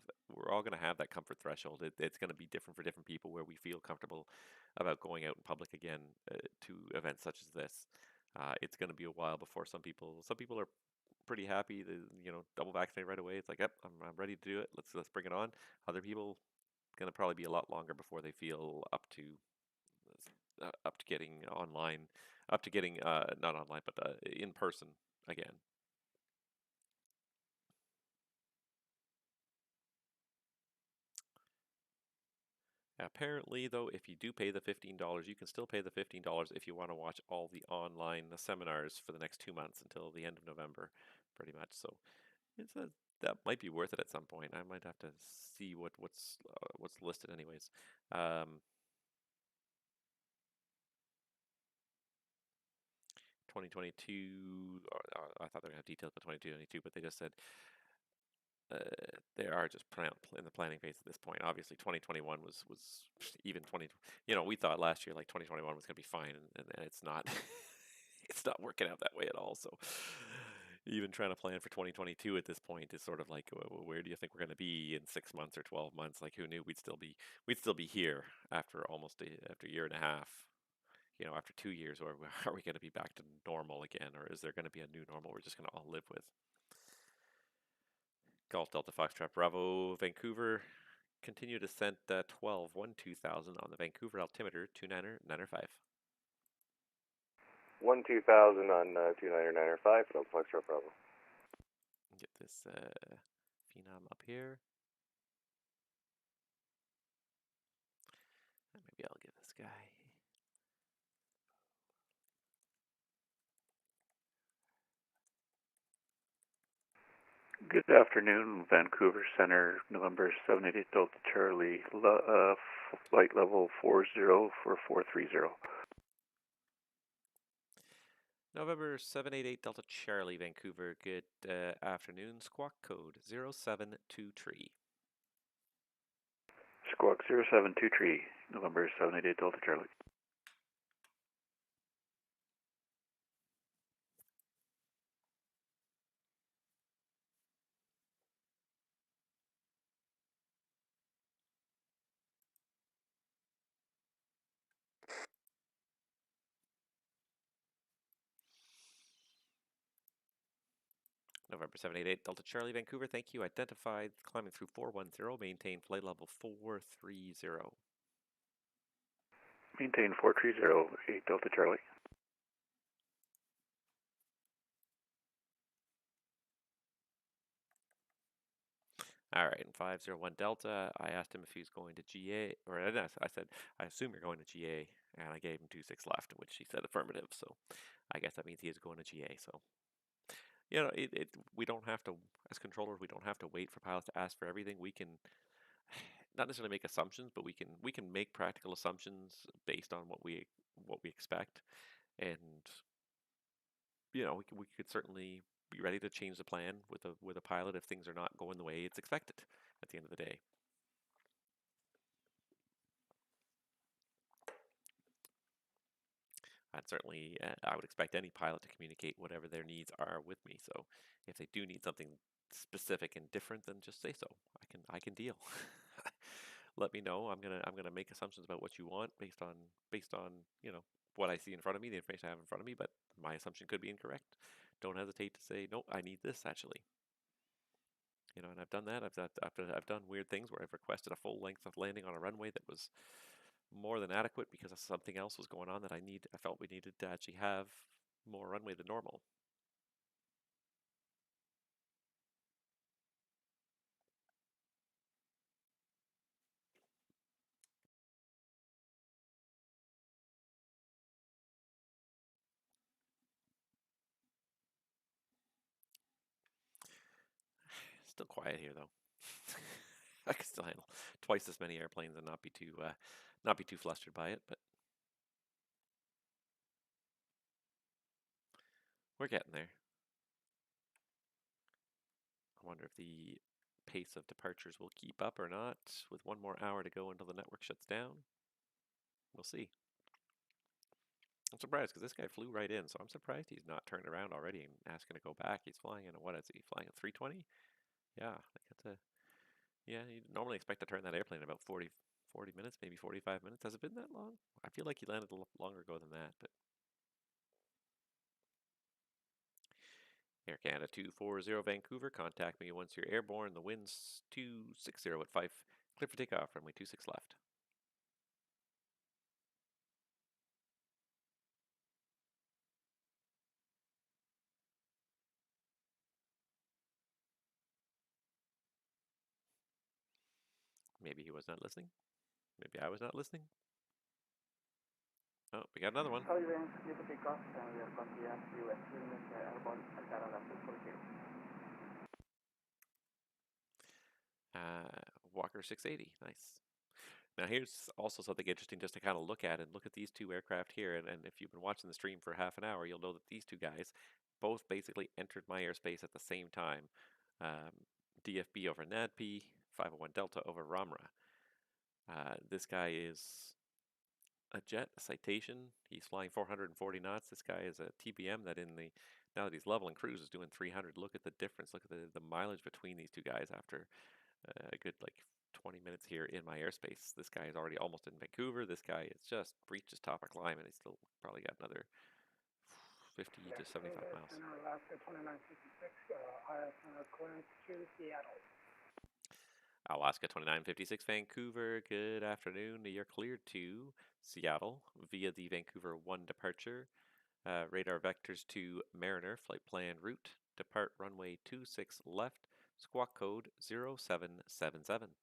that comfort threshold. It's gonna be different for different people where we feel comfortable about going out in public again to events such as this. It's gonna be a while before some people are pretty happy to double vaccinate right away. It's like, yep, I'm ready to do it. Let's bring it on. Other people gonna probably be a lot longer before they feel up to getting online, up to getting not online, but in person again. Apparently, though, if you do pay the $15, you can still pay the $15 if you want to watch all the online seminars for the next 2 months until the end of November, pretty much. So that might be worth it at some point. I might have to see what's listed, anyways. 2022. I thought they were gonna have details about 2022, but they just said they are just in the planning phase at this point. Obviously, 2021 was even 20. You know, we thought last year like 2021 was gonna be fine, and it's not. It's not working out that way at all. So even trying to plan for 2022 at this point is sort of like, where do you think we're going to be in 6 months or 12 months? Like, who knew we'd still be here after after a year and a half? You know, after 2 years, or are we going to be back to normal again, or is there going to be a new normal we're just going to all live with? Golf Delta Foxtrot Bravo, Vancouver. Continue descent 12-1-2000 on the Vancouver altimeter 299er 5. 1-2000 on 299er 5, Delta Foxtrot Bravo. Get this phenom up here. And maybe I'll get this guy. Good afternoon, Vancouver Center, November 788 Delta Charlie, flight level 40 for 430. November 788 Delta Charlie, Vancouver. Good afternoon. Squawk code 072 Squawk 072 November 788 Delta Charlie. November 788 Delta Charlie, Vancouver. Thank you. Identified climbing through 410. Maintain flight level 430. Maintain 430, 8 Delta Charlie. All right, and 501 Delta, I asked him if he's going to GA, or I said, I assume you're going to GA, and I gave him 26 left, which he said affirmative, so I guess that means he is going to GA, so. You know, we don't have to, as controllers, we don't have to wait for pilots to ask for everything. We can not necessarily make assumptions, but we can make practical assumptions based on what we expect, and you know, we could certainly be ready to change the plan with a pilot if things are not going the way it's expected at the end of the day. I would expect any pilot to communicate whatever their needs are with me. So if they do need something specific and different, then just say so. I can deal. Let me know. I'm gonna make assumptions about what you want based on what I see in front of me, the information I have in front of me. But my assumption could be incorrect. Don't hesitate to say no. I need this actually. You know, and I've done that. I've done weird things where I've requested a full length of landing on a runway that was more than adequate because something else was going on that I felt we needed to actually have more runway than normal. Still quiet here though. I could still handle twice as many airplanes and not be too flustered by it, but we're getting there. I wonder if the pace of departures will keep up or not with 1 more hour to go until the network shuts down. We'll see. I'm surprised because this guy flew right in, so I'm surprised he's not turned around already and asking to go back. He's flying in what is he flying at 320? Yeah, yeah. You normally expect to turn that airplane in about 40 minutes, maybe 45 minutes. Has it been that long? I feel like he landed longer ago than that, but Air Canada 240 Vancouver, contact me once you're airborne. The wind's 260 at 5. Clear for takeoff, runway 26 left. Maybe he was not listening. Maybe I was not listening. Oh, we got another one. How you doing? Clear for takeoff, and we are currently at US airborne Air Canada 240. Walker 680, nice. Now here's also something interesting just to kind of look at these two aircraft here. And if you've been watching the stream for half an hour, you'll know that these two guys both basically entered my airspace at the same time. DFB over NADP, 501 Delta over Ramra. This guy is a jet, a Citation. He's flying 440 knots. This guy is a TBM that now that he's leveling cruise is doing 300. Look at the difference. Look at the mileage between these two guys after a good 20 minutes here in my airspace. This guy is already almost in Vancouver. This guy has just reached his top of climb and he's still probably got another 50 to 75 miles. Center Alaska 2956, IS center clearance to Seattle. Alaska 2956 Vancouver, good afternoon. You're cleared to Seattle via the Vancouver 1 departure. Radar vectors to Mariner, flight plan route. Depart runway 26 left, squawk code 0777.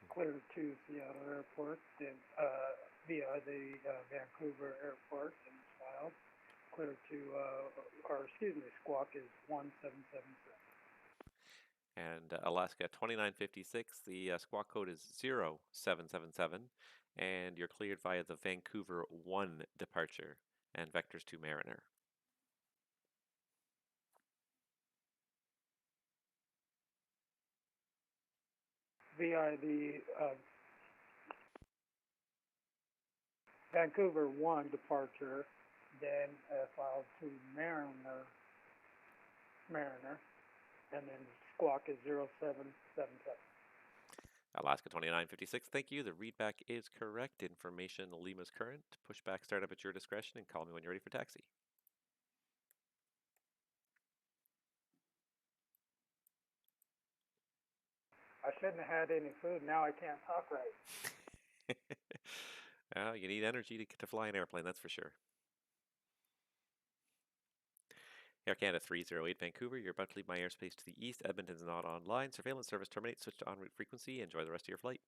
Clear to Seattle Airport, then via the Vancouver Airport and filed. Clear to, squawk is 1777. And Alaska 2956, the squawk code is 0777, and you're cleared via the Vancouver 1 departure and vectors to Mariner. Via the Vancouver 1 departure, then filed to Mariner, and then squawk is 0777. Alaska 2956, thank you. The readback is correct. Information Lima's current. Pushback startup at your discretion and call me when you're ready for taxi. I shouldn't have had any food. Now I can't talk right. Well, you need energy to fly an airplane, that's for sure. Air Canada 308 Vancouver, you're about to leave my airspace to the east. Edmonton's not online. Surveillance service terminates. Switch to en route frequency. Enjoy the rest of your flight.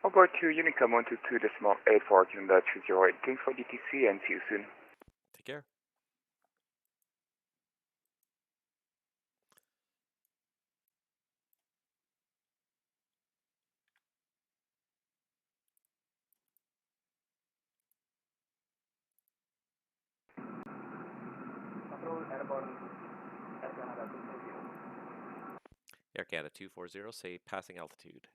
Over to Unicom 122.84, Canada 308. Thanks for DTC and see you soon. Take care. Control airborne Air Canada 240. Air Canada 240, say passing altitude.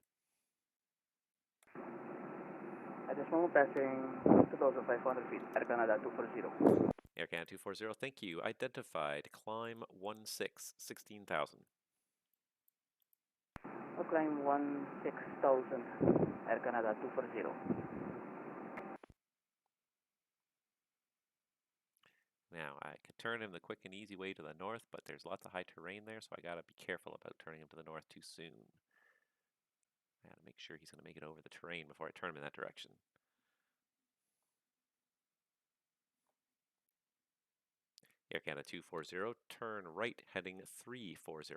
At this moment, passing 2,500 feet, Air Canada 240. Air Canada 240, thank you. Identified. Climb 16,000. Climb 16,000, Air Canada 240. Now, I could turn him the quick and easy way to the north, but there's lots of high terrain there, so I gotta be careful about turning him to the north too soon. I gotta make sure he's gonna make it over the terrain before I turn him in that direction. Air Canada 240, turn right heading 340.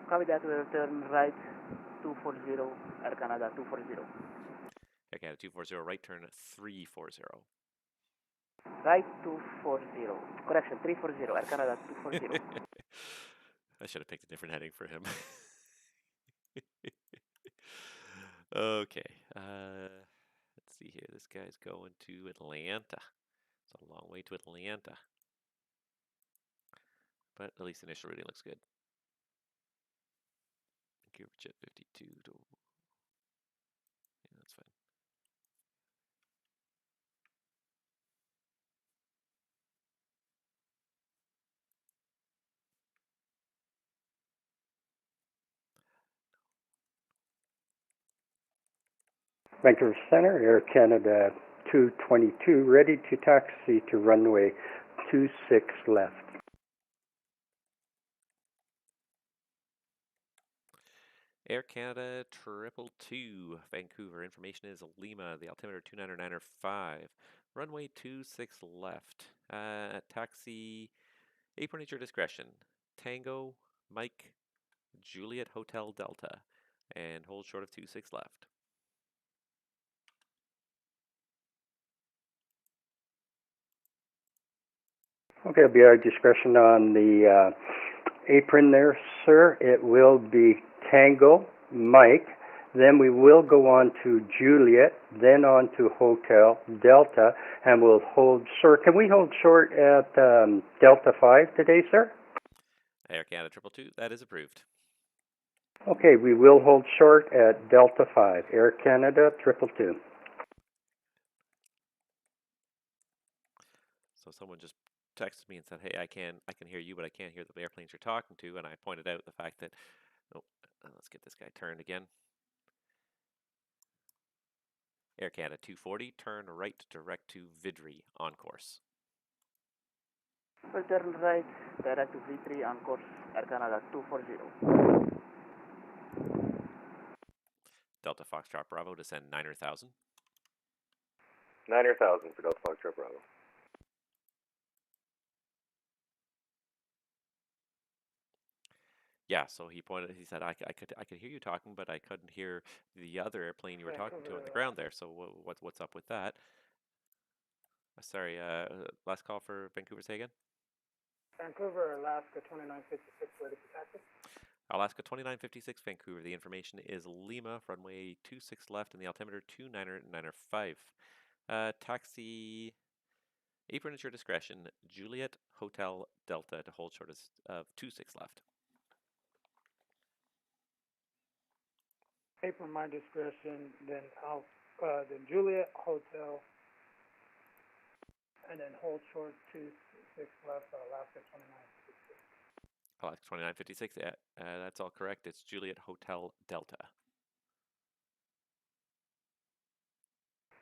Copy that, will turn right 240, Air Canada 240. Air Canada 240, right turn 340. Right 240. Correction, 340, Air Canada 240. I should have picked a different heading for him. Okay. Let's see here. This guy's going to Atlanta. It's a long way to Atlanta. But at least the initial reading looks good. Vancouver Jet 52 to... Yeah, that's fine. Vancouver Center, Air Canada 222, ready to taxi to runway 26 left. Air Canada 222, Vancouver. Information is Lima. The altimeter 299.5. Runway 26 left. Taxi, apron at your discretion. Tango, Mike, Juliet Hotel Delta. And hold short of 26 left. Okay, it'll be our discretion on the apron there, sir. It will be Tango, Mike. Then we will go on to Juliet, then on to Hotel Delta, and we'll hold short. Can we hold short at Delta 5 today, sir? Air Canada 222, that is approved. Okay, we will hold short at Delta 5, Air Canada 222. So someone just texted me and said, "Hey, I can hear you, but I can't hear the airplanes you're talking to." And I pointed out the fact that, oh, let's get this guy turned again. Air Canada 240, turn right direct to Vidri on course. Will turn right direct to V3 on course, Air Canada 240. Delta Foxtrot Bravo, descend 9,000. 9,000 for Delta Foxtrot Bravo. Yeah, so he said, I could hear you talking, but I couldn't hear the other airplane you were talking to on the ground there. So what's up with that? Sorry, last call for Vancouver, say again? Vancouver, Alaska 2956, ready for taxi. Alaska 2956, Vancouver. The information is Lima, runway 26 left, and the altimeter 299.5. Taxi, apron at your discretion. Juliet Hotel Delta to hold short of 26 left. Apron my discretion, then Juliet Hotel, and then hold short 26 left, Alaska 2956. Alaska 2956, yeah, that's all correct. It's Juliet Hotel Delta.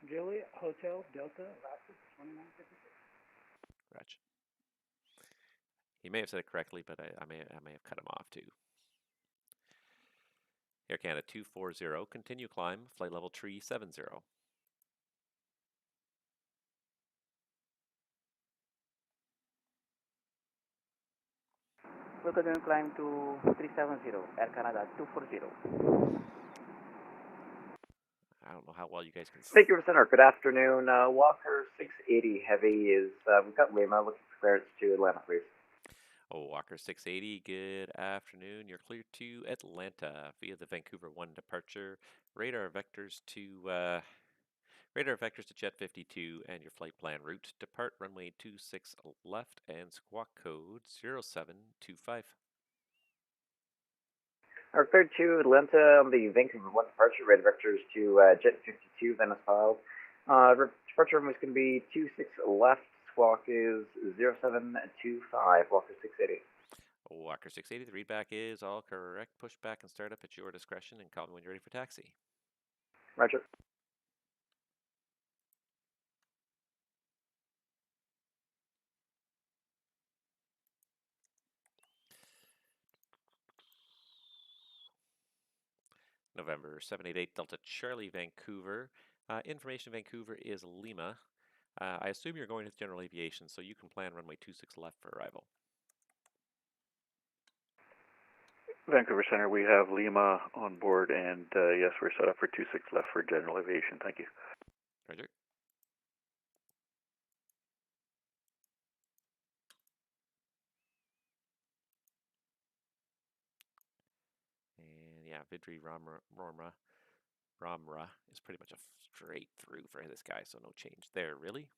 Juliet Hotel Delta, Alaska 2956. Gotcha. He may have said it correctly, but I may have cut him off too. Air Canada 240, continue climb, flight level 370. We'll continue climb to 370, Air Canada 240. I don't know how well you guys can see. Vancouver Center, good afternoon. Walker 680 Heavy is, we've got Lima looking for clearance to Atlanta, please. Oh, Walker 680, good afternoon. You're clear to Atlanta via the Vancouver 1 departure. Radar vectors to Jet 52 and your flight plan route. Depart runway 26 left and squawk code 0725. Our cleared to Atlanta on the Vancouver 1 departure. Radar vectors to Jet 52, Venice filed. Departure runway is going to be 26 left. Squawk is 0725. Walker 680. Walker 680, the readback is all correct. Push back and start up at your discretion and call me when you're ready for taxi. Roger. November 788 Delta Charlie Vancouver. Information Vancouver is Lima. I assume you're going with general aviation, so you can plan runway 26 left for arrival. Vancouver Center, we have Lima on board, and yes, we're set up for 26 left for general aviation. Thank you. Roger. And yeah, Vidri Ramra is pretty much a straight through for this guy, so no change there, really.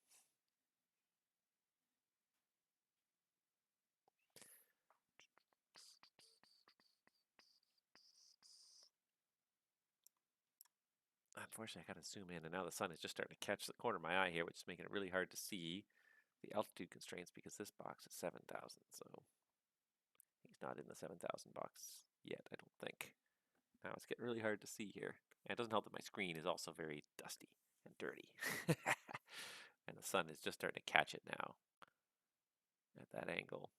Unfortunately, I gotta zoom in, and now the sun is just starting to catch the corner of my eye here, which is making it really hard to see the altitude constraints because this box is 7,000, so he's not in the 7,000 box yet, I don't think. Now it's getting really hard to see here. And it doesn't help that my screen is also very dusty and dirty. And the sun is just starting to catch it now at that angle.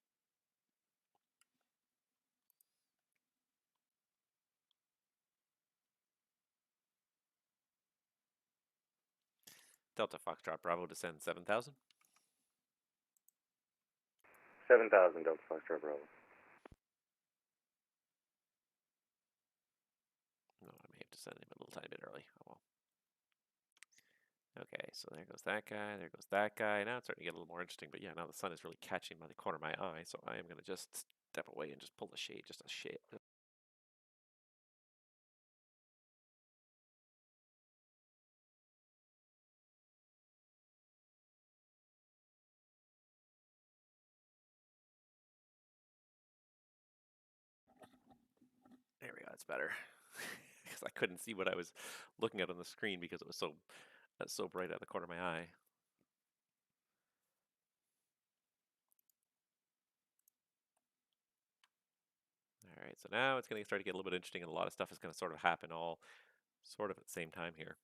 Delta Foxtrot Bravo descend 7,000. 7,000 Delta Foxtrot Bravo. No, I may have descended him a little tiny bit early. Oh well. Okay, so there goes that guy, there goes that guy. Now it's starting to get a little more interesting, but yeah, now the sun is really catching by the corner of my eye, so I am going to just step away and just pull the shade, just a shade. There we go, that's better. Because I couldn't see what I was looking at on the screen because it was so bright out of the corner of my eye. All right, so now it's going to start to get a little bit interesting, and a lot of stuff is going to sort of happen all sort of at the same time here.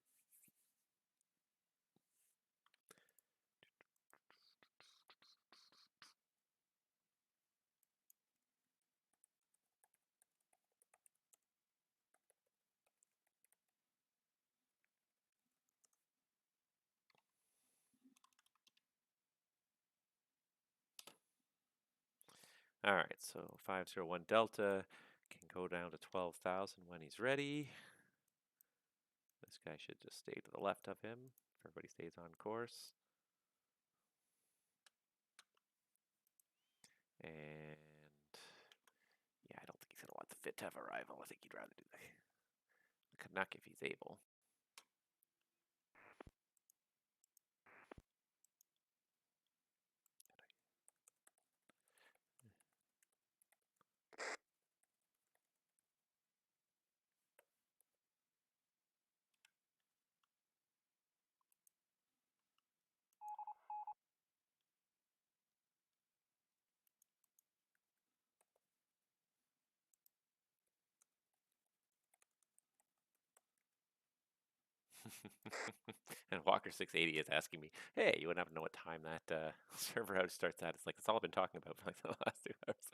All right, so 501 Delta can go down to 12,000 when he's ready. This guy should just stay to the left of him if everybody stays on course. And yeah, I don't think he's going to want the fit to have arrival. I think he'd rather do the Canuck if he's able. And Walker 680 is asking me, "Hey, you wouldn't happen to know what time that server out starts at?" It's like that's all I've been talking about for like the last 2 hours.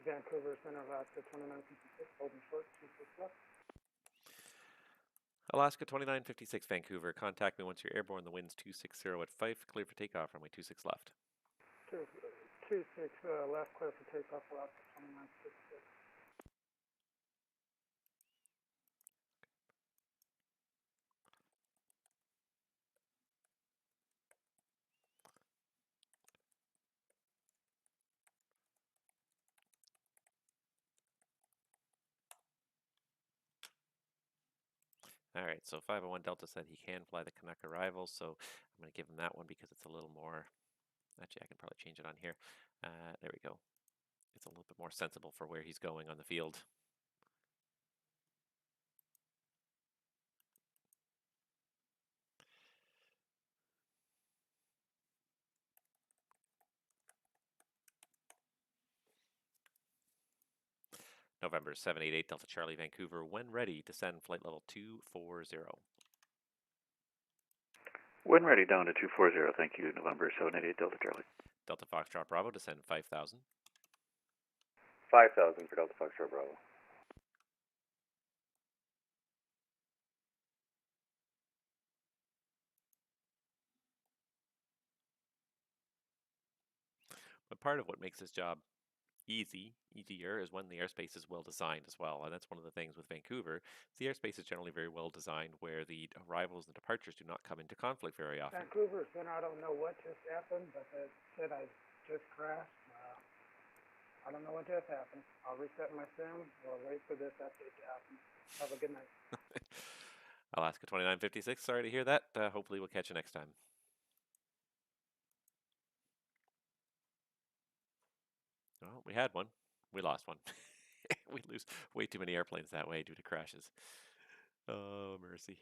Vancouver Center, Alaska 2956, holding short, 26 left. Alaska 2956, Vancouver. Contact me once you're airborne. The wind's 260 at Fife. Clear for takeoff. Runway 26 left. 26 left, clear for takeoff, Alaska 2956. All right, so 501 Delta said he can fly the Canuck arrival, so I'm going to give him that one because it's a little more. Actually, I can probably change it on here. There we go. It's a little bit more sensible for where he's going on the field. November 788 Delta Charlie Vancouver. When ready, descend flight level 240. When ready, down to 240. Thank you, November 788 Delta Charlie. Delta Foxtrot Bravo, descend 5,000. 5,000 for Delta Foxtrot Bravo. But part of what makes this job easier, is when the airspace is well designed as well. And that's one of the things with Vancouver. The airspace is generally very well designed where the arrivals and departures do not come into conflict very often. Vancouver Center, I don't know what just happened, but it said I just crashed. I don't know what just happened. I'll reset my sim. We'll wait for this update to happen. Have a good night. Alaska 2956, sorry to hear that. Hopefully we'll catch you next time. Well, we had one. We lost one. We lose way too many airplanes that way due to crashes. Oh, mercy.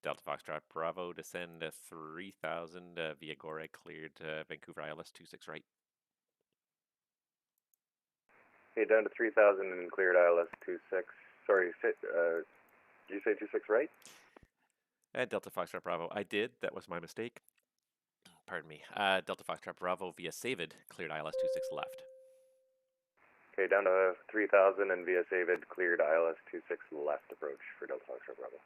Delta Foxtrot Bravo, descend 3,000 via Gore, cleared Vancouver ILS 26 right. Okay, down to 3,000 and cleared ILS 26. Sorry, did you say 26 right? Delta Foxtrot Bravo, I did. That was my mistake. Pardon me. Delta Foxtrot Bravo via Savid, cleared ILS 26 left. Okay, down to 3,000 and via Savid, cleared ILS 26 left approach for Delta Foxtrot Bravo.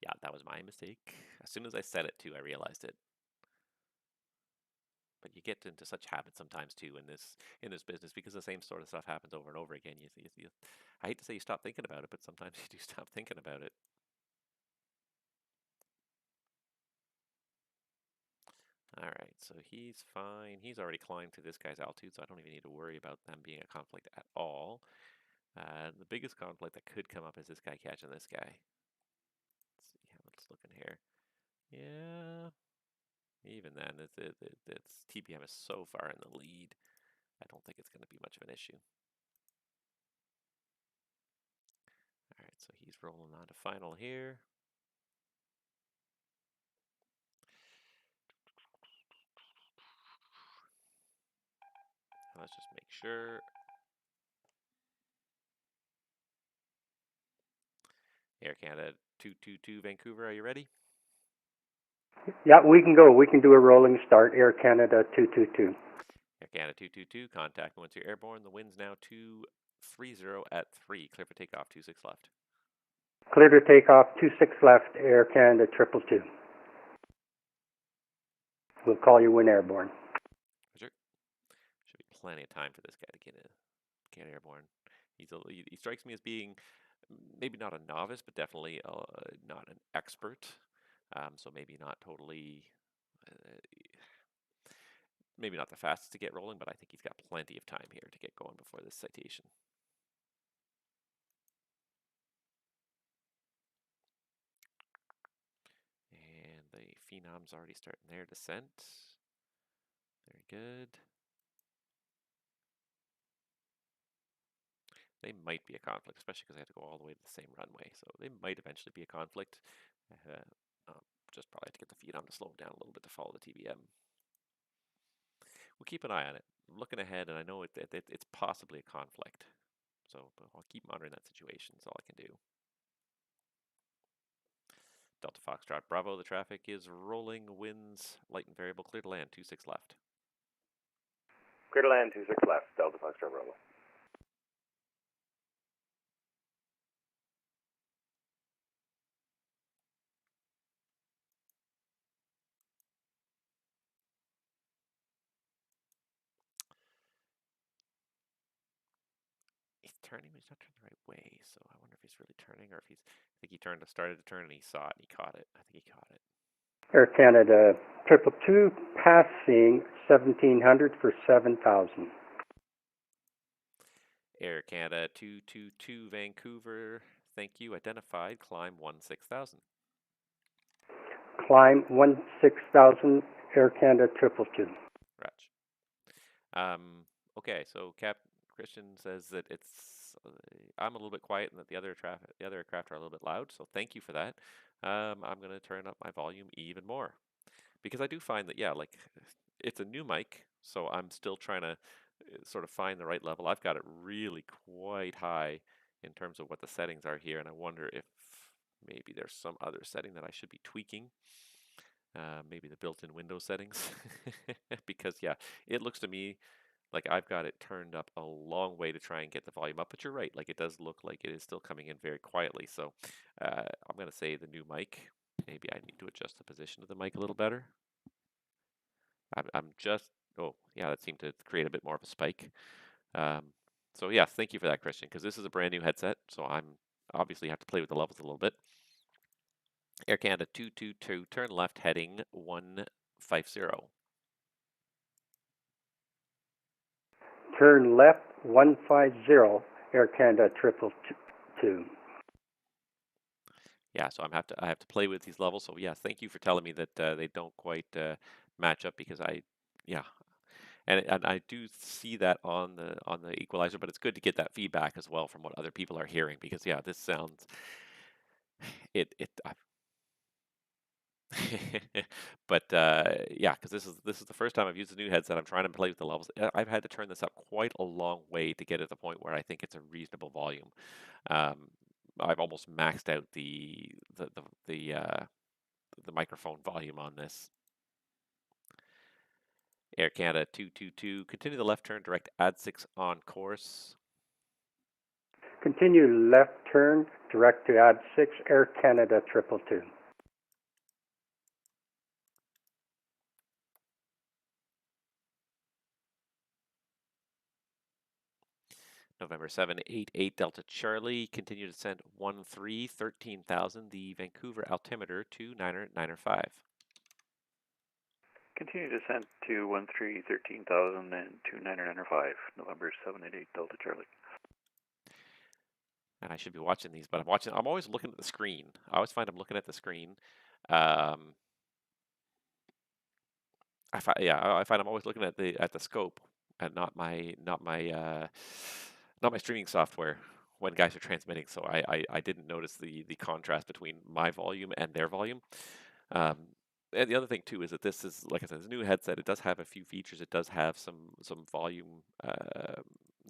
Yeah, that was my mistake. As soon as I said it too, I realized it. But you get into such habits sometimes too in this business, because the same sort of stuff happens over and over again. I hate to say you stop thinking about it, but sometimes you do stop thinking about it. All right, so he's fine. He's already climbed to this guy's altitude, so I don't even need to worry about them being a conflict at all. The biggest conflict that could come up is this guy catching this guy. Let's see how it's looking here. Yeah, even then, it's TPM is so far in the lead. I don't think it's going to be much of an issue. All right, so he's rolling on to final here. Let's just make sure. Air Canada 222 Vancouver, are you ready? Yeah, we can go. We can do a rolling start. Air Canada 222. Air Canada 222, contact once you're airborne. The wind's now 230 at 3. Clear for takeoff, 26 left. Clear to takeoff, 26 left, Air Canada 222. We'll call you when airborne. Sure. Should be plenty of time for this guy to get airborne. He strikes me as being maybe not a novice, but definitely not an expert. So maybe not totally, maybe not the fastest to get rolling, but I think he's got plenty of time here to get going before this citation. And the Phenom's already starting their descent. Very good. They might be a conflict, especially because they have to go all the way to the same runway. So they might eventually be a conflict. Just probably have to get the Phenom to slow down a little bit to follow the TBM. We'll keep an eye on it. I'm looking ahead, and I know it's possibly a conflict. So I'll keep monitoring that situation. That's all I can do. Delta Foxtrot Bravo, the traffic is rolling, winds, light and variable, clear to land, 26 left. Clear to land 26 left, Delta Foxtrot Bravo. He's turning, but he's not turning the right way. So I wonder if he's really turning, or if he's. I think he started to turn, and he saw it, and he caught it. I think he caught it. Air Canada 222, passing 1700 for 7,000. Air Canada 222 Vancouver, thank you. Identified, climb 16,000. Climb 16,000, Air Canada 222. Ratch. Okay, so Cap Christian says that I'm a little bit quiet and that the other aircraft are a little bit loud, so thank you for that. I'm going to turn up my volume even more, because I do find that, yeah, like, it's a new mic, so I'm still trying to sort of find the right level. I've got it really quite high in terms of what the settings are here, and I wonder if maybe there's some other setting that I should be tweaking. Maybe the built-in window settings, because yeah, it looks to me like I've got it turned up a long way to try and get the volume up. But you're right, like it does look like it is still coming in very quietly. So I'm going to say the new mic. Maybe I need to adjust the position of the mic a little better. I'm just, oh yeah, that seemed to create a bit more of a spike. So yeah, thank you for that, Christian, because this is a brand new headset, so I'm obviously have to play with the levels a little bit. Air Canada 222, turn left heading 150. Turn left 150, Air Canada 222. Yeah, so I have to play with these levels. So yeah, thank you for telling me that they don't quite match up, because yeah, and I do see that on the equalizer, but it's good to get that feedback as well from what other people are hearing, because yeah, this sounds it but yeah, because this is the first time I've used a new headset. I'm trying to play with the levels. I've had to turn this up quite a long way to get at the point where I think it's a reasonable volume. Um, I've almost maxed out the microphone volume on this. Air Canada 222. Continue the left turn, direct add 6 on course. Continue left turn, direct to add 6, Air Canada 222. November 788 Delta Charlie. Continue descent 13, 13,000. The Vancouver altimeter to 905. Continue descent to 13, 13,000 and to 905, November 788 Delta Charlie. And I should be watching these, but I'm always looking at the screen. I always find I'm looking at the screen. I find I'm always looking at the scope and not my streaming software when guys are transmitting. So I didn't notice the contrast between my volume and their volume. And the other thing too is that this is, like I said, it's a new headset. It does have a few features. It does have some volume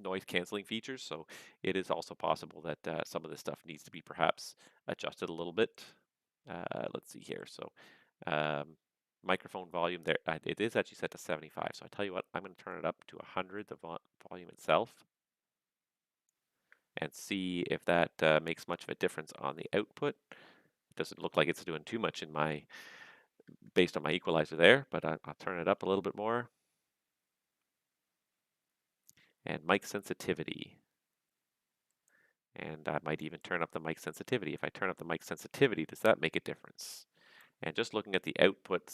noise canceling features. So it is also possible that some of this stuff needs to be perhaps adjusted a little bit. Let's see here. So microphone volume there, it is actually set to 75. So I tell you what, I'm going to turn it up to 100, the volume itself, and see if that makes much of a difference on the output. It doesn't look like it's doing too much based on my equalizer there, but I'll turn it up a little bit more. And mic sensitivity. And I might even turn up the mic sensitivity. If I turn up the mic sensitivity, does that make a difference? And just looking at the output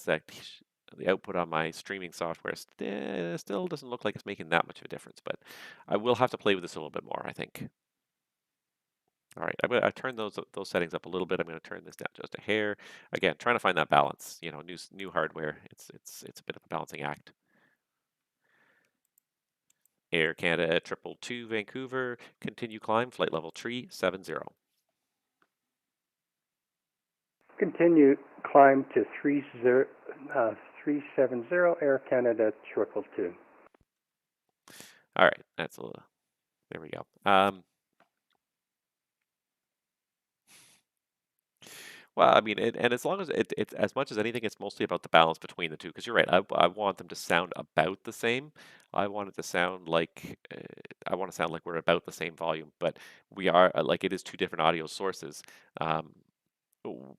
the output on my streaming software still doesn't look like it's making that much of a difference, but I will have to play with this a little bit more, I think. All right, I'm going to turn those settings up a little bit. I'm going to turn this down just a hair. Again, trying to find that balance. You know, new hardware. It's a bit of a balancing act. Air Canada 222 Vancouver. Continue climb. Flight level 370. Continue climb to 370, Air Canada 222. All right, that's a little. There we go. Well, I mean, and as long as it's as much as anything, it's mostly about the balance between the two. Because you're right, I want them to sound about the same. I want it to sound like I want to sound like we're about the same volume, but we are like it is two different audio sources. Um,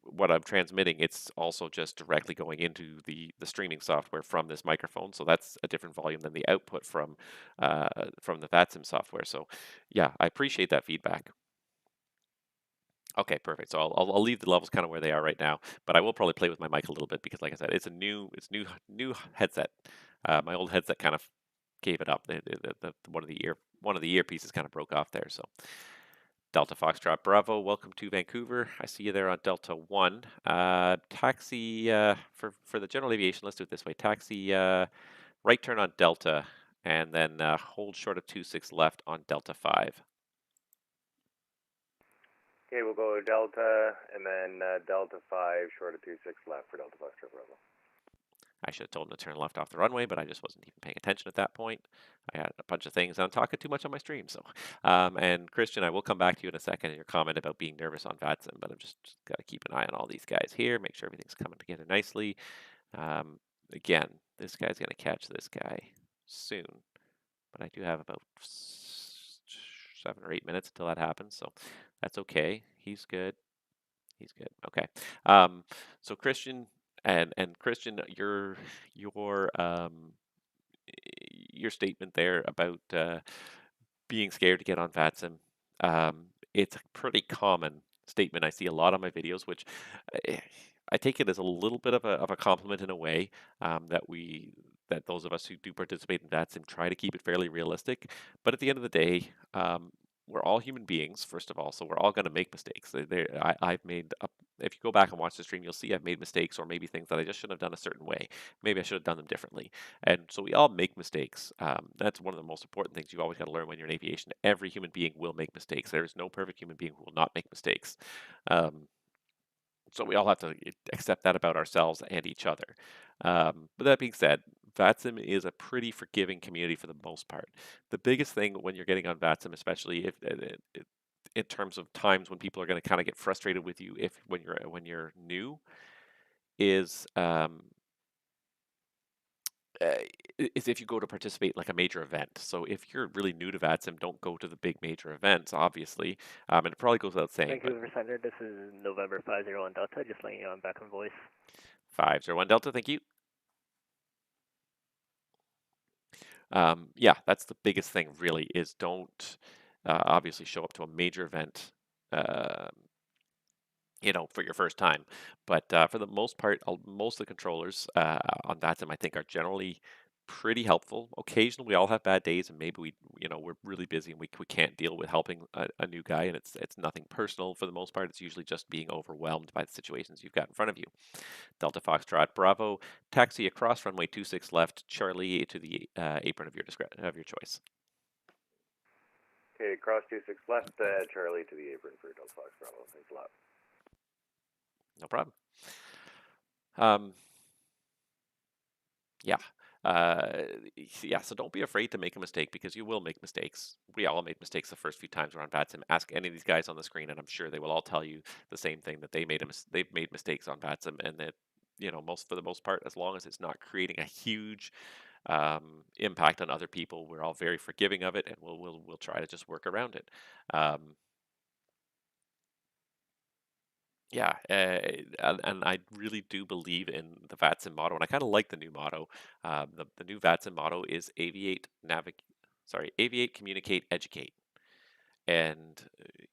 what I'm transmitting, it's also just directly going into the streaming software from this microphone, so that's a different volume than the output from the Vatsim software. So, yeah, I appreciate that feedback. Okay, perfect. So I'll leave the levels kind of where they are right now, but I will probably play with my mic a little bit because, like I said, it's new headset. My old headset kind of gave it up. One of the earpieces kind of broke off there. So Delta Foxtrot Bravo, welcome to Vancouver. I see you there on Delta 1. Taxi for the general aviation. Let's do it this way. Taxi right turn on Delta, and then hold short of 26 left on Delta 5. Okay, we'll go Delta and then Delta 5 short of 26 left for Delta Foxtrot Bravo. I should have told him to turn left off the runway, but I just wasn't even paying attention at that point. I had a bunch of things, and I'm talking too much on my stream. So, and Christian, I will come back to you in a second in your comment about being nervous on Vatsim, but I'm just got to keep an eye on all these guys here, make sure everything's coming together nicely. Again, this guy's going to catch this guy soon, but I do have about 7 or 8 minutes until that happens, so that's okay. He's good. He's good. Okay. So Christian and Christian, your statement there about being scared to get on Vatsim, it's a pretty common statement. I see a lot on my videos, which I, I take it as a little bit of a compliment in a way, that those of us who do participate in Vatsim try to keep it fairly realistic. But at the end of the day, we're all human beings, first of all, so we're all going to make mistakes. I've made up. If you go back and watch the stream, you'll see I've made mistakes, or maybe things that I just shouldn't have done a certain way. Maybe I should have done them differently. And so we all make mistakes. That's one of the most important things you've always got to learn when you're in aviation. Every human being will make mistakes. There is no perfect human being who will not make mistakes. Um, so we all have to accept that about ourselves and each other. But that being said, Vatsim is a pretty forgiving community for the most part. The biggest thing when you're getting on Vatsim, especially if in terms of times when people are going to kind of get frustrated with you, if when you're new, is uh, is if you go to participate like a major event. So if you're really new to VATSIM, don't go to the big major events, obviously. And it probably goes without saying, but Vancouver Center, this is November 501 Delta, just letting you know I'm back on voice. 501 Delta, thank you. Yeah, that's the biggest thing really is don't obviously show up to a major event, uh, for your first time. But for the most part, most of the controllers on VATSIM, I think, are generally pretty helpful. Occasionally, we all have bad days, and maybe we're really busy and we can't deal with helping a new guy, and it's nothing personal for the most part. It's usually just being overwhelmed by the situations you've got in front of you. Delta Foxtrot Bravo, taxi across runway 26 left, Charlie to the apron of your choice. Okay, cross 26 left, Charlie to the apron for Delta Fox Bravo. Thanks a lot. No problem. Yeah. Yeah, so don't be afraid to make a mistake because you will make mistakes. We all made mistakes the first few times we're on VATSIM. Ask any of these guys on the screen, and I'm sure they will all tell you the same thing, that they've made mistakes on VATSIM, and that for the most part, as long as it's not creating a huge impact on other people, we're all very forgiving of it, and we'll try to just work around it. Yeah, and I really do believe in the VATSIM motto, and I kind of like the new motto. The new VATSIM motto is aviate, communicate, educate. And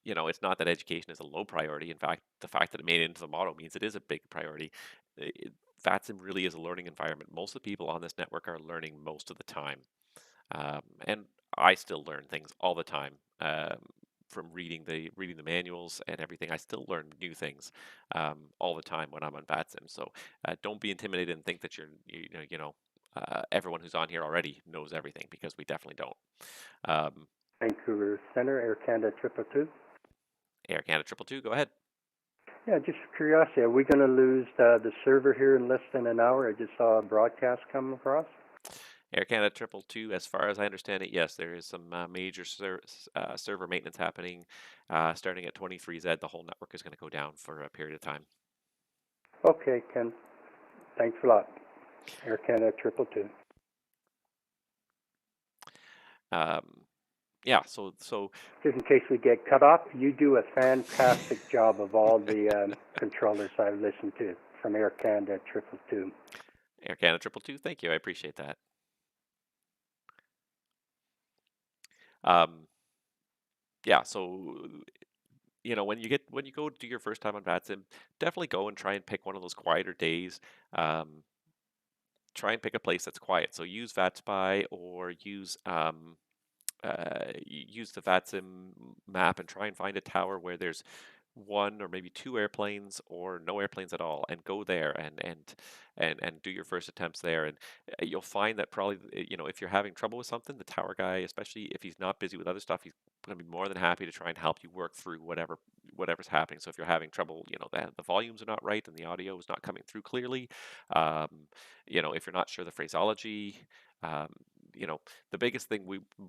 it's not that education is a low priority. In fact, the fact that it made it into the motto means it is a big priority. VATSIM really is a learning environment. Most of the people on this network are learning most of the time. And I still learn things all the time from reading the manuals and everything. I still learn new things all the time when I'm on VATSIM. So don't be intimidated and think that everyone who's on here already knows everything, because we definitely don't. Vancouver Center, Air Canada 222. Air Canada 222, go ahead. Yeah, just for curiosity, are we going to lose the server here in less than an hour? I just saw a broadcast come across. Air Canada 222, as far as I understand it, yes, there is some major server maintenance happening starting at 23Z. The whole network is going to go down for a period of time. Okay, Ken. Thanks a lot. Air Canada 222. Yeah, so just in case we get cut off, you do a fantastic job of all the controllers I've listened to from Air Canada 222. Air Canada 222, thank you, I appreciate that. Yeah, so when you go do your first time on VATSIM, definitely go and try and pick one of those quieter days. Try and pick a place that's quiet. So use VATSPY or use the VATSIM map and try and find a tower where there's one or maybe two airplanes or no airplanes at all, and go there and do your first attempts there. And you'll find that probably, if you're having trouble with something, the tower guy, especially if he's not busy with other stuff, he's going to be more than happy to try and help you work through whatever whatever's happening. So if you're having trouble, the volumes are not right and the audio is not coming through clearly, um, if you're not sure the phraseology, um, you know, the biggest thing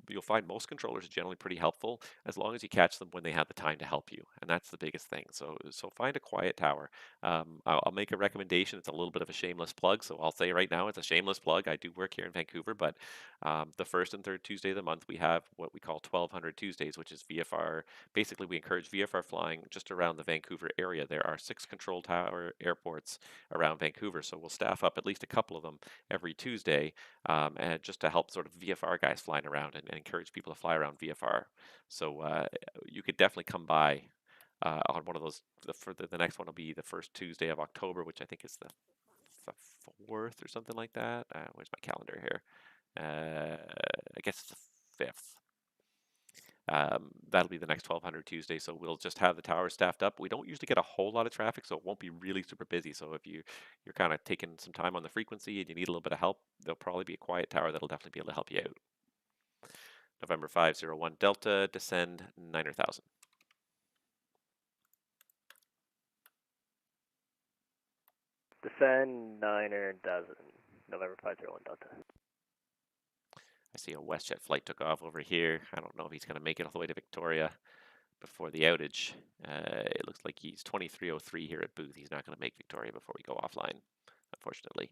you'll find most controllers are generally pretty helpful as long as you catch them when they have the time to help you, and that's the biggest thing. So find a quiet tower. I'll make a recommendation. It's a little bit of a shameless plug, so I'll say right now it's a shameless plug. I do work here in Vancouver, but the first and third Tuesday of the month we have what we call 1200 Tuesdays, which is VFR. Basically, we encourage VFR flying just around the Vancouver area. There are 6 control tower airports around Vancouver, so we'll staff up at least a couple of them every Tuesday, and just to help sort of VFR guys flying around and encourage people to fly around VFR. So you could definitely come by on one of those. The next one will be the first Tuesday of October, which I think is the 4th or something like that. Where's my calendar here? I guess it's the 5th. That'll be the next 1200 Tuesday, so we'll just have the tower staffed up. We don't usually get a whole lot of traffic, so it won't be really super busy. So if you're kind of taking some time on the frequency and you need a little bit of help, there'll probably be a quiet tower that'll definitely be able to help you out. November 501 Delta, descend 9,000. Descend 9,000. November 501 Delta. I see a WestJet flight took off over here. I don't know if he's going to make it all the way to Victoria before the outage. It looks like he's 2303 here at booth. He's not going to make Victoria before we go offline, unfortunately.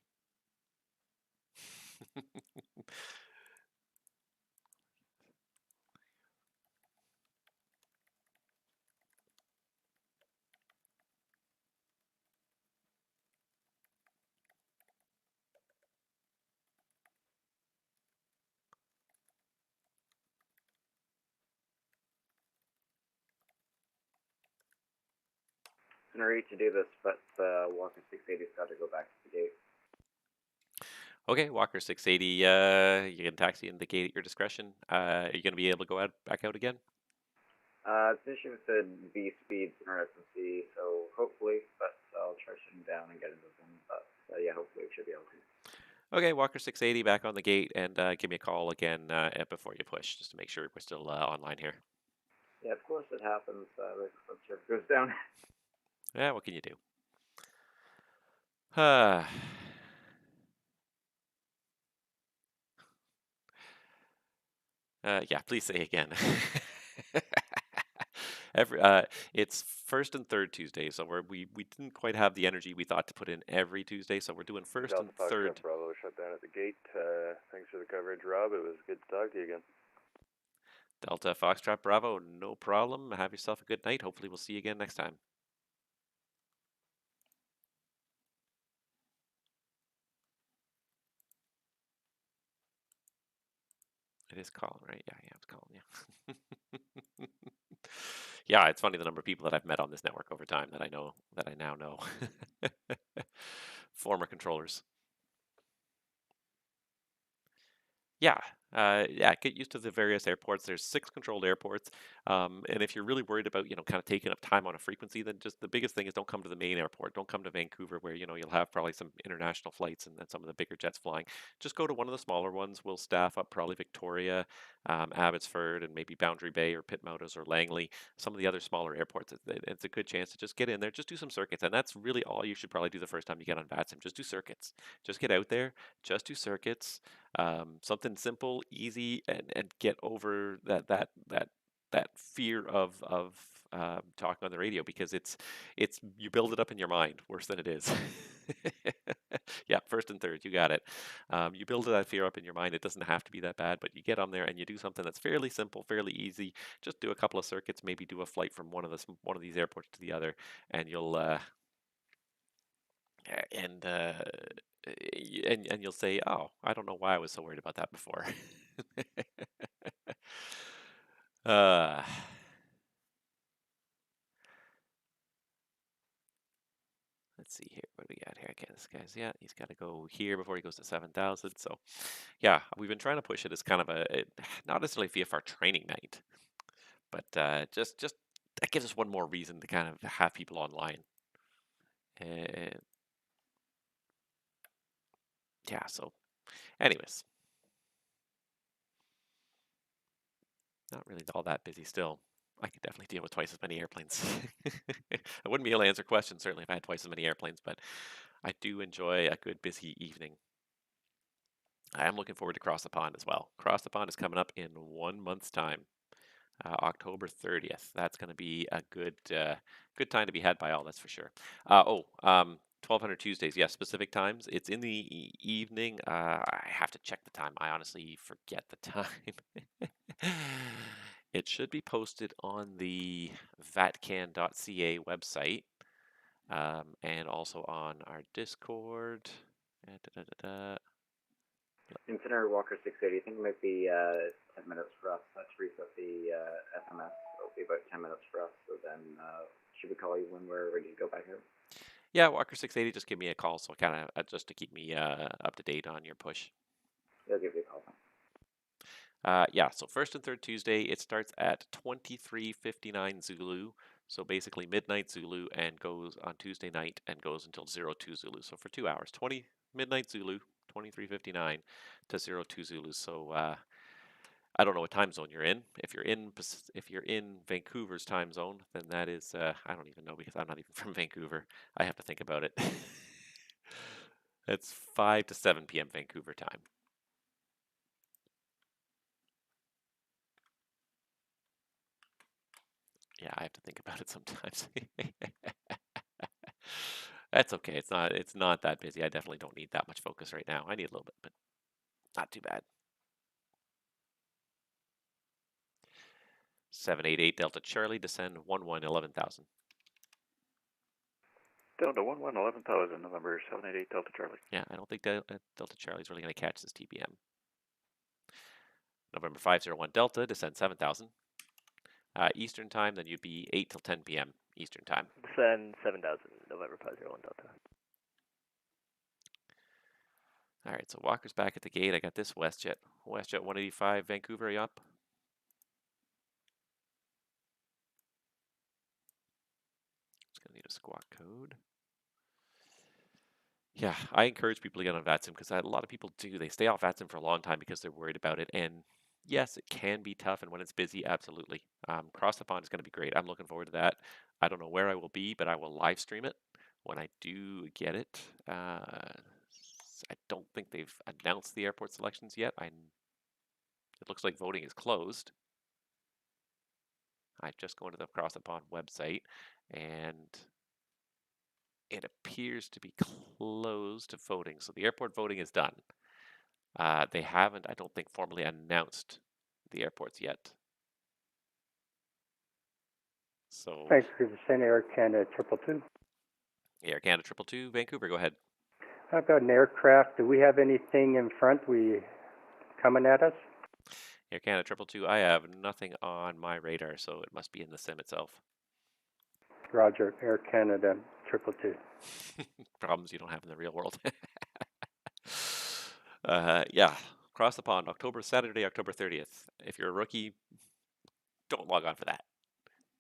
In order to do this, but Walker 680's got to go back to the gate. Okay, Walker 680, you can taxi in the gate at your discretion. Are you going to be able to go back out again? It's an issue with the V speeds in our SMC, so hopefully, but I'll try shutting down and getting those in. But yeah, hopefully we should be able to. Okay, Walker 680 back on the gate, and give me a call again before you push, just to make sure we're still online here. Yeah, of course it happens. Right before the server goes down. Yeah, what can you do? Yeah, please say again. It's first and third Tuesday, so we didn't quite have the energy we thought to put in every Tuesday, so we're doing first Delta and third. Foxtrot Bravo shut down at the gate. Thanks for the coverage, Rob. It was good to talk to you again. Delta Foxtrot Bravo, no problem. Have yourself a good night. Hopefully we'll see you again next time. It is calling, right? Yeah, it's calling you. Yeah, it's funny the number of people that I've met on this network over time that I now know. Former controllers. Yeah, get used to the various airports. There's 6 controlled airports, and if you're really worried about, kind of taking up time on a frequency, then just the biggest thing is don't come to the main airport. Don't come to Vancouver, where you'll have probably some international flights and then some of the bigger jets flying. Just go to one of the smaller ones. We'll staff up probably Victoria, Abbotsford, and maybe Boundary Bay or Pitmotos or Langley. Some of the other smaller airports. It's a good chance to just get in there, just do some circuits, and that's really all you should probably do the first time you get on Vatsim. Just do circuits. Just get out there. Just do circuits. Something simple, easy, and get over that fear of talking on the radio, because it's you build it up in your mind worse than it is. Yeah, first and third, you got it. You build that fear up in your mind. It doesn't have to be that bad, but you get on there and you do something that's fairly simple, fairly easy. Just do a couple of circuits, maybe do a flight from one of these airports to the other, and you'll and and you'll say, "Oh, I don't know why I was so worried about that before." uh, let's see here. What do we got here? Okay, this guy's he's got to go here before he goes to 7,000. So, yeah, we've been trying to push it as kind of not necessarily VFR training night, but just that gives us one more reason to kind of have people online. And yeah, so anyways, not really all that busy still. I could definitely deal with twice as many airplanes. I wouldn't be able to answer questions, certainly, if I had twice as many airplanes, but I do enjoy a good busy evening. I am looking forward to Cross the Pond as well. Cross the Pond is coming up in 1 month's time, October 30th. That's going to be a good time to be had by all, that's for sure. 1200 Tuesdays, yes, specific times. It's in the evening. I have to check the time. I honestly forget the time. It should be posted on the vatcan.ca website, and also on our Discord. Incinerator Walker 680, I think it might be 10 minutes for us to reset the SMS. It'll be about 10 minutes for us, so then should we call you when we're ready to go back out? Yeah, Walker 680, just give me a call, so kind of just to keep me up to date on your push. They'll give you a call. Yeah, so first and third Tuesday, it starts at 23:59 Zulu, so basically midnight Zulu, and goes on Tuesday night and goes until 02 Zulu. So for 2 hours, midnight Zulu, 23:59 to 02 Zulu. So I don't know what time zone you're in. If you're in Vancouver's time zone, then that is I don't even know because I'm not even from Vancouver. I have to think about it. It's 5 to 7 p.m. Vancouver time. Yeah, I have to think about it sometimes. That's okay. It's not that busy. I definitely don't need that much focus right now. I need a little bit, but not too bad. 788 Delta Charlie, descend 11,000. Down to 11,000, November 788 Delta Charlie. Yeah, I don't think Delta Charlie's really going to catch this TPM. November 501 Delta, descend 7,000. Eastern time, then you'd be 8 till 10 p.m. Eastern time. Descend 7,000, November 501 Delta. All right, so Walker's back at the gate. I got this WestJet. WestJet 185 Vancouver, are you up? Just going to need a squawk code. Yeah, I encourage people to get on Vatsim because a lot of people do. They stay off Vatsim for a long time because they're worried about it. And yes, it can be tough. And when it's busy, absolutely. Cross the Pond is going to be great. I'm looking forward to that. I don't know where I will be, but I will live stream it when I do get it. I don't think they've announced the airport selections yet. It looks like voting is closed. I just go into the Cross the Pond website, and it appears to be closed to voting. So the airport voting is done. They haven't, I don't think, formally announced the airports yet. So Vancouver Center, Air Canada 222. Air Canada 222, Vancouver, go ahead. I've got an aircraft. Do we have anything in front coming at us? Air Canada 222, I have nothing on my radar, so it must be in the sim itself. Roger, Air Canada 222. Problems you don't have in the real world. Yeah, Cross the Pond, Saturday, October 30th. If you're a rookie, don't log on for that.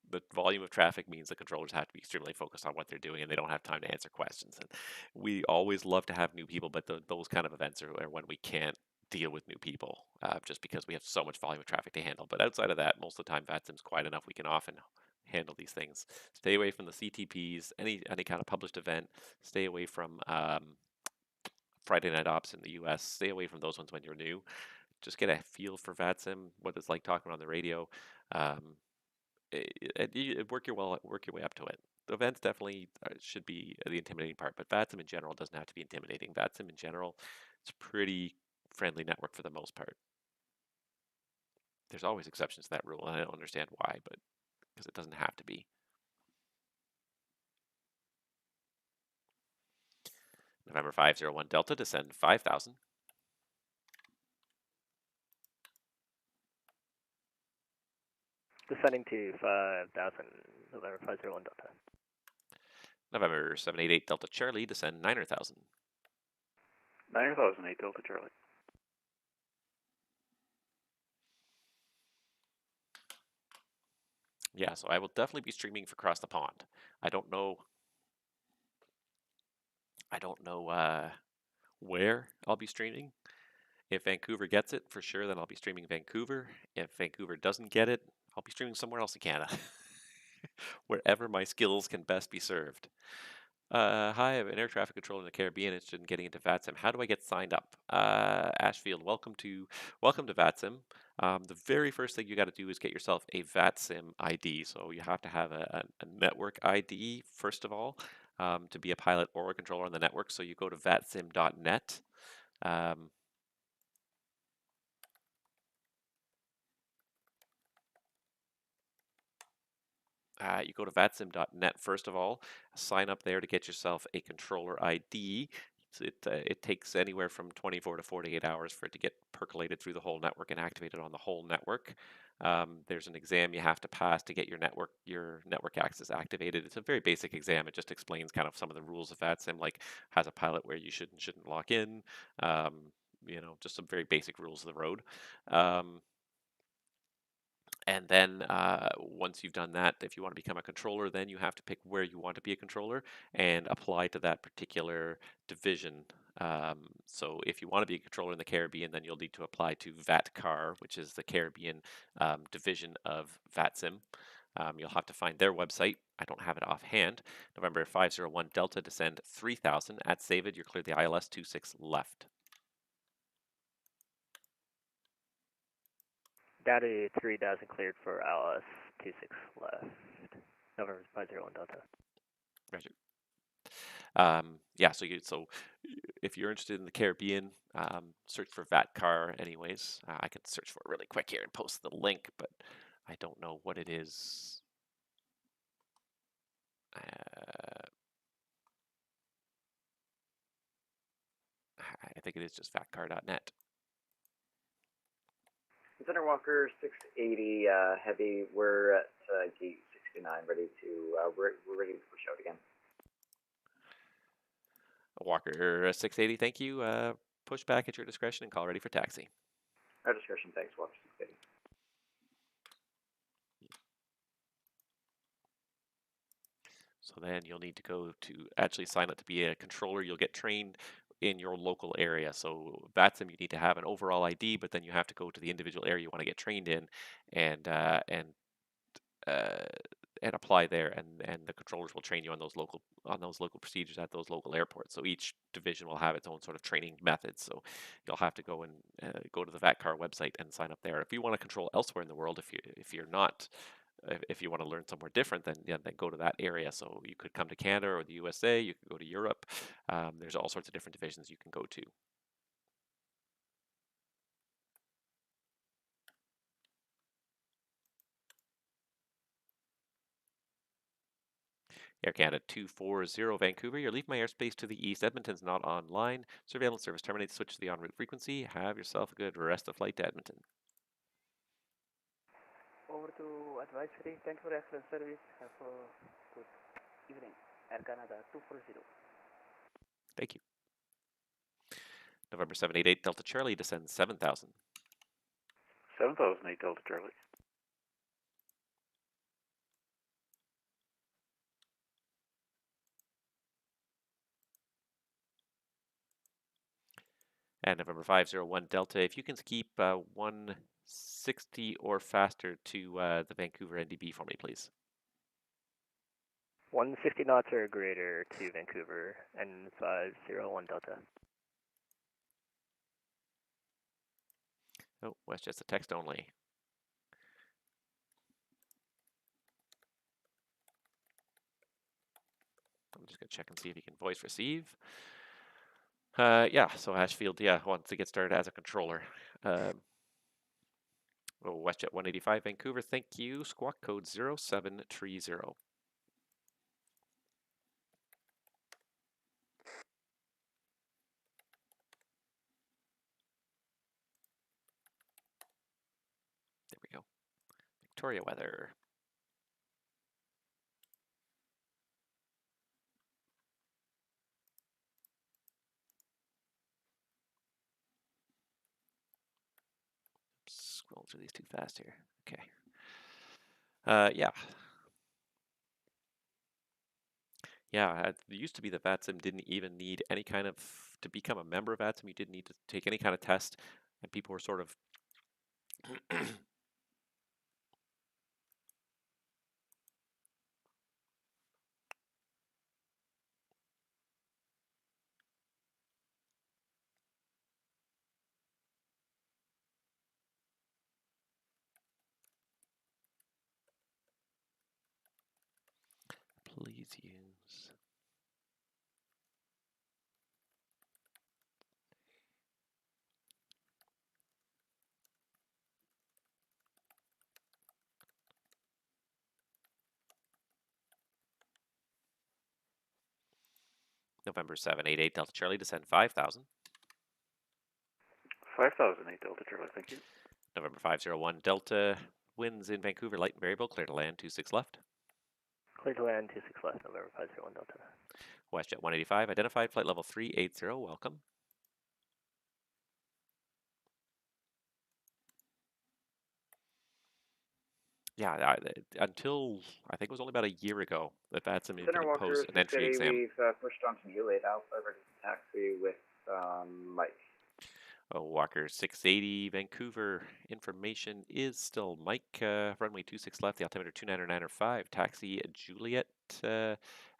The volume of traffic means the controllers have to be extremely focused on what they're doing, and they don't have time to answer questions. And we always love to have new people, but those kind of events are when we can't deal with new people, just because we have so much volume of traffic to handle. But outside of that, most of the time, Vatsim's quiet enough. We can often handle these things. Stay away from the CTPs, any kind of published event. Stay away from Friday Night Ops in the US. Stay away from those ones when you're new. Just get a feel for Vatsim, what it's like talking on the radio. Work your way up to it. The events definitely should be the intimidating part, but Vatsim in general doesn't have to be intimidating. Vatsim in general, it's a pretty friendly network for the most part. There's always exceptions to that rule, and I don't understand why, but because it doesn't have to be. November 501 Delta, descend 5,000. Descending to 5,000, November 501 Delta. November 788 Delta Charlie, descend 9,000. 9,008 Delta Charlie. Yeah, so I will definitely be streaming for Cross the Pond. I don't know where I'll be streaming. If Vancouver gets it, for sure, then I'll be streaming Vancouver. If Vancouver doesn't get it, I'll be streaming somewhere else in Canada, wherever my skills can best be served. Hi, I'm an air traffic controller in the Caribbean, interested in getting into Vatsim. How do I get signed up? Ashfield, welcome to Vatsim. The very first thing you got to do is get yourself a Vatsim ID. So you have to have a network ID first of all to be a pilot or a controller on the network. So you go to vatsim.net. You go to vatsim.net first of all, sign up there to get yourself a controller ID. It takes anywhere from 24 to 48 hours for it to get percolated through the whole network and activated on the whole network. There's an exam you have to pass to get your network access activated. It's a very basic exam. It just explains kind of some of the rules of VATSIM, like has a pilot where you should and shouldn't lock in. Just some very basic rules of the road. And then once you've done that, if you want to become a controller, then you have to pick where you want to be a controller and apply to that particular division. So if you want to be a controller in the Caribbean, then you'll need to apply to VATCAR, which is the Caribbean division of VATSIM. You'll have to find their website. I don't have it offhand. November 501 Delta, descend 3000 at Savid. You're clear the ILS 26 left. Data 3000 cleared for ILS 26 left. November 501 Delta. Roger. So if you're interested in the Caribbean, search for VATCAR anyways. I can search for it really quick here and post the link, but I don't know what it is. I think it is just vatcar.net. Center Walker 680 heavy. We're at gate 69, ready to we're ready to push out again. Walker 680, thank you. Push back at your discretion and call ready for taxi. Our discretion, thanks, Walker 680. So then you'll need to go to actually sign up to be a controller. You'll get trained in your local area. So VATSIM, you need to have an overall ID, but then you have to go to the individual area you want to get trained in and apply there, and the controllers will train you on those local procedures at those local airports. So each division will have its own sort of training methods. So you'll have to go and go to the VATCAR website and sign up there. If you want to control elsewhere in the world, if you want to learn somewhere different, then go to that area. So you could come to Canada or the USA. You could go to Europe. There's all sorts of different divisions you can go to. Air Canada 240 Vancouver, you're leaving my airspace to the east. Edmonton's not online. Surveillance service terminates. Switch to the en route frequency. Have yourself a good rest of flight to Edmonton. Over to advisory. Thank you for excellent service. Have a good evening. Air Canada 240. Thank you. November 788 Delta Charlie, descends 7,000. 7,008 Delta Charlie. And November 501 Delta, if you can keep 160 or faster to the Vancouver NDB for me, please. 160 knots or greater to Vancouver, and 501 Delta. Oh, WestJet's a text only. I'm just going to check and see if you can voice receive. So Ashfield, wants to get started as a controller. WestJet 185 Vancouver, thank you. Squawk code 0730. There we go. Victoria weather. Scroll through these too fast here. Okay. It used to be that VATSIM didn't even need any kind of, to become a member of VATSIM, you didn't need to take any kind of test, and people were sort of use. November 788 Delta Charlie, descend 5,000. 5,008 Delta Charlie, thank you. November 501 Delta, winds in Vancouver, light and variable, clear to land, 26 left. Clear to land, 26 left, November 501 Delta. WestJet 185, identified, flight level 380, welcome. Yeah, until I think it was only about a year ago that Vatsim even Center Walker imposed an entry 680, exam. we've pushed on to Juliet Alpha, ready to taxi with Mike. Oh, Walker 680, Vancouver, information is still Mike, runway 26 left, the altimeter 299.5, taxi Juliet.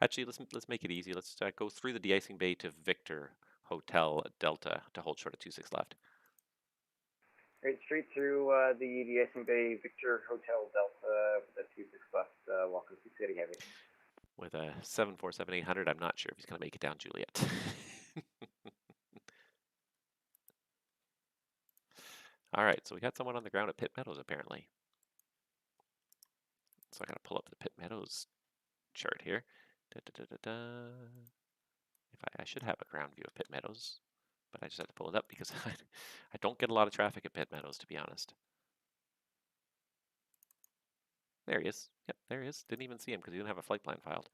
Actually, let's make it easy. Let's go through the de-icing bay to Victor Hotel Delta to hold short at 26 left. Right, straight through the de-icing bay, Victor Hotel Delta with a 26 left, Walker 680 heavy. With a 747-800, I'm not sure if he's going to make it down Juliet. All right, so we got someone on the ground at Pitt Meadows, apparently. So I got to pull up the Pitt Meadows chart here. I should have a ground view of Pitt Meadows, but I just had to pull it up because I don't get a lot of traffic at Pitt Meadows, to be honest. There he is. Yep, there he is. Didn't even see him because he didn't have a flight plan filed.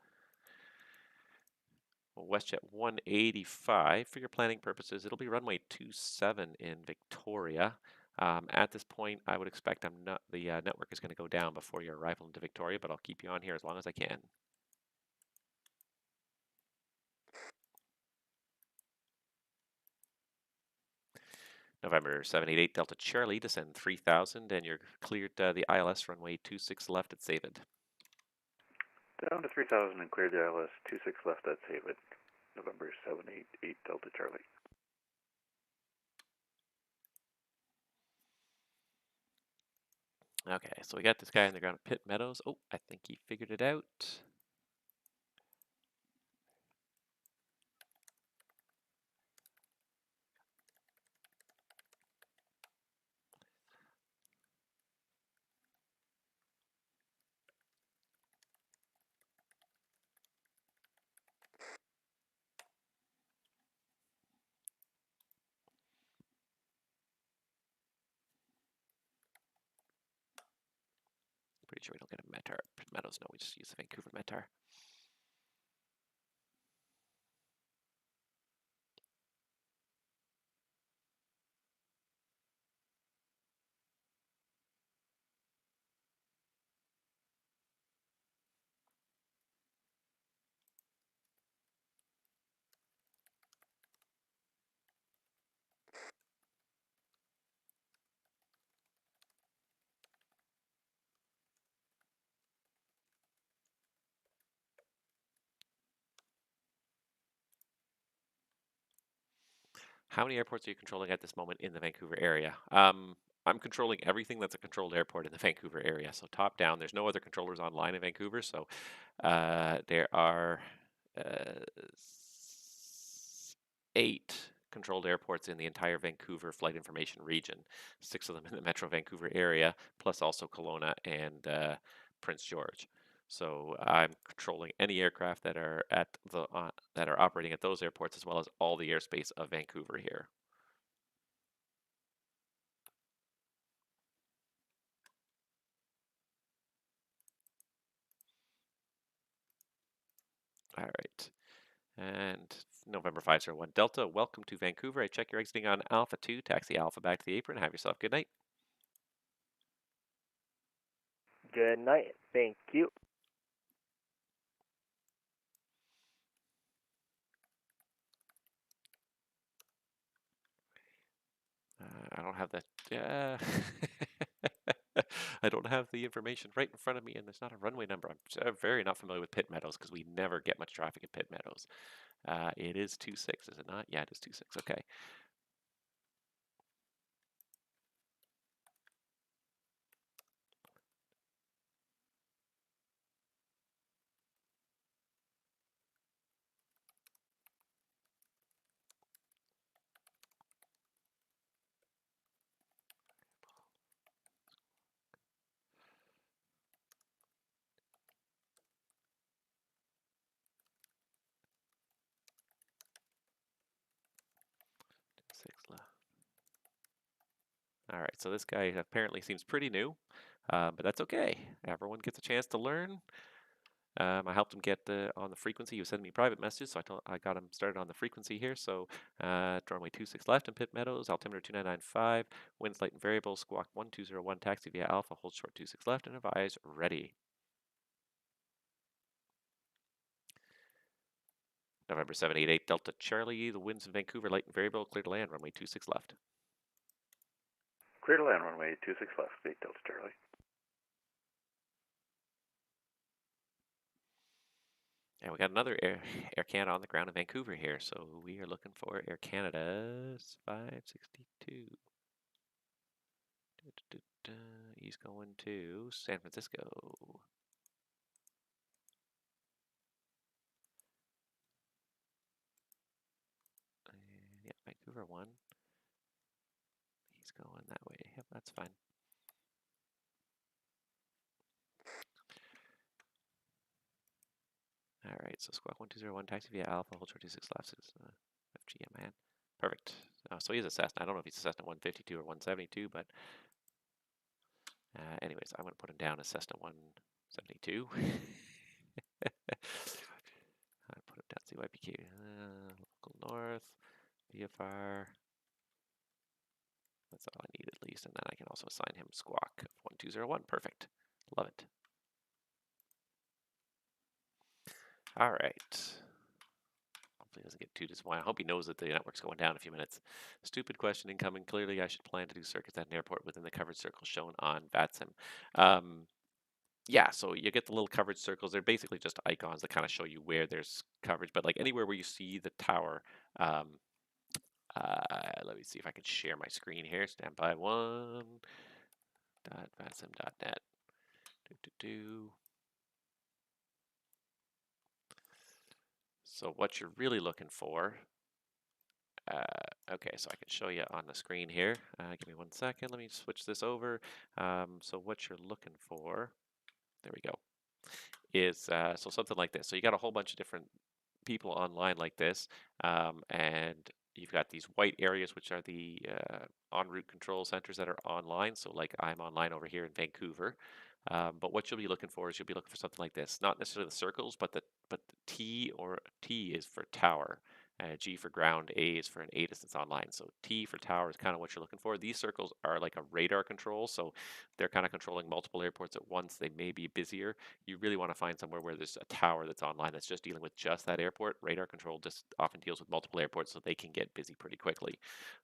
Well, WestJet 185, for your planning purposes, it'll be runway 27 in Victoria. At this point, I would expect the network is going to go down before your arrival into Victoria, but I'll keep you on here as long as I can. November 788 Delta Charlie, descend 3000, and you're cleared the ILS runway 26 left at Savid. Down to 3,000 and cleared the ILS 26 left at Savid. November 788 Delta Charlie. Okay, so we got this guy on the ground at Pitt Meadows. Oh, I think he figured it out. Pretty sure we don't get a METAR. Pitt Meadows, no, we just use the Vancouver METAR. How many airports are you controlling at this moment in the Vancouver area? I'm controlling everything that's a controlled airport in the Vancouver area. So top down, there's no other controllers online in Vancouver. So there are 8 controlled airports in the entire Vancouver flight information region. 6 of them in the Metro Vancouver area, plus also Kelowna and Prince George. So I'm controlling any aircraft that are at that are operating at those airports, as well as all the airspace of Vancouver here. All right. And November 501 Delta, welcome to Vancouver. I check you're exiting on Alpha 2, taxi Alpha back to the apron. Have yourself a good night. Good night. Thank you. I don't have that. I don't have the information right in front of me, and there's not a runway number. I'm very not familiar with Pitt Meadows because we never get much traffic at Pitt Meadows. It is 26, is it not? Yeah, it is 26. Okay. All right, so this guy apparently seems pretty new, but that's okay. Everyone gets a chance to learn. I helped him get on the frequency. He was sending me private messages, so I got him started on the frequency here. So runway 26 left in Pit Meadows, altimeter 2995, winds light and variable, squawk 1201, taxi via Alpha, hold short 26 left, and advise ready. November 788 Delta Charlie, the winds in Vancouver, light and variable, clear to land, runway 26 left. Clear to land, runway 26 left, 8 Delta Charlie. And we got another Air Canada on the ground in Vancouver here, so we are looking for Air Canada's 562. He's going to San Francisco. Yeah, Vancouver 1. He's going that way. Yep, that's fine. All right, so squawk 1201, taxi via Alpha, hold short 26 left is FGM man. Perfect. So he's a Cessna. I don't know if he's a Cessna 152 or 172, but anyways, I'm going to put him down as Cessna 172. I put him down CYPQ. Local north, VFR. That's all I need at least, and then I can also assign him squawk 1201. Perfect. Love it. All right. Hopefully he doesn't get too disappointed. I hope he knows that the network's going down in a few minutes. Stupid question incoming. Clearly, I should plan to do circuits at an airport within the coverage circle shown on Vatsim. Yeah, so you get the little coverage circles. They're basically just icons that kind of show you where there's coverage. But like anywhere where you see the tower, let me see if I can share my screen here. Standby 1.vatsim.net. So what you're really looking for, okay, so I can show you on the screen here. Give me 1 second. Let me switch this over. So what you're looking for, there we go, is so something like this. So you got a whole bunch of different people online like this, and you've got these white areas, which are the en route control centers that are online. So like I'm online over here in Vancouver. But what you'll be looking for is you'll be looking for something like this, not necessarily the circles, but the T is for tower, G for ground, A is for an A distance online. So T for tower is kind of what you're looking for. These circles are like a radar control, so they're kind of controlling multiple airports at once. They may be busier. You really want to find somewhere where there's a tower that's online that's just dealing with just that airport. Radar control just often deals with multiple airports, so they can get busy pretty quickly.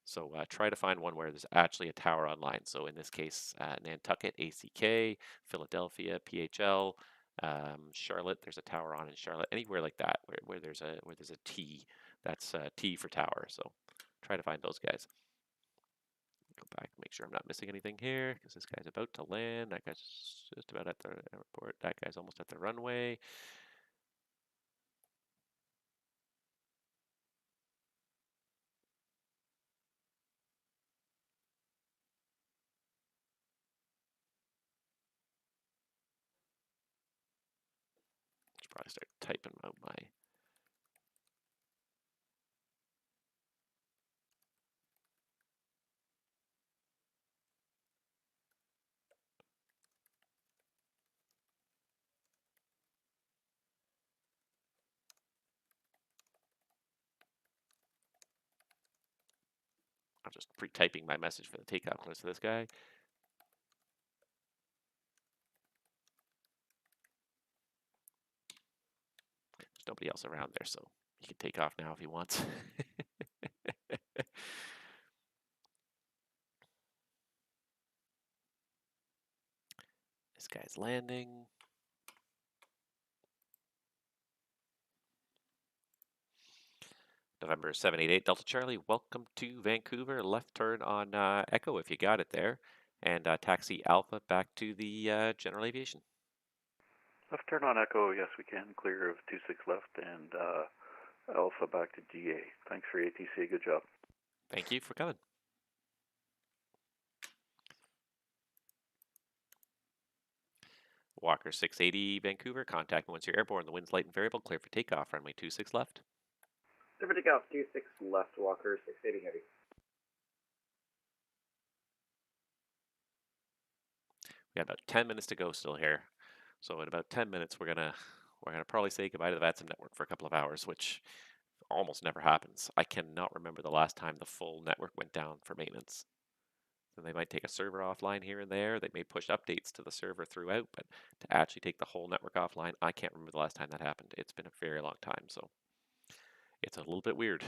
So try to find one where there's actually a tower online. So in this case, Nantucket, ACK, Philadelphia, PHL, Charlotte. There's a tower on in Charlotte. Anywhere like that where there's a T, that's T for tower. So try to find those guys. Go back and make sure I'm not missing anything here because this guy's about to land. That guy's just about at the airport. That guy's almost at the runway. Should probably start typing out my. I'm just pre-typing my message for the takeoff clearance to this guy. There's nobody else around there, so he can take off now if he wants. This guy's landing. November 788 Delta Charlie, welcome to Vancouver. Left turn on Echo if you got it there. And taxi Alpha back to the general aviation. Left turn on Echo, yes we can. Clear of 26 left and Alpha back to GA. Thanks for ATC, good job. Thank you for coming. Walker 680 Vancouver, contact me once you're airborne. The wind's light and variable, clear for takeoff. Runway 26 left. Clear for takeoff, 26 left, Walker, 680 heavy. We got about 10 minutes to go still here. So in about 10 minutes, we're gonna probably say goodbye to the Vatsim network for a couple of hours, which almost never happens. I cannot remember the last time the full network went down for maintenance. And they might take a server offline here and there. They may push updates to the server throughout, but to actually take the whole network offline, I can't remember the last time that happened. It's been a very long time, so it's a little bit weird.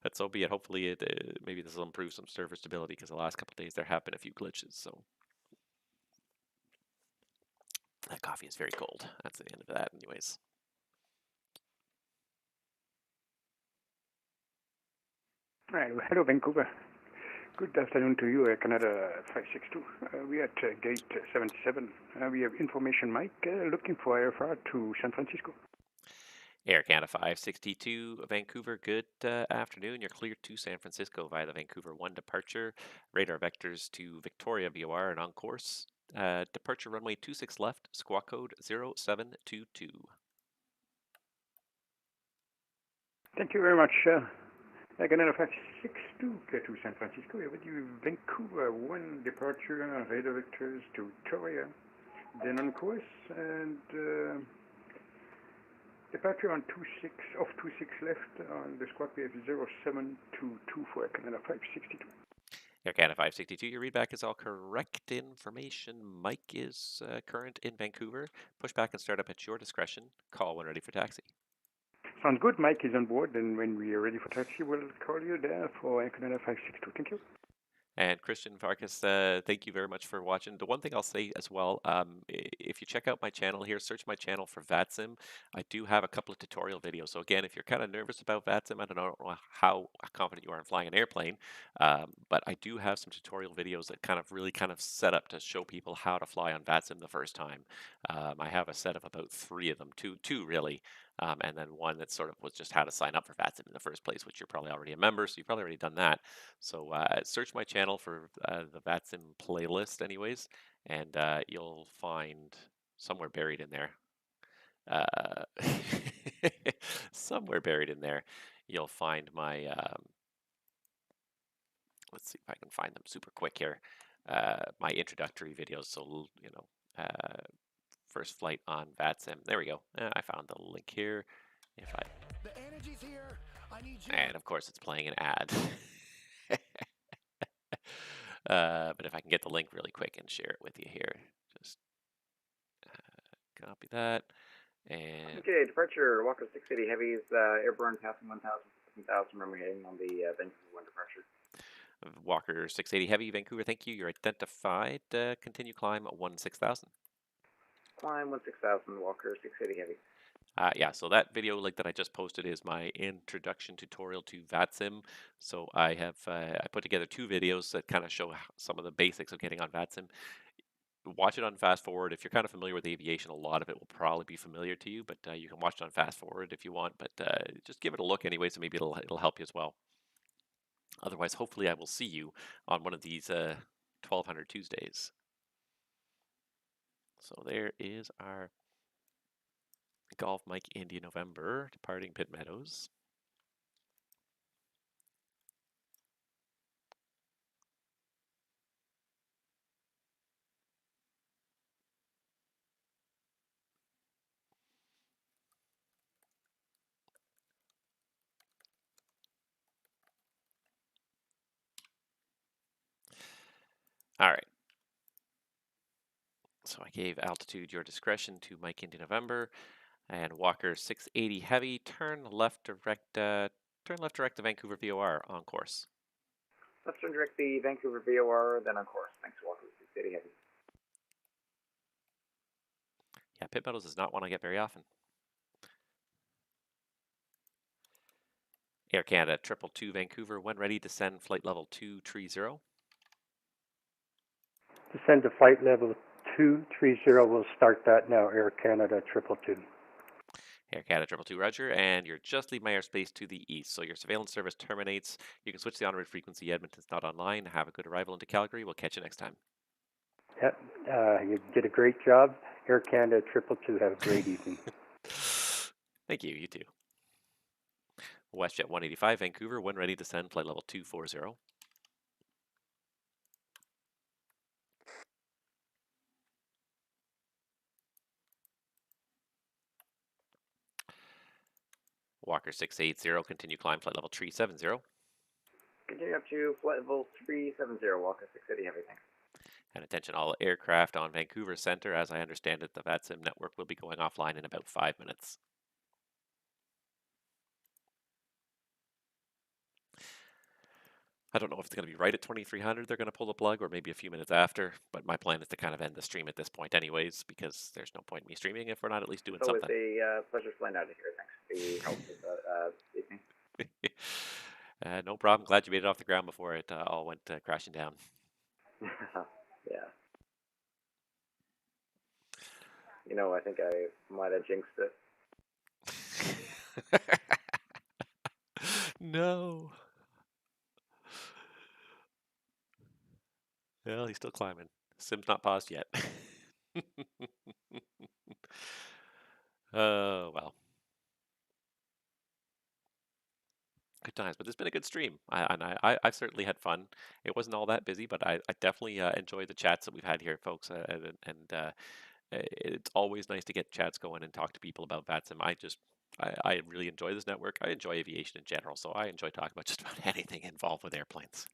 But so be it. Hopefully, maybe this will improve some server stability because the last couple of days there have been a few glitches. So that coffee is very cold. That's the end of that, anyways. Right. Hello, Vancouver. Good afternoon to you, Canada 562. We are at gate 77. We have information, Mike, looking for IFR to San Francisco. Air Canada 562, Vancouver, good afternoon. You're cleared to San Francisco via the Vancouver 1 departure. Radar vectors to Victoria VOR and on course. Departure runway 26 left, squawk code 0722. Thank you very much. Canada 562 to San Francisco. We have you Vancouver 1 departure, radar vectors to Victoria, then on course, and departure on 26, off 26 left on the squawk we have 0722 for Canada 562. Air Canada 562, your readback is all correct information. Mike is current in Vancouver. Push back and start up at your discretion. Call when ready for taxi. Sounds good. Mike is on board, and when we are ready for taxi, we'll call you there for Canada 562. Thank you. And Christian Vargas, thank you very much for watching. The one thing I'll say as well, if you check out my channel here, search my channel for Vatsim. I do have a couple of tutorial videos. So again, if you're kind of nervous about Vatsim, I don't know how confident you are in flying an airplane, but I do have some tutorial videos that really set up to show people how to fly on Vatsim the first time. I have a set of about 3 of them, two really. And then one that sort of was just how to sign up for Vatsim in the first place, which you're probably already a member, so you've probably already done that. So search my channel for the Vatsim playlist anyways, and you'll find somewhere buried in there. Somewhere buried in there, you'll find my, let's see if I can find them super quick here, my introductory videos. So, first flight on Vatsim. There we go. I found the link here. If I and of course it's playing an ad. But if I can get the link really quick and share it with you here, just copy that. And okay, departure Walker 680 heavies, airborne passing 1,000 runway heading on the Vancouver 1 departure. Walker 680 heavy, Vancouver, thank you. You're identified. Continue climb 16,000. Climb 16,000, Walker 680 heavy. Yeah, so that video link that I just posted is my introduction tutorial to Vatsim. So I have I put together 2 videos that kind of show some of the basics of getting on Vatsim. Watch it on fast forward. If you're kind of familiar with aviation, a lot of it will probably be familiar to you, but you can watch it on fast forward if you want. But just give it a look anyway, so maybe it'll help you as well. Otherwise, hopefully, I will see you on one of these 1200 Tuesdays. So there is our Golf Mike India November departing Pitt Meadows. All right. So I gave altitude your discretion to Mike India November and Walker 680 heavy. Turn left direct to Vancouver VOR on course. Left turn direct the Vancouver VOR, then on course. Thanks, Walker 680 heavy. Yeah, Pitt Meadows is not one I get very often. Air Canada 222 Vancouver, when ready, descend flight level 230. Descend to flight level 230. We'll start that now, Air Canada 222. Air Canada 222, roger, and you're just leave my airspace to the east, so your surveillance service terminates. You can switch the on-route frequency. Edmonton's not online. Have a good arrival into Calgary. We'll catch you next time. Yep, you did a great job. Air Canada 222, have a great evening. Thank you, you too. WestJet 185 Vancouver, when ready, descend flight level 240. Walker 680, continue climb flight level 370. Continue up to flight level 370, Walker 680, everything. And attention all aircraft on Vancouver Center. As I understand it, the Vatsim network will be going offline in about 5 minutes. I don't know if it's going to be right at 2300 they're going to pull the plug or maybe a few minutes after, but my plan is to kind of end the stream at this point anyways, because there's no point in me streaming if we're not at least doing something. It's a pleasure flying out of here. Thanks for the help with evening. No problem. Glad you made it off the ground before it all went crashing down. Yeah. You know, I think I might have jinxed it. No. Well, he's still climbing. Sim's not paused yet. Oh, well. Good times, but it's been a good stream. I've certainly had fun. It wasn't all that busy, but I definitely enjoy the chats that we've had here, folks. It's always nice to get chats going and talk to people about Vatsim. I really enjoy this network. I enjoy aviation in general, so I enjoy talking about just about anything involved with airplanes.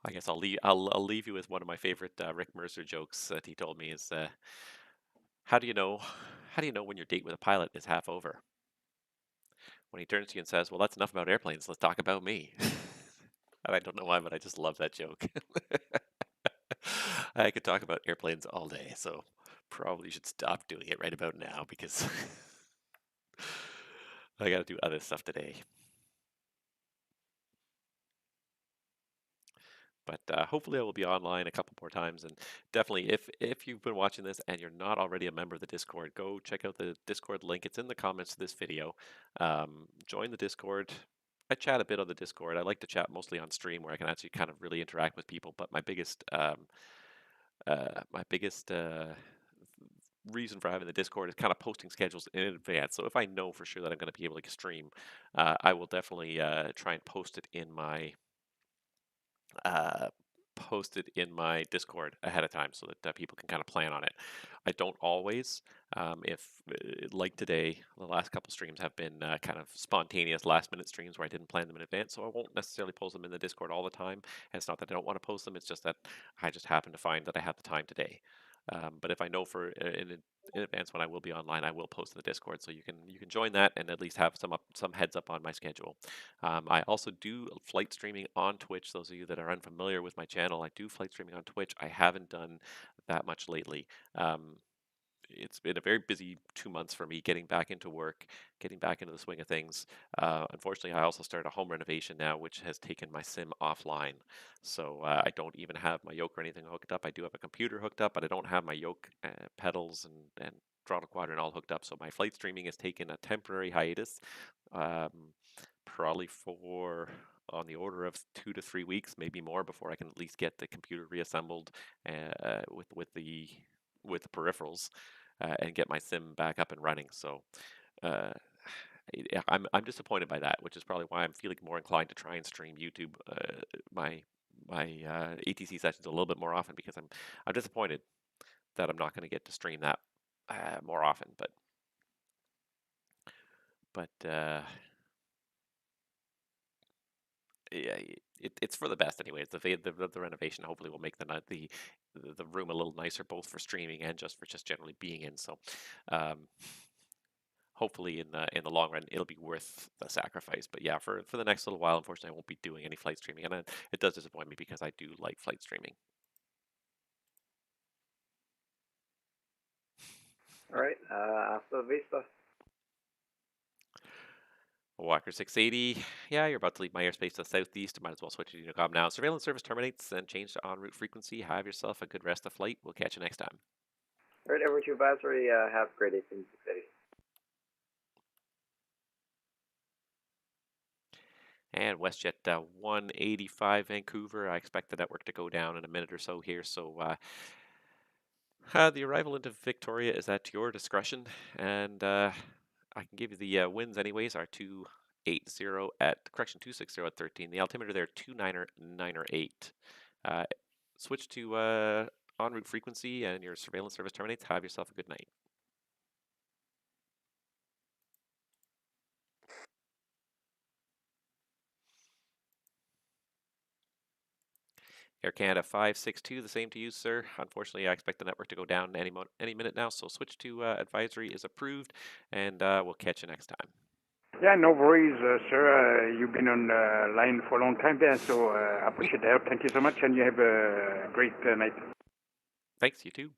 I guess I'll leave you with one of my favorite Rick Mercer jokes that he told me is, how do you know when your date with a pilot is half over? When he turns to you and says, "Well, that's enough about airplanes. Let's talk about me." And I don't know why, but I just love that joke. I could talk about airplanes all day, so probably should stop doing it right about now because I got to do other stuff today. But hopefully I will be online a couple more times, and definitely if you've been watching this and you're not already a member of the Discord, go check out the Discord link. It's in the comments to this video. Join the Discord. I chat a bit on the Discord. I like to chat mostly on stream where I can actually kind of really interact with people. But my biggest reason for having the Discord is kind of posting schedules in advance. So if I know for sure that I'm going to be able to stream, I will definitely try and post it in my Discord ahead of time so that people can kind of plan on it. I don't always. If like today, the last couple streams have been kind of spontaneous last-minute streams where I didn't plan them in advance, so I won't necessarily post them in the Discord all the time. And it's not that I don't want to post them; it's just that I just happen to find that I have the time today. But if I know for in advance when I will be online, I will post in the Discord, so you can join that and at least have some heads up on my schedule. I also do flight streaming on Twitch. Those of you that are unfamiliar with my channel, I do flight streaming on Twitch. I haven't done that much lately. It's been a very busy 2 months for me getting back into work, getting back into the swing of things. Unfortunately, I also started a home renovation now, which has taken my sim offline. So I don't even have my yoke or anything hooked up. I do have a computer hooked up, but I don't have my yoke, pedals, and throttle quadrant all hooked up. So my flight streaming has taken a temporary hiatus, probably for on the order of 2 to 3 weeks, maybe more, before I can at least get the computer reassembled with the peripherals and get my sim back up and running. So I'm disappointed by that, which is probably why I'm feeling more inclined to try and stream YouTube my ATC sessions a little bit more often, because I'm disappointed that I'm not going to get to stream that more often. But yeah, it's for the best anyways. The renovation hopefully will make the room a little nicer, both for streaming and just generally being in. So hopefully in the long run it'll be worth the sacrifice. But yeah, for the next little while, unfortunately, I won't be doing any flight streaming, and it does disappoint me because I do like flight streaming. All right, hasta la vista. Walker 680, yeah, you're about to leave my airspace to the southeast. Might as well switch to Unicom now. Surveillance service terminates and change to en route frequency. Have yourself a good rest of flight. We'll catch you next time. All right, over to advisory. Have a great evening, 680. And WestJet 185 Vancouver. I expect the network to go down in a minute or so here. So the arrival into Victoria is at your discretion. And I can give you the winds anyways. Are 280 at, correction, 260 at 13. The altimeter there, 298. Switch to en route frequency and your surveillance service terminates. Have yourself a good night. Air Canada 562, the same to you, sir. Unfortunately, I expect the network to go down any minute now, so switch to advisory is approved, and we'll catch you next time. Yeah, no worries, sir. You've been on line for a long time there, so I appreciate the help. Thank you so much, and you have a great night. Thanks, you too.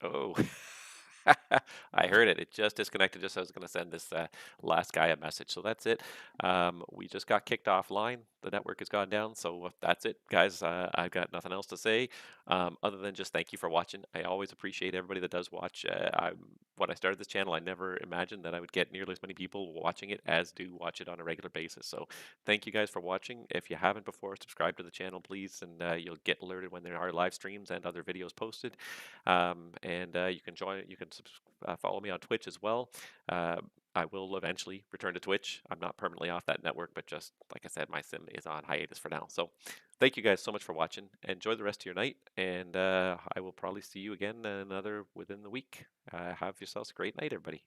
Oh, I heard it. It just disconnected just as I was going to send this last guy a message. So that's it. We just got kicked offline. The network has gone down. So that's it, guys. I've got nothing else to say other than just thank you for watching. I always appreciate everybody that does watch. When I started this channel, I never imagined that I would get nearly as many people watching it as do watch it on a regular basis. So thank you guys for watching. If you haven't before, subscribe to the channel, please, and you'll get alerted when there are live streams and other videos posted. You can join. You can follow me on Twitch as well. I will eventually return to Twitch. I'm not permanently off that network, but just like I said, my sim is on hiatus for now. So thank you guys so much for watching. Enjoy the rest of your night, and I will probably see you again within the week. Have yourselves a great night, everybody.